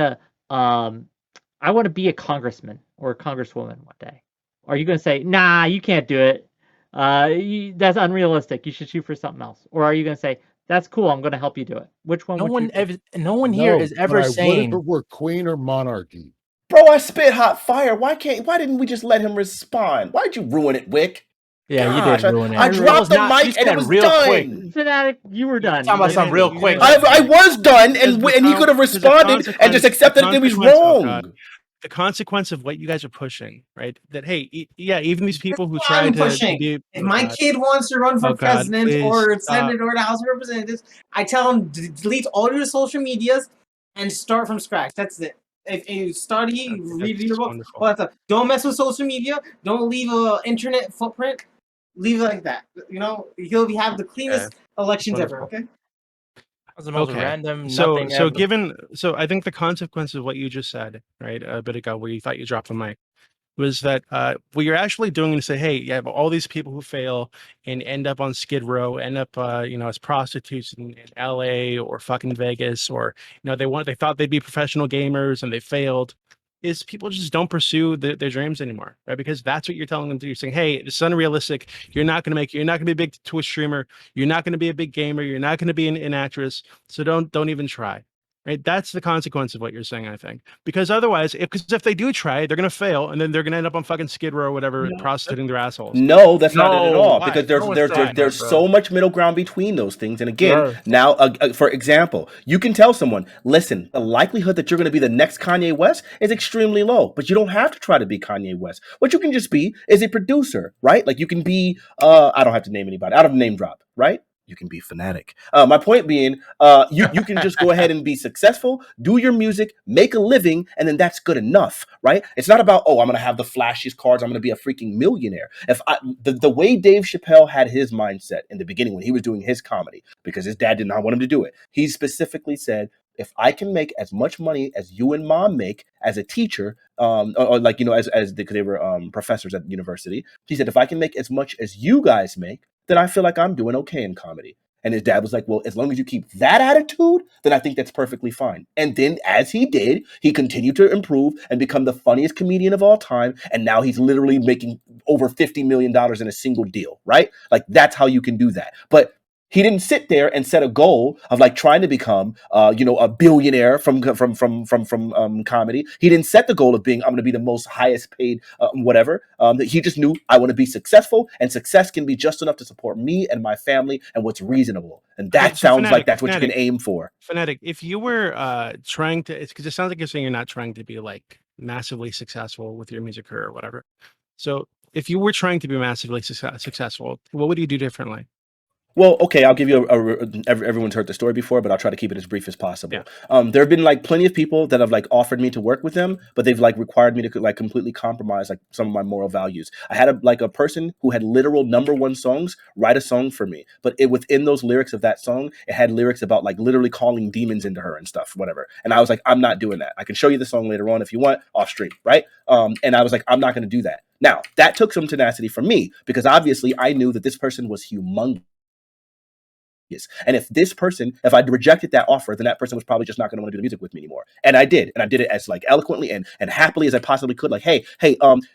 a congressman or a congresswoman one day." Are you going to say, "Nah, you can't do it. That's unrealistic. You should shoot for something else"? Or are you going to say, "That's cool. I'm going to help you do it"? Which one? No one here is ever saying we're queen or monarchy. Bro, I spit hot fire. Why didn't we just let him respond? Why'd you ruin it, Wick? Yeah, Gosh, you did ruin it. I dropped the mic and it was done. Quick. Fanatic, you were done. Talking about something real quick. I was done, and he could have responded and just accepted that he was wrong. The consequence of what you guys are pushing, right? That hey, even these people who try to be, if my kid wants to run for president or senate or the House of Representatives, I tell him delete all your social medias and start from scratch. That's it. If you study, read your book, all that stuff. Don't mess with social media. Don't leave an internet footprint. Leave it like that. You know, he'll have the cleanest elections ever. Okay. That was the most random. So I think the consequence of what you just said, right, a bit ago, where you thought you dropped the mic, was that what you're actually doing is say, hey, you have all these people who fail and end up on Skid Row, end up as prostitutes in LA or fucking Vegas, or they thought they'd be professional gamers and they failed. Is people just don't pursue their dreams anymore, right? Because that's what you're telling them to do. You're saying, hey, it's unrealistic. You're not going to be a big Twitch streamer. You're not going to be a big gamer. You're not going to be an actress. So don't even try. Right? That's the consequence of what you're saying, I think. Because otherwise, if they do try, they're going to fail, and then they're going to end up on fucking Skid Row or whatever, prostituting their assholes. No, that's not it at all. Because there's so much middle ground between those things. And again, now, for example, you can tell someone, listen, the likelihood that you're going to be the next Kanye West is extremely low, but you don't have to try to be Kanye West. What you can just be is a producer, right? Like you can be, I don't have to name anybody, out of name drop, right? You can be Fanatic. My point being, you can just go ahead and be successful, do your music, make a living, and then that's good enough, right? It's not about, I'm going to have the flashiest cars, I'm going to be a freaking millionaire. The way Dave Chappelle had his mindset in the beginning when he was doing his comedy, because his dad did not want him to do it, he specifically said, if I can make as much money as you and mom make as a teacher, as they were professors at university, he said, if I can make as much as you guys make, then I feel like I'm doing okay in comedy. And his dad was like, well, as long as you keep that attitude, then I think that's perfectly fine. And then as he did, he continued to improve and become the funniest comedian of all time. And now he's literally making over $50 million in a single deal, right? Like that's how you can do that. But he didn't sit there and set a goal of like trying to become, a billionaire from comedy. He didn't set the goal of being, I'm going to be the most highest paid, whatever. He just knew I want to be successful, and success can be just enough to support me and my family and what's reasonable. And that sounds like that's what you can aim for. Fanatic, if you were trying to, because it sounds like you're saying you're not trying to be like massively successful with your music career or whatever. So if you were trying to be massively successful, what would you do differently? Well, okay, I'll give you everyone's heard the story before, but I'll try to keep it as brief as possible. There have been like plenty of people that have like offered me to work with them, but they've like required me to like completely compromise like some of my moral values. I had a person who had literal #1 songs write a song for me, but within those lyrics of that song, it had lyrics about like literally calling demons into her and stuff, whatever. And I was like, I'm not doing that. I can show you the song later on if you want off stream, right? And I was like, I'm not going to do that. Now that took some tenacity from me because obviously I knew that this person was humongous. And if I'd rejected that offer, then that person was probably just not going to want to do the music with me anymore. And I did it as like eloquently and happily as I possibly could. Like, hey,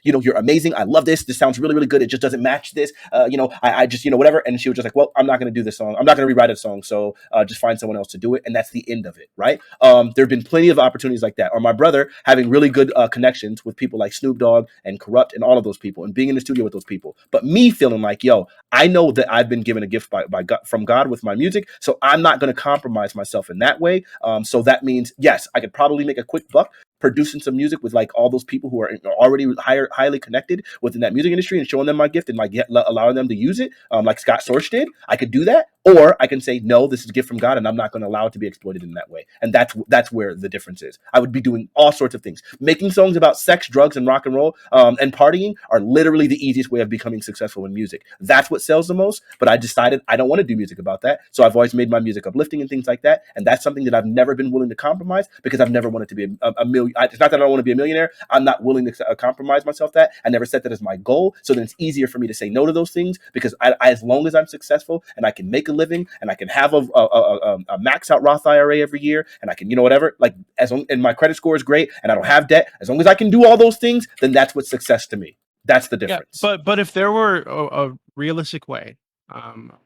you're amazing. I love this. This sounds really, really good. It just doesn't match this. I just, whatever. And she was just like, well, I'm not going to do this song. I'm not going to rewrite a song. So just find someone else to do it. And that's the end of it. Right. There have been plenty of opportunities like that. Or my brother having really good connections with people like Snoop Dogg and Corrupt and all of those people and being in the studio with those people. But me feeling like, yo, I know that I've been given a gift by God, from God with my music, so I'm not going to compromise myself in that way. So that means, yes, I could probably make a quick buck producing some music with like all those people who are already highly connected within that music industry and showing them my gift and like allowing them to use it, like Scott Storch did. I could do that, or I can say, no, this is a gift from God, and I'm not going to allow it to be exploited in that way. And that's where the difference is. I would be doing all sorts of things. Making songs about sex, drugs, and rock and roll and partying are literally the easiest way of becoming successful in music. That's what sells the most. But I decided I don't want to do music about that, so I've always made my music uplifting and things like that. And that's something that I've never been willing to compromise because I've never wanted to be a million. It's not that I don't want to be a millionaire. I'm not willing to compromise myself. That I never set that as my goal. So then it's easier for me to say no to those things because as long as I'm successful and I can make a living and I can have a max out Roth IRA every year and I can, whatever, like and my credit score is great and I don't have debt, as long as I can do all those things, then that's what's success to me. That's the difference. Yeah, but if there were a realistic way,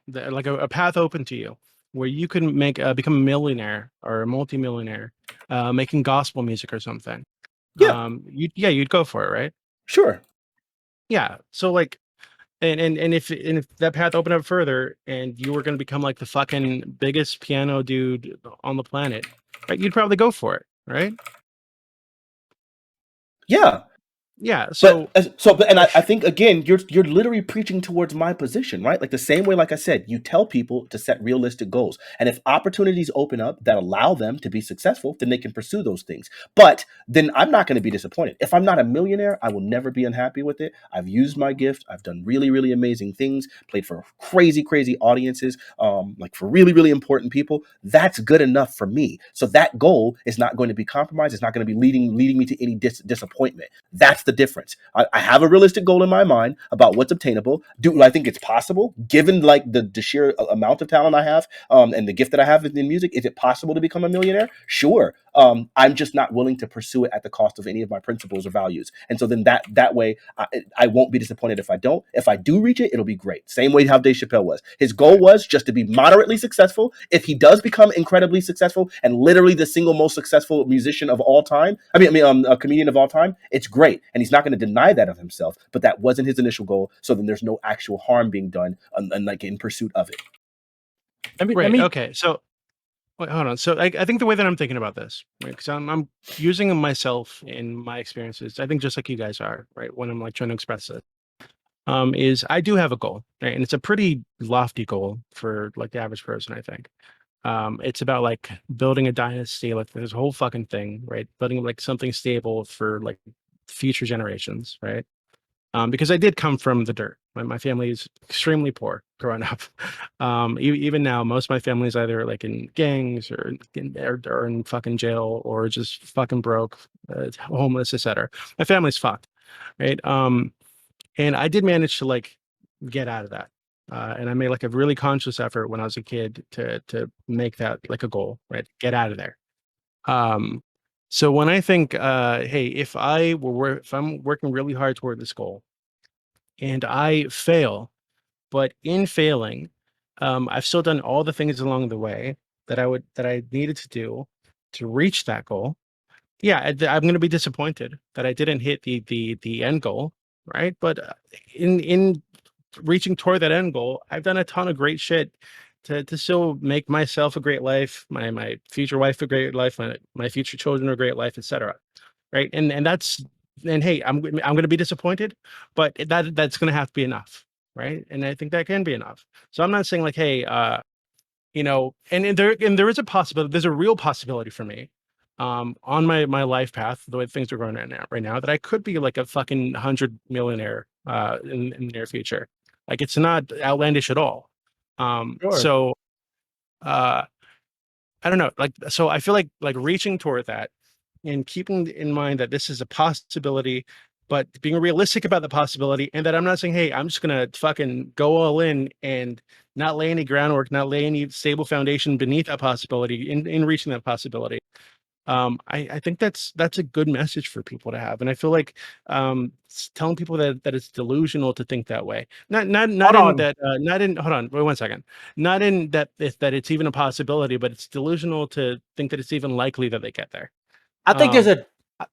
like a path open to you, where you can become a millionaire or a multimillionaire, making gospel music or something, you'd go for it, right? Sure. Yeah. So like, and if that path opened up further, and you were going to become like the fucking biggest piano dude on the planet, right? You'd probably go for it, right? Yeah. Yeah. So, I think again, you're literally preaching towards my position, right? Like the same way, like I said, you tell people to set realistic goals, and if opportunities open up that allow them to be successful, then they can pursue those things. But then I'm not going to be disappointed. If I'm not a millionaire, I will never be unhappy with it. I've used my gift. I've done really, really amazing things. Played for crazy, crazy audiences, like for really, really important people. That's good enough for me. So that goal is not going to be compromised. It's not going to be leading me to any disappointment. That's the difference. I have a realistic goal in my mind about what's obtainable. Do I think it's possible, given like the sheer amount of talent I have and the gift that I have in music? Is it possible to become a millionaire? Sure. I'm just not willing to pursue it at the cost of any of my principles or values. And so then that way, I won't be disappointed if I don't. If I do reach it, it'll be great. Same way how Dave Chappelle was. His goal was just to be moderately successful. If he does become incredibly successful and literally the single most successful musician of all time, a comedian of all time, it's great. And he's not going to deny that of himself, but that wasn't his initial goal. So then there's no actual harm being done like in pursuit of it. Okay. So wait, hold on. So I think the way that I'm thinking about this, right? Because I'm using myself in my experiences. I think just like you guys are, right? When I'm like trying to express it, is I do have a goal, right? And it's a pretty lofty goal for like the average person, I think. It's about like building a dynasty, like this whole fucking thing, right? Building like something stable for like future generations, right? Because I did come from the dirt. My family is extremely poor growing up. Even now, most of my family is either like in gangs or in fucking jail or just fucking broke, homeless, etc. My family's fucked, right? And I did manage to like get out of that. And I made like a really conscious effort when I was a kid to make that like a goal, right? Get out of there. So when I think, hey, if I'm working really hard toward this goal and I fail, but in failing, I've still done all the things along the way that I needed to do to reach that goal. Yeah, I'm going to be disappointed that I didn't hit the end goal, right? But in reaching toward that end goal, I've done a ton of great shit to still make myself a great life, my future wife a great life, my future children a great life, etc. right? And hey, I'm going to be disappointed, but that's going to have to be enough, right? And I think that can be enough. So I'm not saying like, hey, and there is a possibility. There's a real possibility for me, on my life path, the way things are going right now, that I could be like a fucking 100 millionaire in the near future. Like it's not outlandish at all. Sure. So I don't know. Like so, I feel like reaching toward that and keeping in mind that this is a possibility, but being realistic about the possibility, and that I'm not saying, hey, I'm just gonna fucking go all in and not lay any groundwork, not lay any stable foundation beneath that possibility in reaching that possibility. I think that's a good message for people to have, and I feel like telling people that it's delusional to think that way. Not in that not in hold on, wait 1 second. Not in that it's even a possibility, but it's delusional to think that it's even likely that they get there. I think there's a.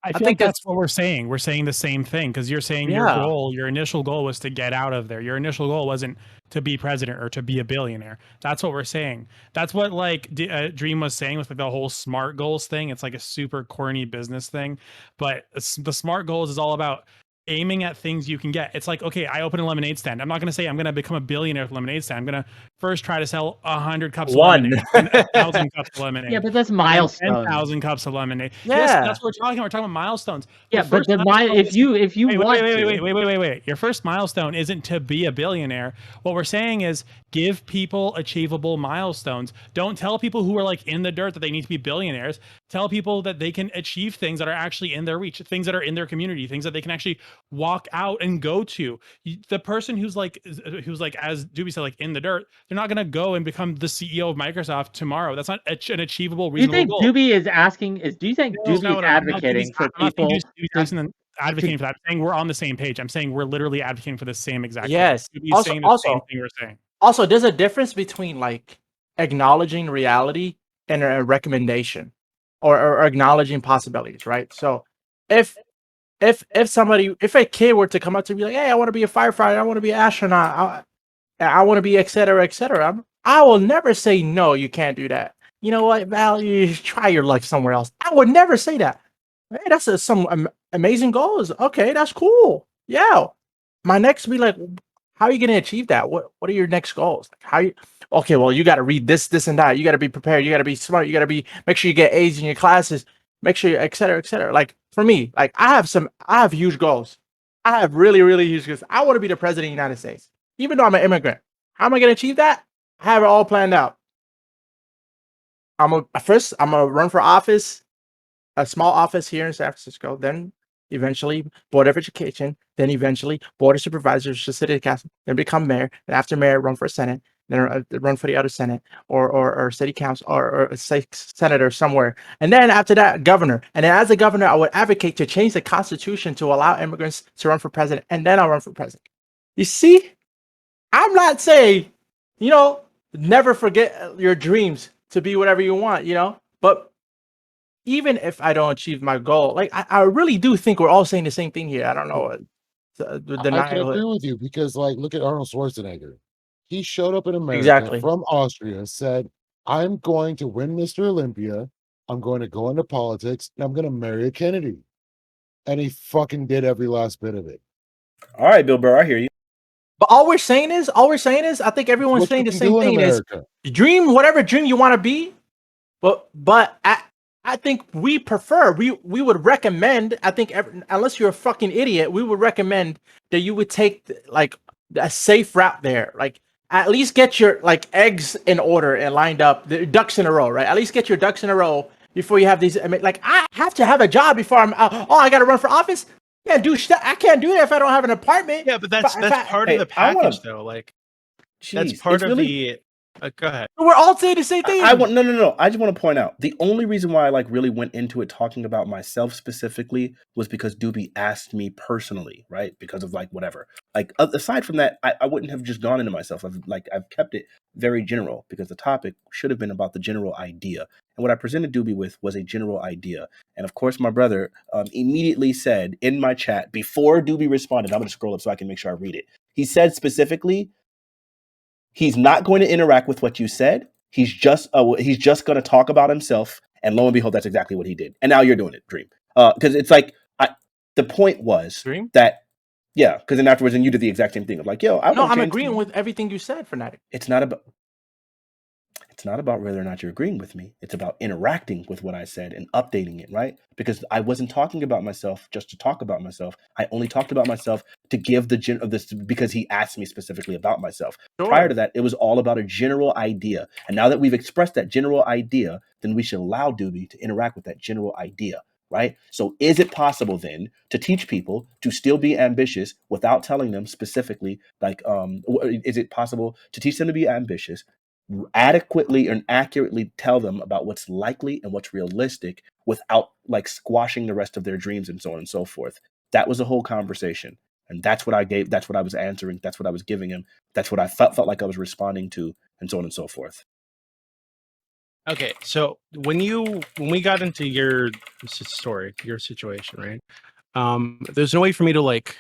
I feel like that's what we're saying. We're saying the same thing because you're saying your initial goal was to get out of there. Your initial goal wasn't to be president or to be a billionaire. That's what we're saying. That's what like Dream was saying with like, the whole SMART goals thing. It's like a super corny business thing, but the SMART goals is all about aiming at things you can get. It's like, okay, I open a lemonade stand. I'm not going to say I'm going to become a billionaire with lemonade stand. I'm going to first try to sell 100 cups of lemonade, 1,000 cups of lemonade. Yeah, but that's milestones. 10,000 cups of lemonade. Yeah. Yes, that's what we're talking about. We're talking about milestones. Yeah, but if you want wait. Your first milestone isn't to be a billionaire. What we're saying is give people achievable milestones. Don't tell people who are like in the dirt that they need to be billionaires. Tell people that they can achieve things that are actually in their reach, things that are in their community, things that they can actually walk out and go to. The person who's like as Doobie said, like in the dirt, they're not going to go and become the CEO of Microsoft tomorrow. That's not an achievable, reasonable goal. Do you think Doobie is asking? Do you think Doobie is advocating for people? Advocating for that. I'm saying we're on the same page. I'm saying we're literally advocating for the same exact thing. Yes. Doobie's saying the same thing we're saying. Also, there's a difference between like acknowledging reality and a recommendation, or acknowledging possibilities, right? So, if a kid were to come up to me like, hey, I want to be a firefighter, I want to be an astronaut, I want to be et cetera, I will never say no, you can't do that. You know what, Val, you try your luck somewhere else. I would never say that. Hey, that's some amazing goals. Okay, that's cool. Yeah. My next would be like, how are you going to achieve that? What are your next goals? Like, how you? Okay, well, you got to read this and that. You got to be prepared. You got to be smart. You got to make sure you get A's in your classes. Make sure, et cetera. Like for me, like I have huge goals. I have really, really huge goals. I want to be the president of the United States, even though I'm an immigrant. How am I going to achieve that? I have it all planned out. I'm gonna run for office, a small office here in San Francisco. Then eventually Board of Education. Then eventually Board of Supervisors, the City Council. Then become mayor. And after mayor, run for Senate. Then run for the other Senate or City Council or Senator somewhere. And then after that, governor. And then as a governor, I would advocate to change the Constitution to allow immigrants to run for president. And then I'll run for president. You see, I'm not saying, never forget your dreams to be whatever you want, but even if I don't achieve my goal, like I really do think we're all saying the same thing here. I don't know. I can agree with you because, like, look at Arnold Schwarzenegger. He showed up in America from Austria and said, I'm going to win Mr. Olympia. I'm going to go into politics and I'm going to marry a Kennedy. And he fucking did every last bit of it. All right, Bill Burr, I hear you. But all we're saying is, I think everyone's saying the same thing is dream whatever dream you want to be. But I think we would recommend, I think unless you're a fucking idiot, we would recommend that you would take like a safe route there. Like at least get your like eggs in order and lined up, the ducks in a row, right? At least get your ducks in a row before you have these. I mean, like I have to have a job before I'm. I got to run for office. Yeah, I can't do that if I don't have an apartment. Yeah, but that's part of the package, though. Like, that's part of the. Go ahead. We're all saying the same thing. No. I just want to point out the only reason why I like really went into it talking about myself specifically was because Doobie asked me personally, right? Because of like whatever. Like aside from that, I wouldn't have just gone into myself. I've kept it very general because the topic should have been about the general idea. And what I presented Doobie with was a general idea. And of course, my brother immediately said in my chat before Doobie responded, I'm going to scroll up so I can make sure I read it. He said specifically, he's not going to interact with what you said. He's just going to talk about himself. And lo and behold, that's exactly what he did. And now you're doing it, Dream. Because it's like the point was Dream? that because then afterwards, and you did the exact same thing of like, yo, I'm agreeing with everything you said, Fanatic. It's not about whether or not you're agreeing with me. It's about interacting with what I said and updating it, right? Because I wasn't talking about myself just to talk about myself. I only talked about myself to give the of this because he asked me specifically about myself. Sure. Prior to that, it was all about a general idea. And now that we've expressed that general idea, then we should allow Doobie to interact with that general idea, right? So is it possible then to teach people to still be ambitious without telling them specifically, like, is it possible to teach them to be ambitious, adequately and accurately tell them about what's likely and what's realistic without like squashing the rest of their dreams and so on and so forth? That was the whole conversation. And that's what I gave. That's what I was answering. That's what I was giving him. That's what I felt like I was responding to, and so on and so forth. Okay, so when we got into your story, your situation, right? There's no way for me to like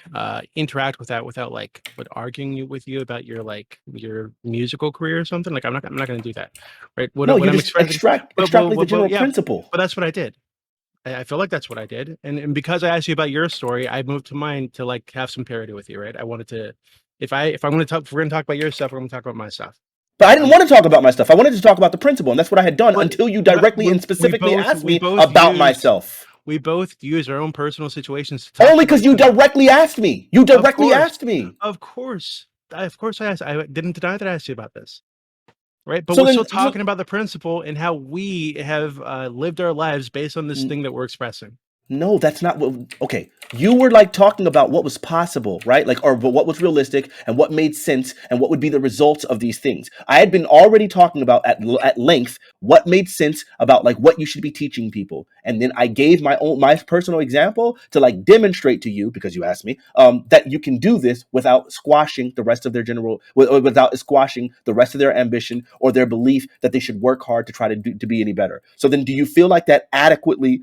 interact with that without like arguing with you about your musical career or something. Like I'm not gonna do that, right? You just extrapolate the general principle. But that's what I did. I feel like that's what I did, and because I asked you about your story, I moved to mine to like have some parity with you, right? I wanted to, if we're gonna talk about your stuff, we're gonna talk about my stuff. But I didn't want to talk about my stuff. I wanted to talk about the principle, and that's what I had done until you directly and specifically asked me about myself. We both use our own personal situations. Only because you directly asked me. You directly asked me. Of course I asked. I didn't deny that I asked you about this, right? But we're still talking about the principle and how we have lived our lives based on this thing that we're expressing. No, that's not what. Okay, you were like talking about what was possible, right? Like, or what was realistic and what made sense and what would be the results of these things. I had been already talking about at length what made sense about like what you should be teaching people, and then I gave my personal example to like demonstrate to you, because you asked me, that you can do this without squashing the rest of their without squashing the rest of their ambition or their belief that they should work hard to try to be any better. So then, do you feel like that adequately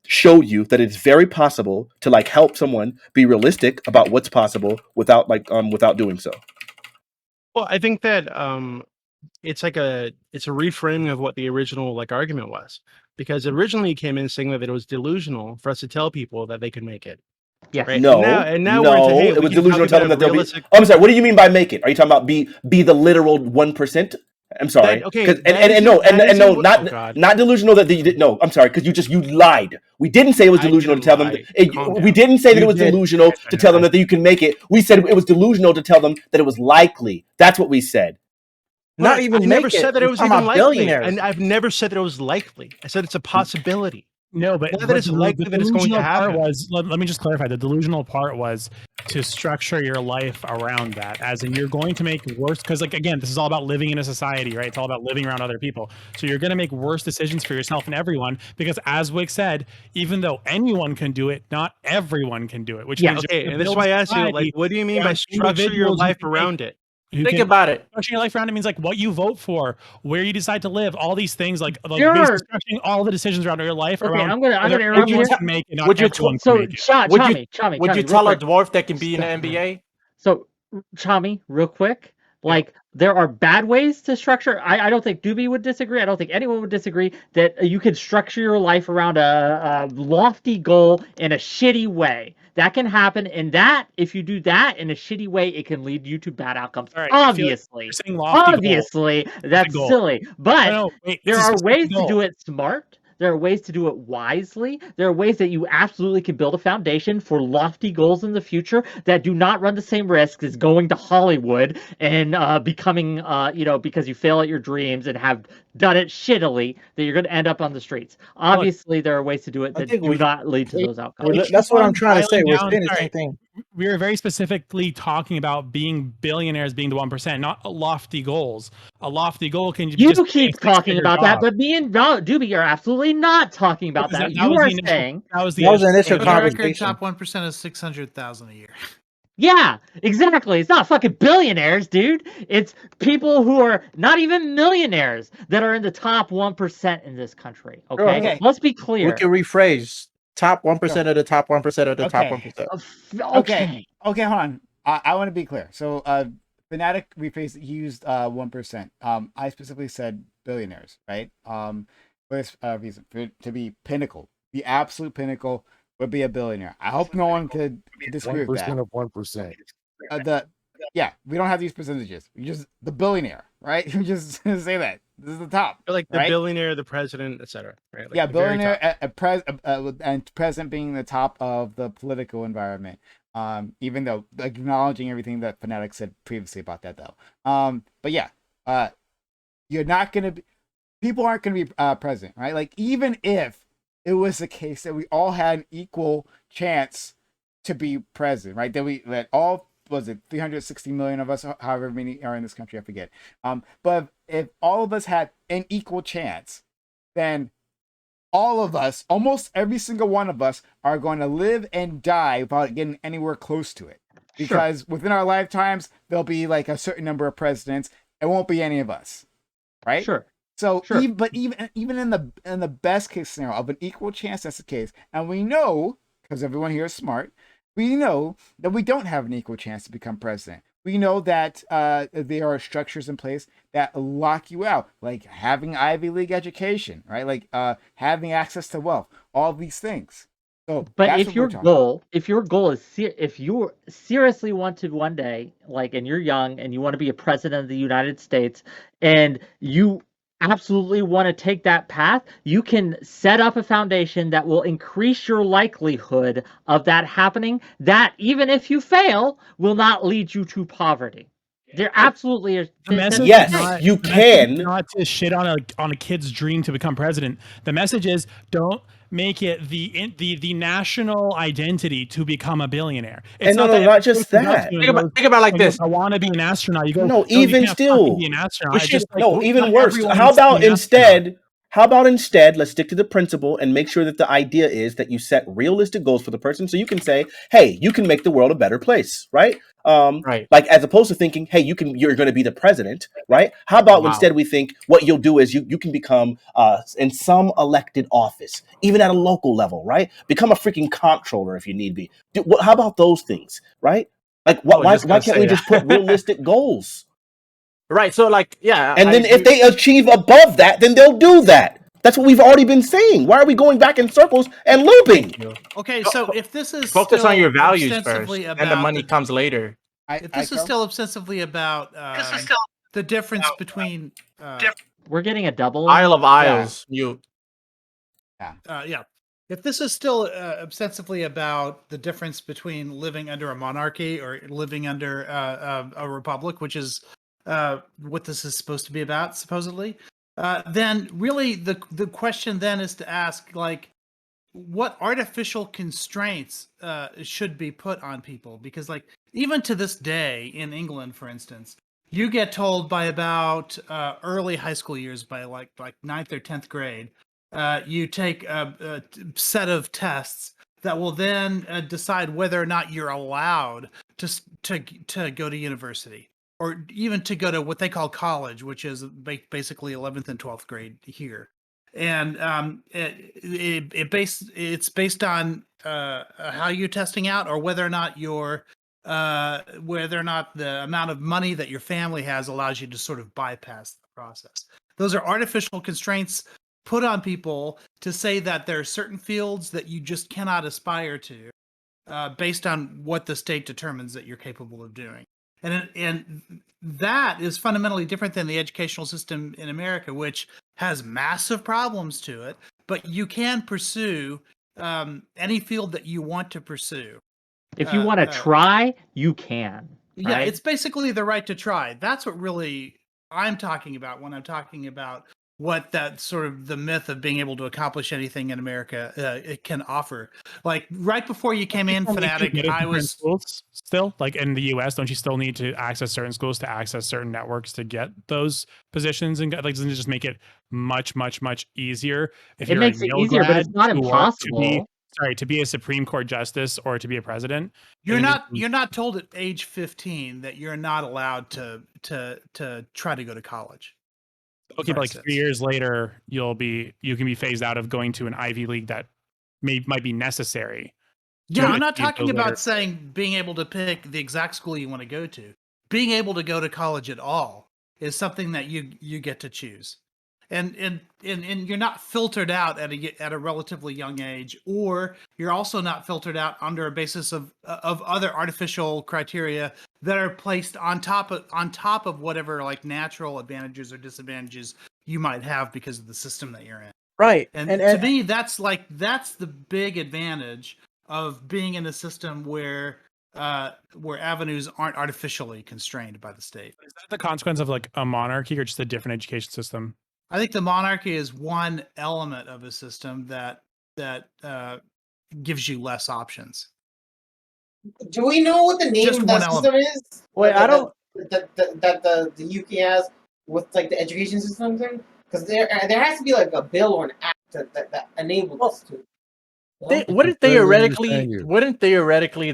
show you that it's very possible to like help someone be realistic about what's possible without doing so? Well, I think that it's a reframing of what the original like argument was, because originally it came in saying that it was delusional for us to tell people that they could make it. Yeah. Right? No, we're into, hey, it was delusional to tell them that they'll be. Oh, I'm sorry. What do you mean by make it? Are you talking about be the literal 1%? I'm sorry. Not delusional that they did. No, I'm sorry, because you lied. We didn't say it was delusional to tell them. We didn't say that it was delusional to tell them that you can make it. We said it was delusional to tell them that it was likely. That's what we said. Not even. I never said that it was even likely, and I've never said that it was likely. I said it's a possibility. No, but that it's likely that it's going to happen. Let me just clarify. The delusional part was to structure your life around that, as in you're going to make worse, because like again, this is all about living in a society, right? It's all about living around other people. So you're going to make worse decisions for yourself and everyone, because as Wick said, even though anyone can do it, not everyone can do it. Which means and that's why I asked you, like, what do you mean by structure your life around it? Think about it. Structuring your life around it means like what you vote for, where you decide to live, all these things, like basically structuring all the decisions around your life. Okay, around I'm gonna interrupt you. Would you tell a dwarf that can be in the NBA? So, Chami, real quick, like there are bad ways to structure. I don't think Doobie would disagree. I don't think anyone would disagree that you could structure your life around a lofty goal in a shitty way. That can happen, and that if you do that in a shitty way, it can lead you to bad outcomes. Right, obviously, that's silly. But there are ways to do it smart. There are ways to do it wisely. There are ways that you absolutely can build a foundation for lofty goals in the future that do not run the same risk as going to Hollywood and becoming, because you fail at your dreams and have done it shittily, that you're going to end up on the streets. Obviously, there are ways to do it that do not lead to those outcomes. That's what I'm trying to say. We're saying the same thing. We were very specifically talking about being billionaires being the 1%, not lofty goals. A lofty goal can you just keep talking about that, but me and Doobie are absolutely not talking about that. You are saying that was the initial conversation. Top 1% is 600,000 a year. Yeah, exactly. It's not fucking billionaires, dude. It's people who are not even millionaires that are in the top 1% in this country. Okay, let's be clear. We can rephrase. Top 1% of the top 1% of the top 1%. Okay, hold on. I want to be clear. So, Fanatic rephrased. He used 1%. I specifically said billionaires, right? For this reason, to be pinnacle, the absolute pinnacle would be a billionaire. I hope no one could disagree with that. 1% of 1%. We don't have these percentages. We just the billionaire, right? We just say that this is the top, Like the right? billionaire, the president, etc. Right? Like Yeah, the very top. billionaire, and president being the top of the political environment. Even though acknowledging everything that Fanatic said previously about that, though. But yeah, you're not gonna be. People aren't gonna be president, right? Like even if it was the case that we all had an equal chance to be president, right? That all was it 360 million of us, however many are in this country, I forget. But if all of us had an equal chance, then all of us, almost every single one of us, are going to live and die without getting anywhere close to it. Because within our lifetimes, there'll be like a certain number of presidents. It won't be any of us, right? Sure. So, even in the best case scenario of an equal chance, that's the case. And we know, because everyone here is smart, we know that we don't have an equal chance to become president. We know that there are structures in place that lock you out, like having Ivy League education, right? Like having access to wealth, all these things. So, but if your goal is if you seriously want to one day, like, and you're young and you want to be a president of the United States, and you absolutely want to take that path, you can set up a foundation that will increase your likelihood of that happening, that even if you fail will not lead you to poverty. There absolutely is. The message yes, you can. Not to shit on a kid's dream to become president. The message is don't make it the national identity to become a billionaire. It's not just that. Think about like this. I want to be an astronaut. You go. No, even still. Be an astronaut. Even worse. How about instead, let's stick to the principle and make sure that the idea is that you set realistic goals for the person, so you can say, hey, you can make the world a better place, right? Right. Like as opposed to thinking, hey, you're going to be the president, right? How about instead we think what you'll do is you can become in some elected office, even at a local level, right? Become a freaking comptroller if you need be. How about those things, right? Like why can't we just put realistic goals? Right. So like, yeah. And then if they achieve above that, then they'll do that. That's what we've already been saying. Why are we going back in circles and looping? Okay, so if this is focus on your values first, and the money comes later. If this is still obsessively about the difference between we're getting a double Isle of Isles. Yeah. If this is still obsessively about the difference between living under a monarchy or living under a republic, which is what this is supposed to be about, supposedly, then really the question then is to ask, like, what artificial constraints should be put on people? Because, like, even to this day in England, for instance, you get told by about early high school years, by like 9th or 10th grade, you take a set of tests that will then decide whether or not you're allowed to go to university, or even to go to what they call college, which is basically 11th and 12th grade here. And it's based on how you're testing out, or whether or not the amount of money that your family has allows you to sort of bypass the process. Those are artificial constraints put on people to say that there are certain fields that you just cannot aspire to based on what the state determines that you're capable of doing. And that is fundamentally different than the educational system in America, which has massive problems to it, but you can pursue any field that you want to pursue. If you want to try, you can. Yeah, right? It's basically the right to try. That's what really I'm talking about when I'm talking about what that sort of the myth of being able to accomplish anything in America it can offer. Like right before you came in, Fanatic, I was schools still, like in the US, don't you still need to access certain schools to access certain networks to get those positions? And like, doesn't it just make it much easier if it you're makes it easier, but it's not impossible. To be a Supreme Court justice or to be a president? You're not told at age 15 that you're not allowed to try to go to college. Okay, but like 3 years later, you can be phased out of going to an Ivy League that might be necessary. Yeah, I'm not talking about saying being able to pick the exact school you want to go to. Being able to go to college at all is something that you get to choose. and you're not filtered out at a relatively young age, or you're also not filtered out under a basis of other artificial criteria that are placed on top of whatever like natural advantages or disadvantages you might have because of the system that you're in. Right. And to me, that's the big advantage of being in a system where avenues aren't artificially constrained by the state. Is that the consequence of like a monarchy or just a different education system? I think the monarchy is one element of a system that gives you less options. Do we know what the name of that system is? Wait, I don't. That the UK has with like the education system thing, because there has to be like a bill or an act that enables us to. Wouldn't theoretically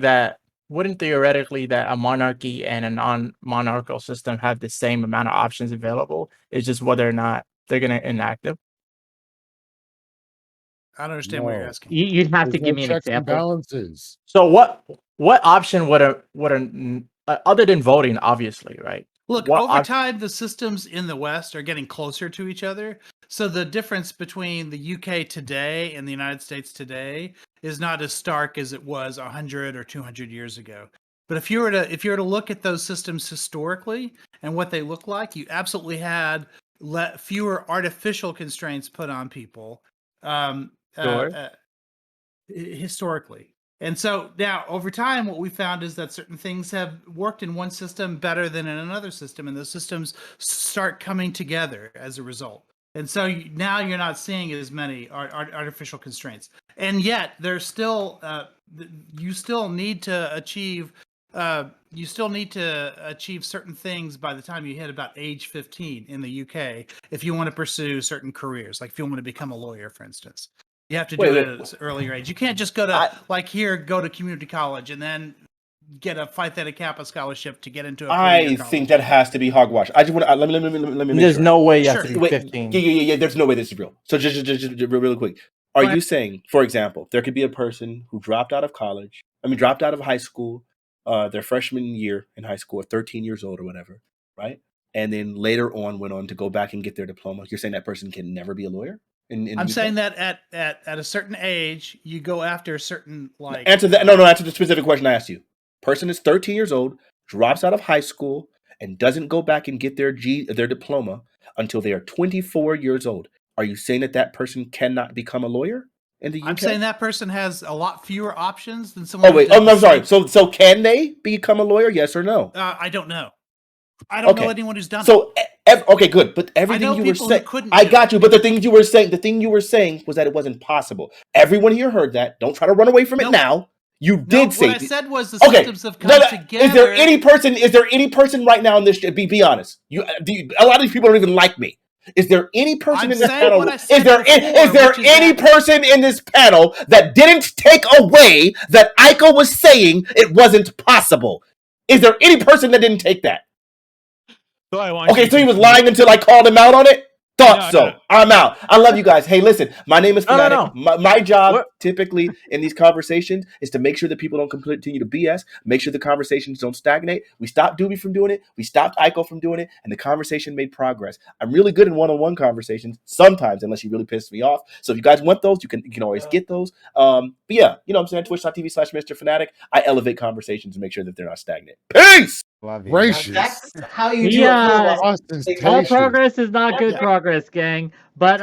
that a monarchy and a non-monarchical system have the same amount of options available? It's just whether or not they're going to enact them. I don't understand what you're asking. You'd have to give me an checks and example. balances. So what option would other than voting, obviously, right? Look, over time, the systems in the West are getting closer to each other. So the difference between the UK today and the United States today is not as stark as it was 100 or 200 years ago. But if you were to look at those systems historically and what they look like, you absolutely had fewer artificial constraints put on people historically. And so now over time, what we found is that certain things have worked in one system better than in another system, and those systems start coming together as a result. And so now you're not seeing as many artificial constraints, and yet there's still you still need to achieve certain things by the time you hit about age 15 in the UK if you want to pursue certain careers, like if you want to become a lawyer, for instance. You have to do it at an earlier age. You can't just go to community college and then get a Phi Theta Kappa scholarship to get into a I think that has to be hogwash. I just want to let me make There's sure. no way you have to be 15. Yeah. There's no way this is real. So just really quick. Are you saying, for example, there could be a person who dropped out of high school, their freshman year in high school, at 13 years old or whatever, right? And then later on went on to go back and get their diploma. You're saying that person can never be a lawyer? I'm saying that at a certain age, you go after certain like. Answer that. No. Answer the specific question I asked you. Person is 13 years old, drops out of high school, and doesn't go back and get their diploma until they are 24 years old. Are you saying that person cannot become a lawyer in the UK? I'm saying that person has a lot fewer options than someone. Oh wait. Oh, I'm sorry. So can they become a lawyer? Yes or no? I don't know. I don't know anyone who's done it. Okay, good. But everything you were saying, I got you. But the thing you were saying was that it wasn't possible. Everyone here heard that. Don't try to run away from it now. You did say. What I said was the systems have come together. Is there any person right now in this? Be honest. A lot of these people don't even like me. Is there any person in this panel? Is there any person in this panel that didn't take away that Aiko was saying it wasn't possible? Is there any person that didn't take that? So he was lying until I called him out on it? So. I'm out. I love you guys. Hey, listen, my name is Fanatic. My job typically in these conversations is to make sure that people don't continue to BS, make sure the conversations don't stagnate. We stopped Doobie from doing it. We stopped Aiko from doing it, and the conversation made progress. I'm really good in one-on-one conversations sometimes, unless you really piss me off. So if you guys want those, you can always get those. But yeah, you know what I'm saying? Twitch.tv/Mr. I elevate conversations and make sure that they're not stagnant. Peace! Gracious. That's how you do it. All progress is not good progress, gang. But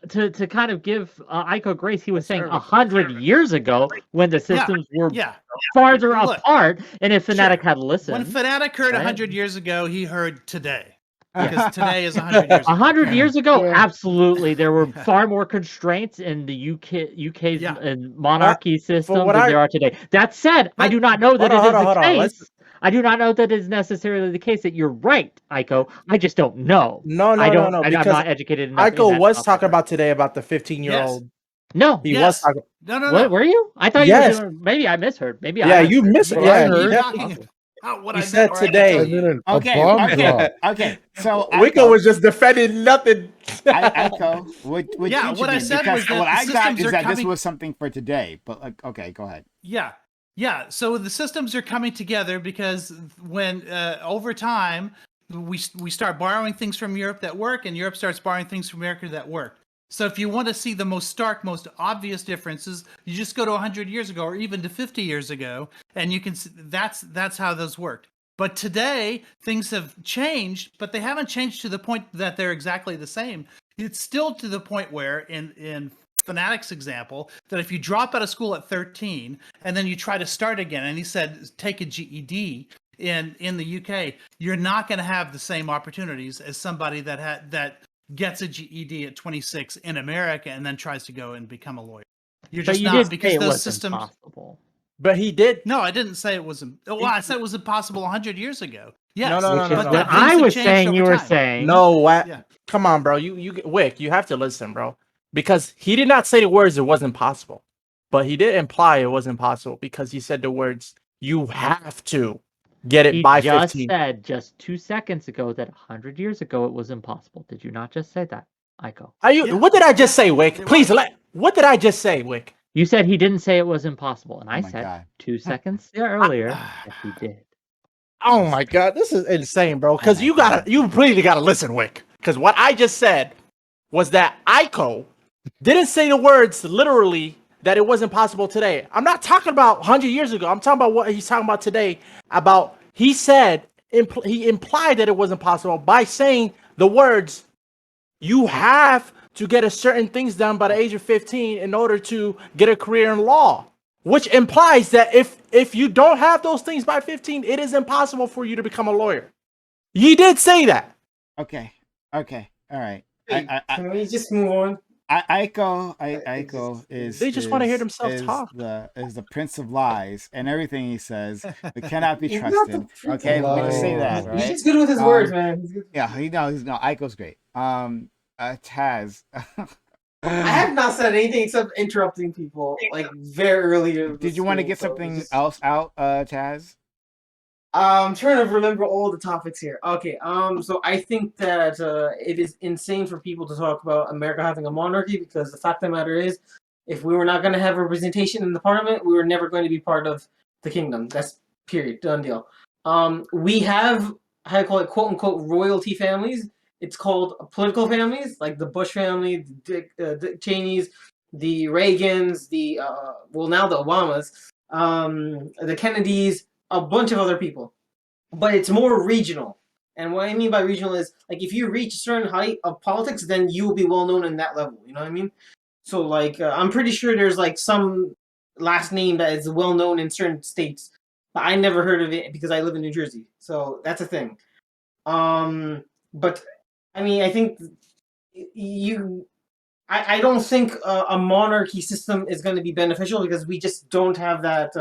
to kind of give Aiko grace, he was saying 100 years ago when the systems were farther apart, and if Fanatic had listened. When Fanatic heard 100 years ago, he heard today. Because today is 100 years ago. 100 years ago, absolutely. There were far more constraints in the UK's and monarchy system than there are today. That said, I do not know that it is the case. I do not know that it is necessarily the case that you're right, Aiko. I just don't know. No. I'm not educated enough. Aiko was talking about today about the 15-year-old. No, he was talking. No. What, were you? I thought you were doing, maybe I misheard. Maybe you missed it. Yeah, what he said today. Okay. So Aiko was just defending nothing. Aiko, what I said was that what I got is that coming... this was something for today. But okay, go ahead. Yeah. So the systems are coming together because when over time we start borrowing things from Europe that work, and Europe starts borrowing things from America that work. So if you want to see the most stark, most obvious differences, you just go to 100 years ago or even to 50 years ago, and you can see that's how those worked. But today, things have changed, but they haven't changed to the point that they're exactly the same. It's still to the point where, in Fanatic's example, that if you drop out of school at 13 and then you try to start again, and he said take a GED in the UK, you're not going to have the same opportunities as somebody that gets a GED at 26 in America and then tries to go and become a lawyer. You're just not, because those systems. Impossible. But he did. No, I didn't say it was. Well, I said it was impossible 100 years ago. Yes. No. But what I was saying, you were saying. No, what? Yeah. Come on, bro. Wick, you have to listen, bro. Because he did not say the words it wasn't possible. But he did imply it wasn't possible because he said the words, you have to get it by 15. He just said just 2 seconds ago that 100 years ago it was impossible. Did you not just say that, Aiko? What did I just say, Wick? Please, what did I just say, Wick? You said he didn't say it was impossible, and I said 2 seconds earlier that he did. Oh my God, this is insane, bro. Because you really gotta listen, Wick. Because what I just said was that Aiko didn't say the words literally that it wasn't possible today. I'm not talking about 100 years ago. I'm talking about what he's talking about today. He said he implied that it wasn't possible by saying the words, you have to get a certain things done by the age of 15 in order to get a career in law, which implies that if you don't have those things by 15, it is impossible for you to become a lawyer. He did say that. Okay. All right. Can we just move on? Aiko is. They just want to hear themselves talk. Is the prince of lies, and everything he says it cannot be trusted. Okay, let me just say that. Right? He's just good with his words, man. Yeah, Aiko's great. Taz. I have not said anything except interrupting people like very early. Did you want to get something else out, Taz? I'm trying to remember all the topics here. Okay, so I think that it is insane for people to talk about America having a monarchy, because the fact of the matter is, if we were not going to have representation in the parliament, we were never going to be part of the kingdom. That's period, done deal. We have, how do I call it, quote unquote, royalty families. It's called political families, like the Bush family, the Dick Cheneys, the Reagans, now the Obamas, the Kennedys, a bunch of other people, but it's more regional. And what I mean by regional is, like, if you reach a certain height of politics, then you will be well known in that level. You know what I mean? So, like, I'm pretty sure there's like some last name that is well known in certain states, but I never heard of it because I live in New Jersey. So that's a thing. But I mean, I think I don't think a monarchy system is going to be beneficial, because we just don't have that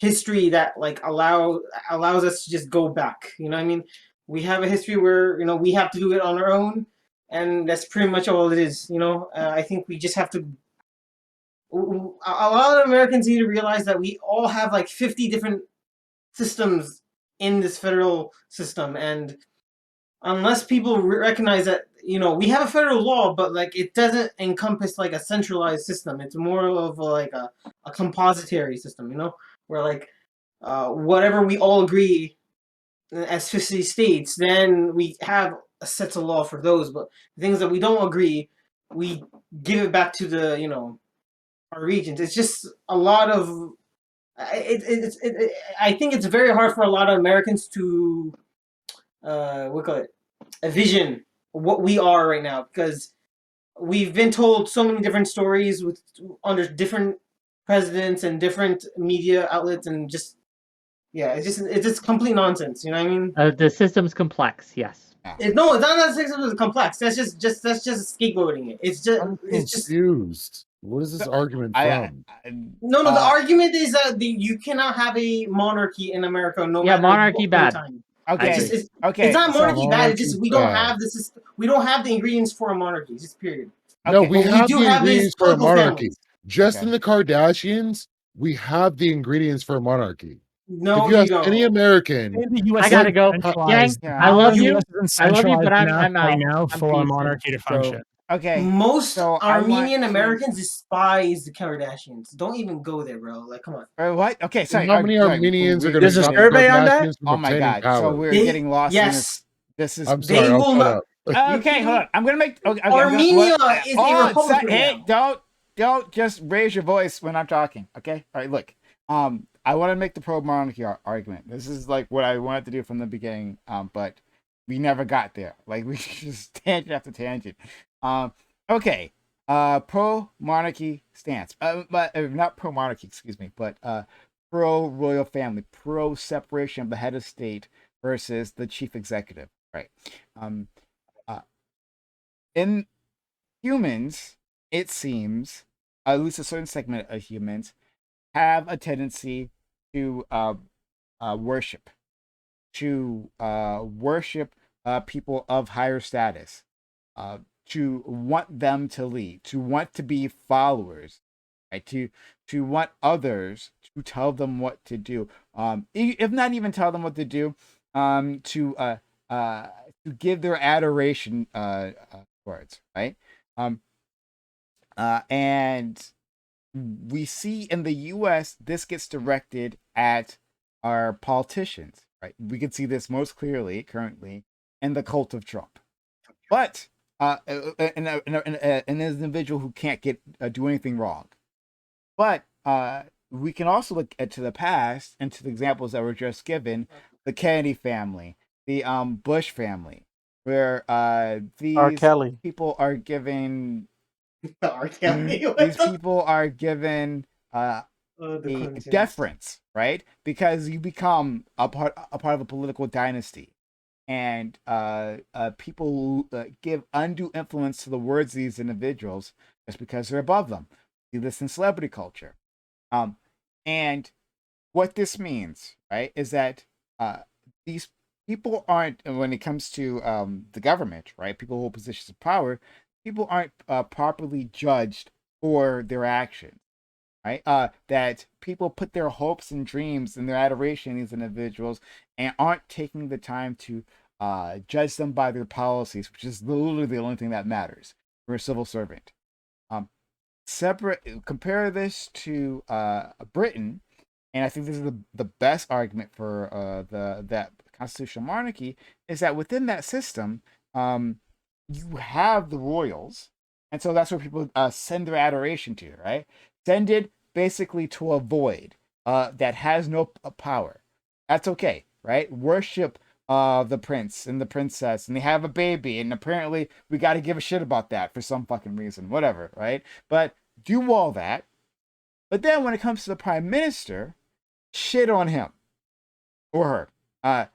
history that like allows us to just go back. You know what I mean? We have a history where, we have to do it on our own, and that's pretty much all it is. I think we just have to. A lot of Americans need to realize that we all have like 50 different systems in this federal system, and unless people recognize that, we have a federal law, but like it doesn't encompass like a centralized system. It's more of a compository system, where like whatever we all agree as 50 states, then we have a set of law for those. But things that we don't agree, we give it back to the our regions. It's just a lot of I think it's very hard for a lot of Americans to envision what we are right now, because we've been told so many different stories under different presidents and different media outlets, and just it's just complete nonsense. You know what I mean? The system's complex. Yes. It's not that the system is complex. That's just scapegoating it. It's just confused. What is this argument from? No. The argument is that you cannot have a monarchy in America. Monarchy bad. Time. Okay. It's not monarchy bad. It's just we don't have the system. We don't have the ingredients for a monarchy. Just period. No, we have the ingredients for a monarchy. Just in the Kardashians, we have the ingredients for a monarchy. No, if you ask any American, I gotta go. Gang, I love you. I love you, but I'm right now for a monarchy to function. Okay. Most so Armenian Americans despise the Kardashians. Don't even go there, bro. Like, come on. What? Okay, sorry. How many Armenians are going to There's a stop survey on that? Kardashians from Oh my obtaining God! So power? we're getting lost in this. This is. I'm sorry. I'll shut up. Okay, hold on. I'm gonna make. Okay, Armenia is a republic right Hey, don't just raise your voice when I'm talking. Okay. All right. Look. I want to make the pro monarchy argument. This is like what I wanted to do from the beginning. But we never got there. Like we just tangent after tangent. Okay. Pro monarchy stance. But not pro monarchy. Excuse me. But pro royal family. Pro separation of the head of state versus the chief executive. Right. In humans, it seems, at least a certain segment of humans, have a tendency to worship people of higher status, to want them to lead, to want to be followers, right? To want others to tell them what to do, if not even tell them what to do, to give their adoration towards, right? And we see in the U.S. this gets directed at our politicians, right? We can see this most clearly currently in the cult of Trump, but an individual who can't do anything wrong. But we can also look to the past and to the examples that were just given: the Kennedy family, the Bush family, where these people are given these people are given a deference, right? Because you become a part of a political dynasty, and people give undue influence to the words of these individuals just because they're above them. See this in celebrity culture, and what this means, right, is that these people aren't, when it comes to the government, right, people who hold positions of power, people aren't properly judged for their actions, right? That people put their hopes and dreams and their adoration in these individuals and aren't taking the time to judge them by their policies, which is literally the only thing that matters for a civil servant. Compare this to Britain, and I think this is the best argument for that constitutional monarchy, is that within that system, you have the royals, and so that's where people send their adoration to, right? Send it basically to a void that has no power. That's okay, right? Worship the prince and the princess, and they have a baby, and apparently we got to give a shit about that for some fucking reason, whatever, right? But do all that, but then when it comes to the prime minister, shit on him or her,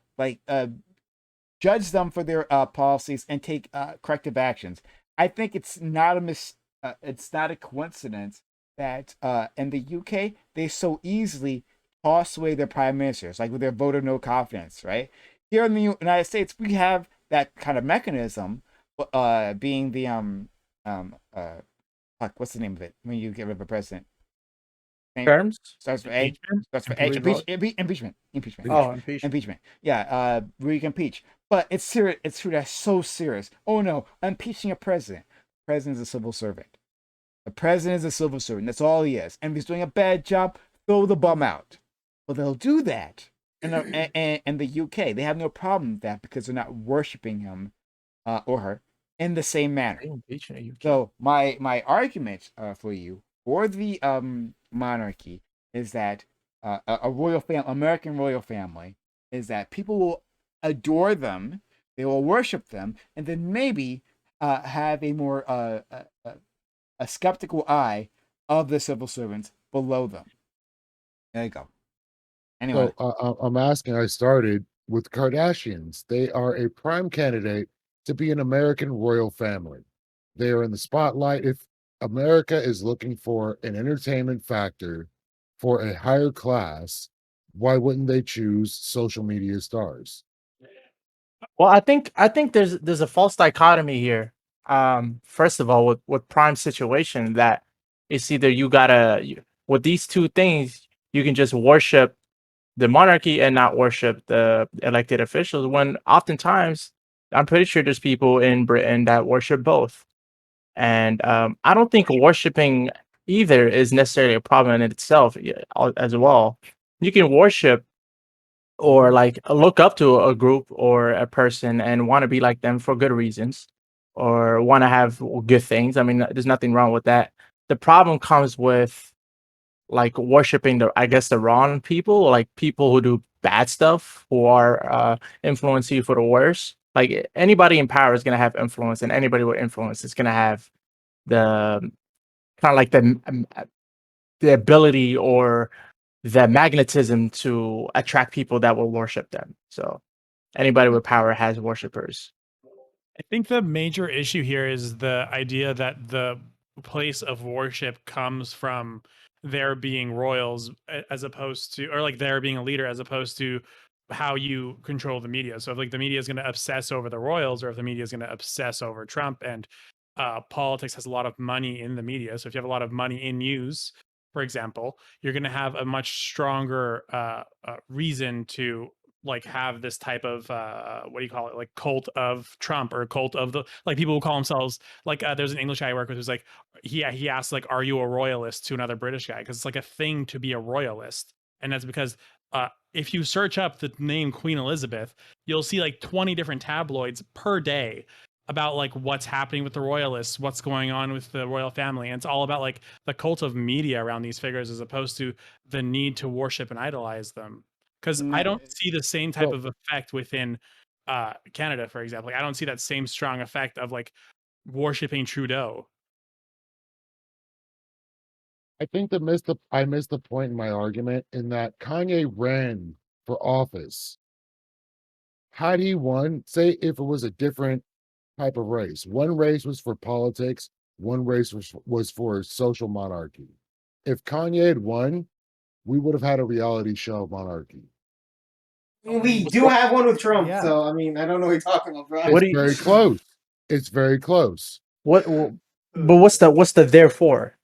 judge them for their policies and take corrective actions. I think it's not a coincidence that in the UK they so easily toss away their prime ministers, like with their vote of no confidence, right? Here in the United States, we have that kind of mechanism, being the what's the name of it when you get rid of a president? Terms? Starts with A. Starts with A. Impeachment. Oh, impeachment. Yeah, where you can impeach. But it's serious. It's true. That's so serious. Oh no, impeaching a president. The president is a civil servant. The president is a civil servant. That's all he is. And if he's doing a bad job, throw the bum out. Well, they'll do that in the UK. They have no problem with that because they're not worshiping him or her in the same manner. So my argument for you for the monarchy is that a royal family, American royal family, is that people will adore them, they will worship them, and then maybe have a more a skeptical eye of the civil servants below them. There you go. Anyway, so I'm asking. I started with Kardashians. They are a prime candidate to be an American royal family. They are in the spotlight. If America is looking for an entertainment factor for a higher class, why wouldn't they choose social media stars? Well, I think there's a false dichotomy here. First of all, with prime situation, that it's either with these two things, you can just worship the monarchy and not worship the elected officials. When oftentimes, I'm pretty sure there's people in Britain that worship both. And I don't think worshiping either is necessarily a problem in itself as well. You can worship or like look up to a group or a person and want to be like them for good reasons or want to have good things. I mean, there's nothing wrong with that. The problem comes with like worshiping the wrong people, like people who do bad stuff, who are influencing you for the worse. Like anybody in power is going to have influence, and anybody with influence is going to have the kind of like the ability or the magnetism to attract people that will worship them. So anybody with power has worshipers. I think the major issue here is the idea that the place of worship comes from there being royals as opposed to, or like there being a leader as opposed to how you control the media. So if like the media is going to obsess over the royals, or if the media is going to obsess over Trump, and politics has a lot of money in the media. So if you have a lot of money in news, for example, you're going to have a much stronger reason to like have this type of what do you call it, like cult of Trump, or cult of the, like people who call themselves like there's an English guy I work with who's like he asked like, are you a royalist, to another British guy, because it's like a thing to be a royalist. And that's because if you search up the name Queen Elizabeth, you'll see like 20 different tabloids per day about like what's happening with the royalists, what's going on with the royal family. And it's all about like the cult of media around these figures as opposed to the need to worship and idolize them. Because I don't see the same type of effect within Canada, for example. Like, I don't see that same strong effect of like worshiping Trudeau. I think I missed the point in my argument in that Kanye ran for office. Had he won, say if it was a different type of race, one race was for politics, one race was for social monarchy. If Kanye had won, we would have had a reality show of monarchy. I mean, we do have one with Trump, so I mean, I don't know what you're talking about, bro. It's very close. It's very close. But what's the therefore?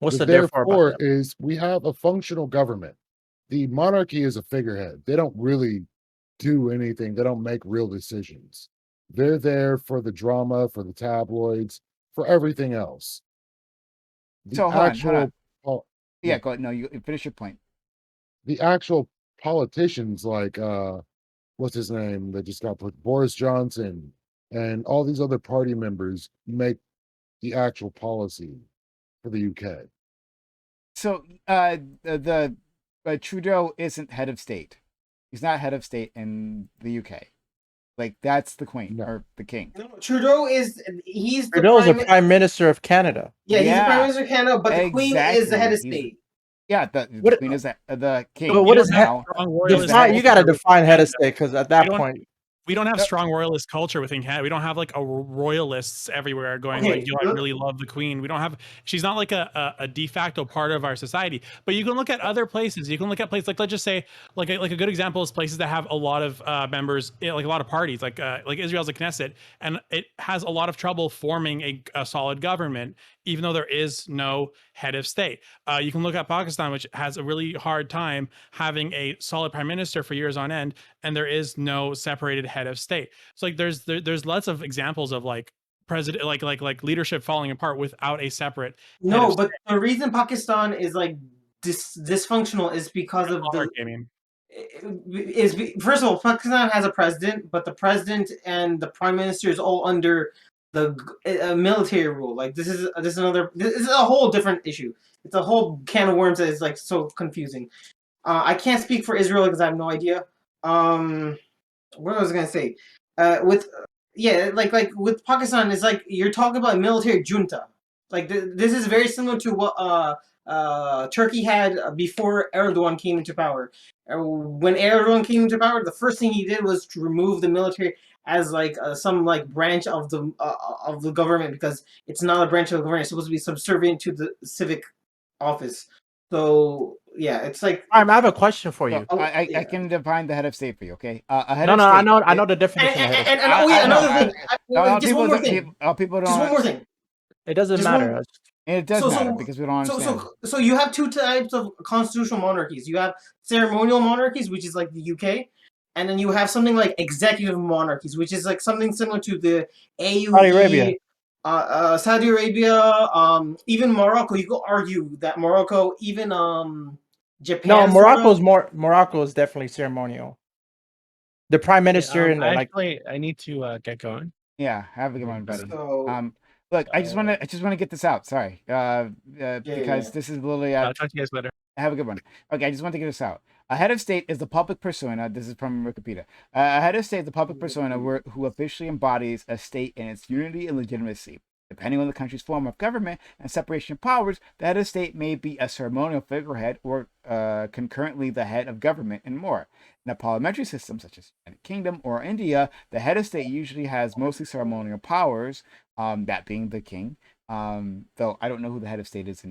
What's the therefore about that? Is we have a functional government. The monarchy is a figurehead. They don't really do anything. They don't make real decisions. They're there for the drama, for the tabloids, for everything else. So hold on. Yeah, go ahead. No, you finish your point. The actual politicians, like what's his name that just got put, Boris Johnson, and all these other party members make the actual policy for the UK. So the Trudeau isn't head of state. He's not head of state in the UK. Like that's the Queen or the King. No, Trudeau is the Prime Minister of Canada. Yeah, he's the Prime Minister of Canada, but the Queen is the head of state. Yeah, the Queen is the King. But what is now? You got to define head of state, because at that point, we don't have strong royalist culture within Canada. We don't have like a royalists everywhere going like, yo, I really love the Queen. We don't have, she's not like a de facto part of our society. But you can look at other places. You can look at places like, let's just say like a good example is places that have a lot of members, like a lot of parties, like Israel's a Knesset, and it has a lot of trouble forming a solid government, even though there is no head of state. You can look at Pakistan, which has a really hard time having a solid prime minister for years on end, and there is no separated head of state. So like there's lots of examples of like president like leadership falling apart without a separate no, but the reason Pakistan is like dysfunctional is because of first of all, Pakistan has a president, but the president and the prime minister is all under the military rule. Like this is a whole different issue. It's a whole can of worms that is like so confusing. I can't speak for Israel because I have no idea. What was I gonna say? With Pakistan, it's like you're talking about a military junta. Like this is very similar to what Turkey had before Erdogan came into power. When Erdogan came into power, the first thing he did was to remove the military as like some like branch of the government, because it's not a branch of the government. It's supposed to be subservient to the civic office. So yeah, it's like I have a question for you. I can define the head of state for you. Okay, I know the definition. Another thing. Just one more thing. People don't. Just one more thing. It doesn't matter. It does matter because we don't understand. So you have two types of constitutional monarchies. You have ceremonial monarchies, which is like the UK, and then you have something like executive monarchies, which is like something similar to the AUE. Saudi Arabia. Saudi Arabia, even Morocco. You could argue that Morocco, even Japan. No, Morocco is definitely ceremonial. The prime minister and I need to get going. Yeah, have a good one, buddy. So, look, I just want to get this out. Sorry, because this is literally. I'll talk to you guys later. Have a good one. Okay, I just want to get this out. A head of state is the public persona. This is from Wikipedia. A head of state is the public persona who officially embodies a state in its unity and legitimacy. Depending on the country's form of government and separation of powers, the head of state may be a ceremonial figurehead or concurrently the head of government and more. In a parliamentary system such as the United Kingdom or India, the head of state usually has mostly ceremonial powers, that being the king. Though I don't know who the head of state is,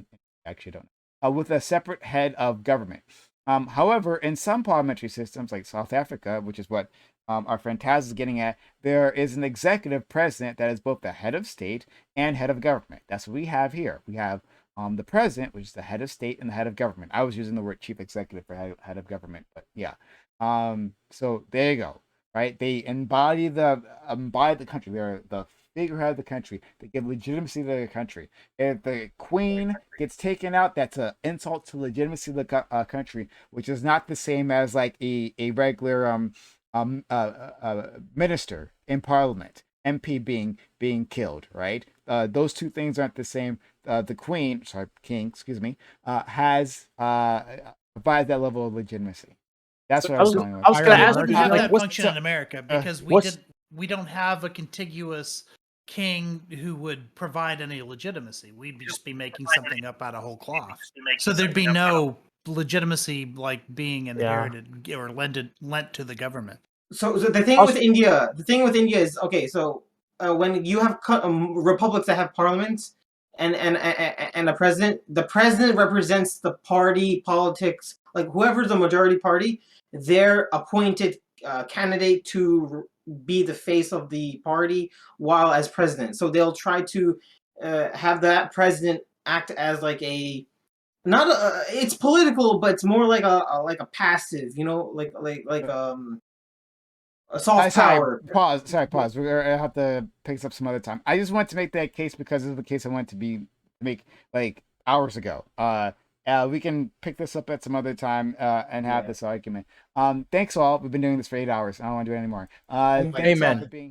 actually don't know. With a separate head of government. However, in some parliamentary systems like South Africa, which is what our friend Taz is getting at, there is an executive president that is both the head of state and head of government. That's what we have here. We have the president, which is the head of state and the head of government. I was using the word chief executive for head of government, but yeah. So there you go. Right? They embody the country. They're the figurehead of the country. They give legitimacy to the country. If the queen gets taken out, that's an insult to legitimacy of the country, which is not the same as like a regular minister in parliament, MP being killed, right? Those two things aren't the same. The king, excuse me, has provides that level of legitimacy. That's what I was going with. I was going to ask you, We have like, that what's function in America because we don't have a contiguous king who would provide any legitimacy. We'd just be making something up out of whole cloth. So there'd be no legitimacy like being inherited or lent to the government. So the thing with India, is okay. So when you have republics that have parliaments and a president, the president represents the party politics. Like whoever's the majority party, they're appointed candidate to be the face of the party while as president. So they'll try to have that president act as like a it's political, but it's more like a passive, like a soft power. Pause. We're gonna have to pick this up some other time. I just want to make that case because this is the case I want to make like hours ago. We can pick this up at some other time and have this argument. Thanks all. We've been doing this for 8 hours. I don't want to do it anymore. Thanks all for being here.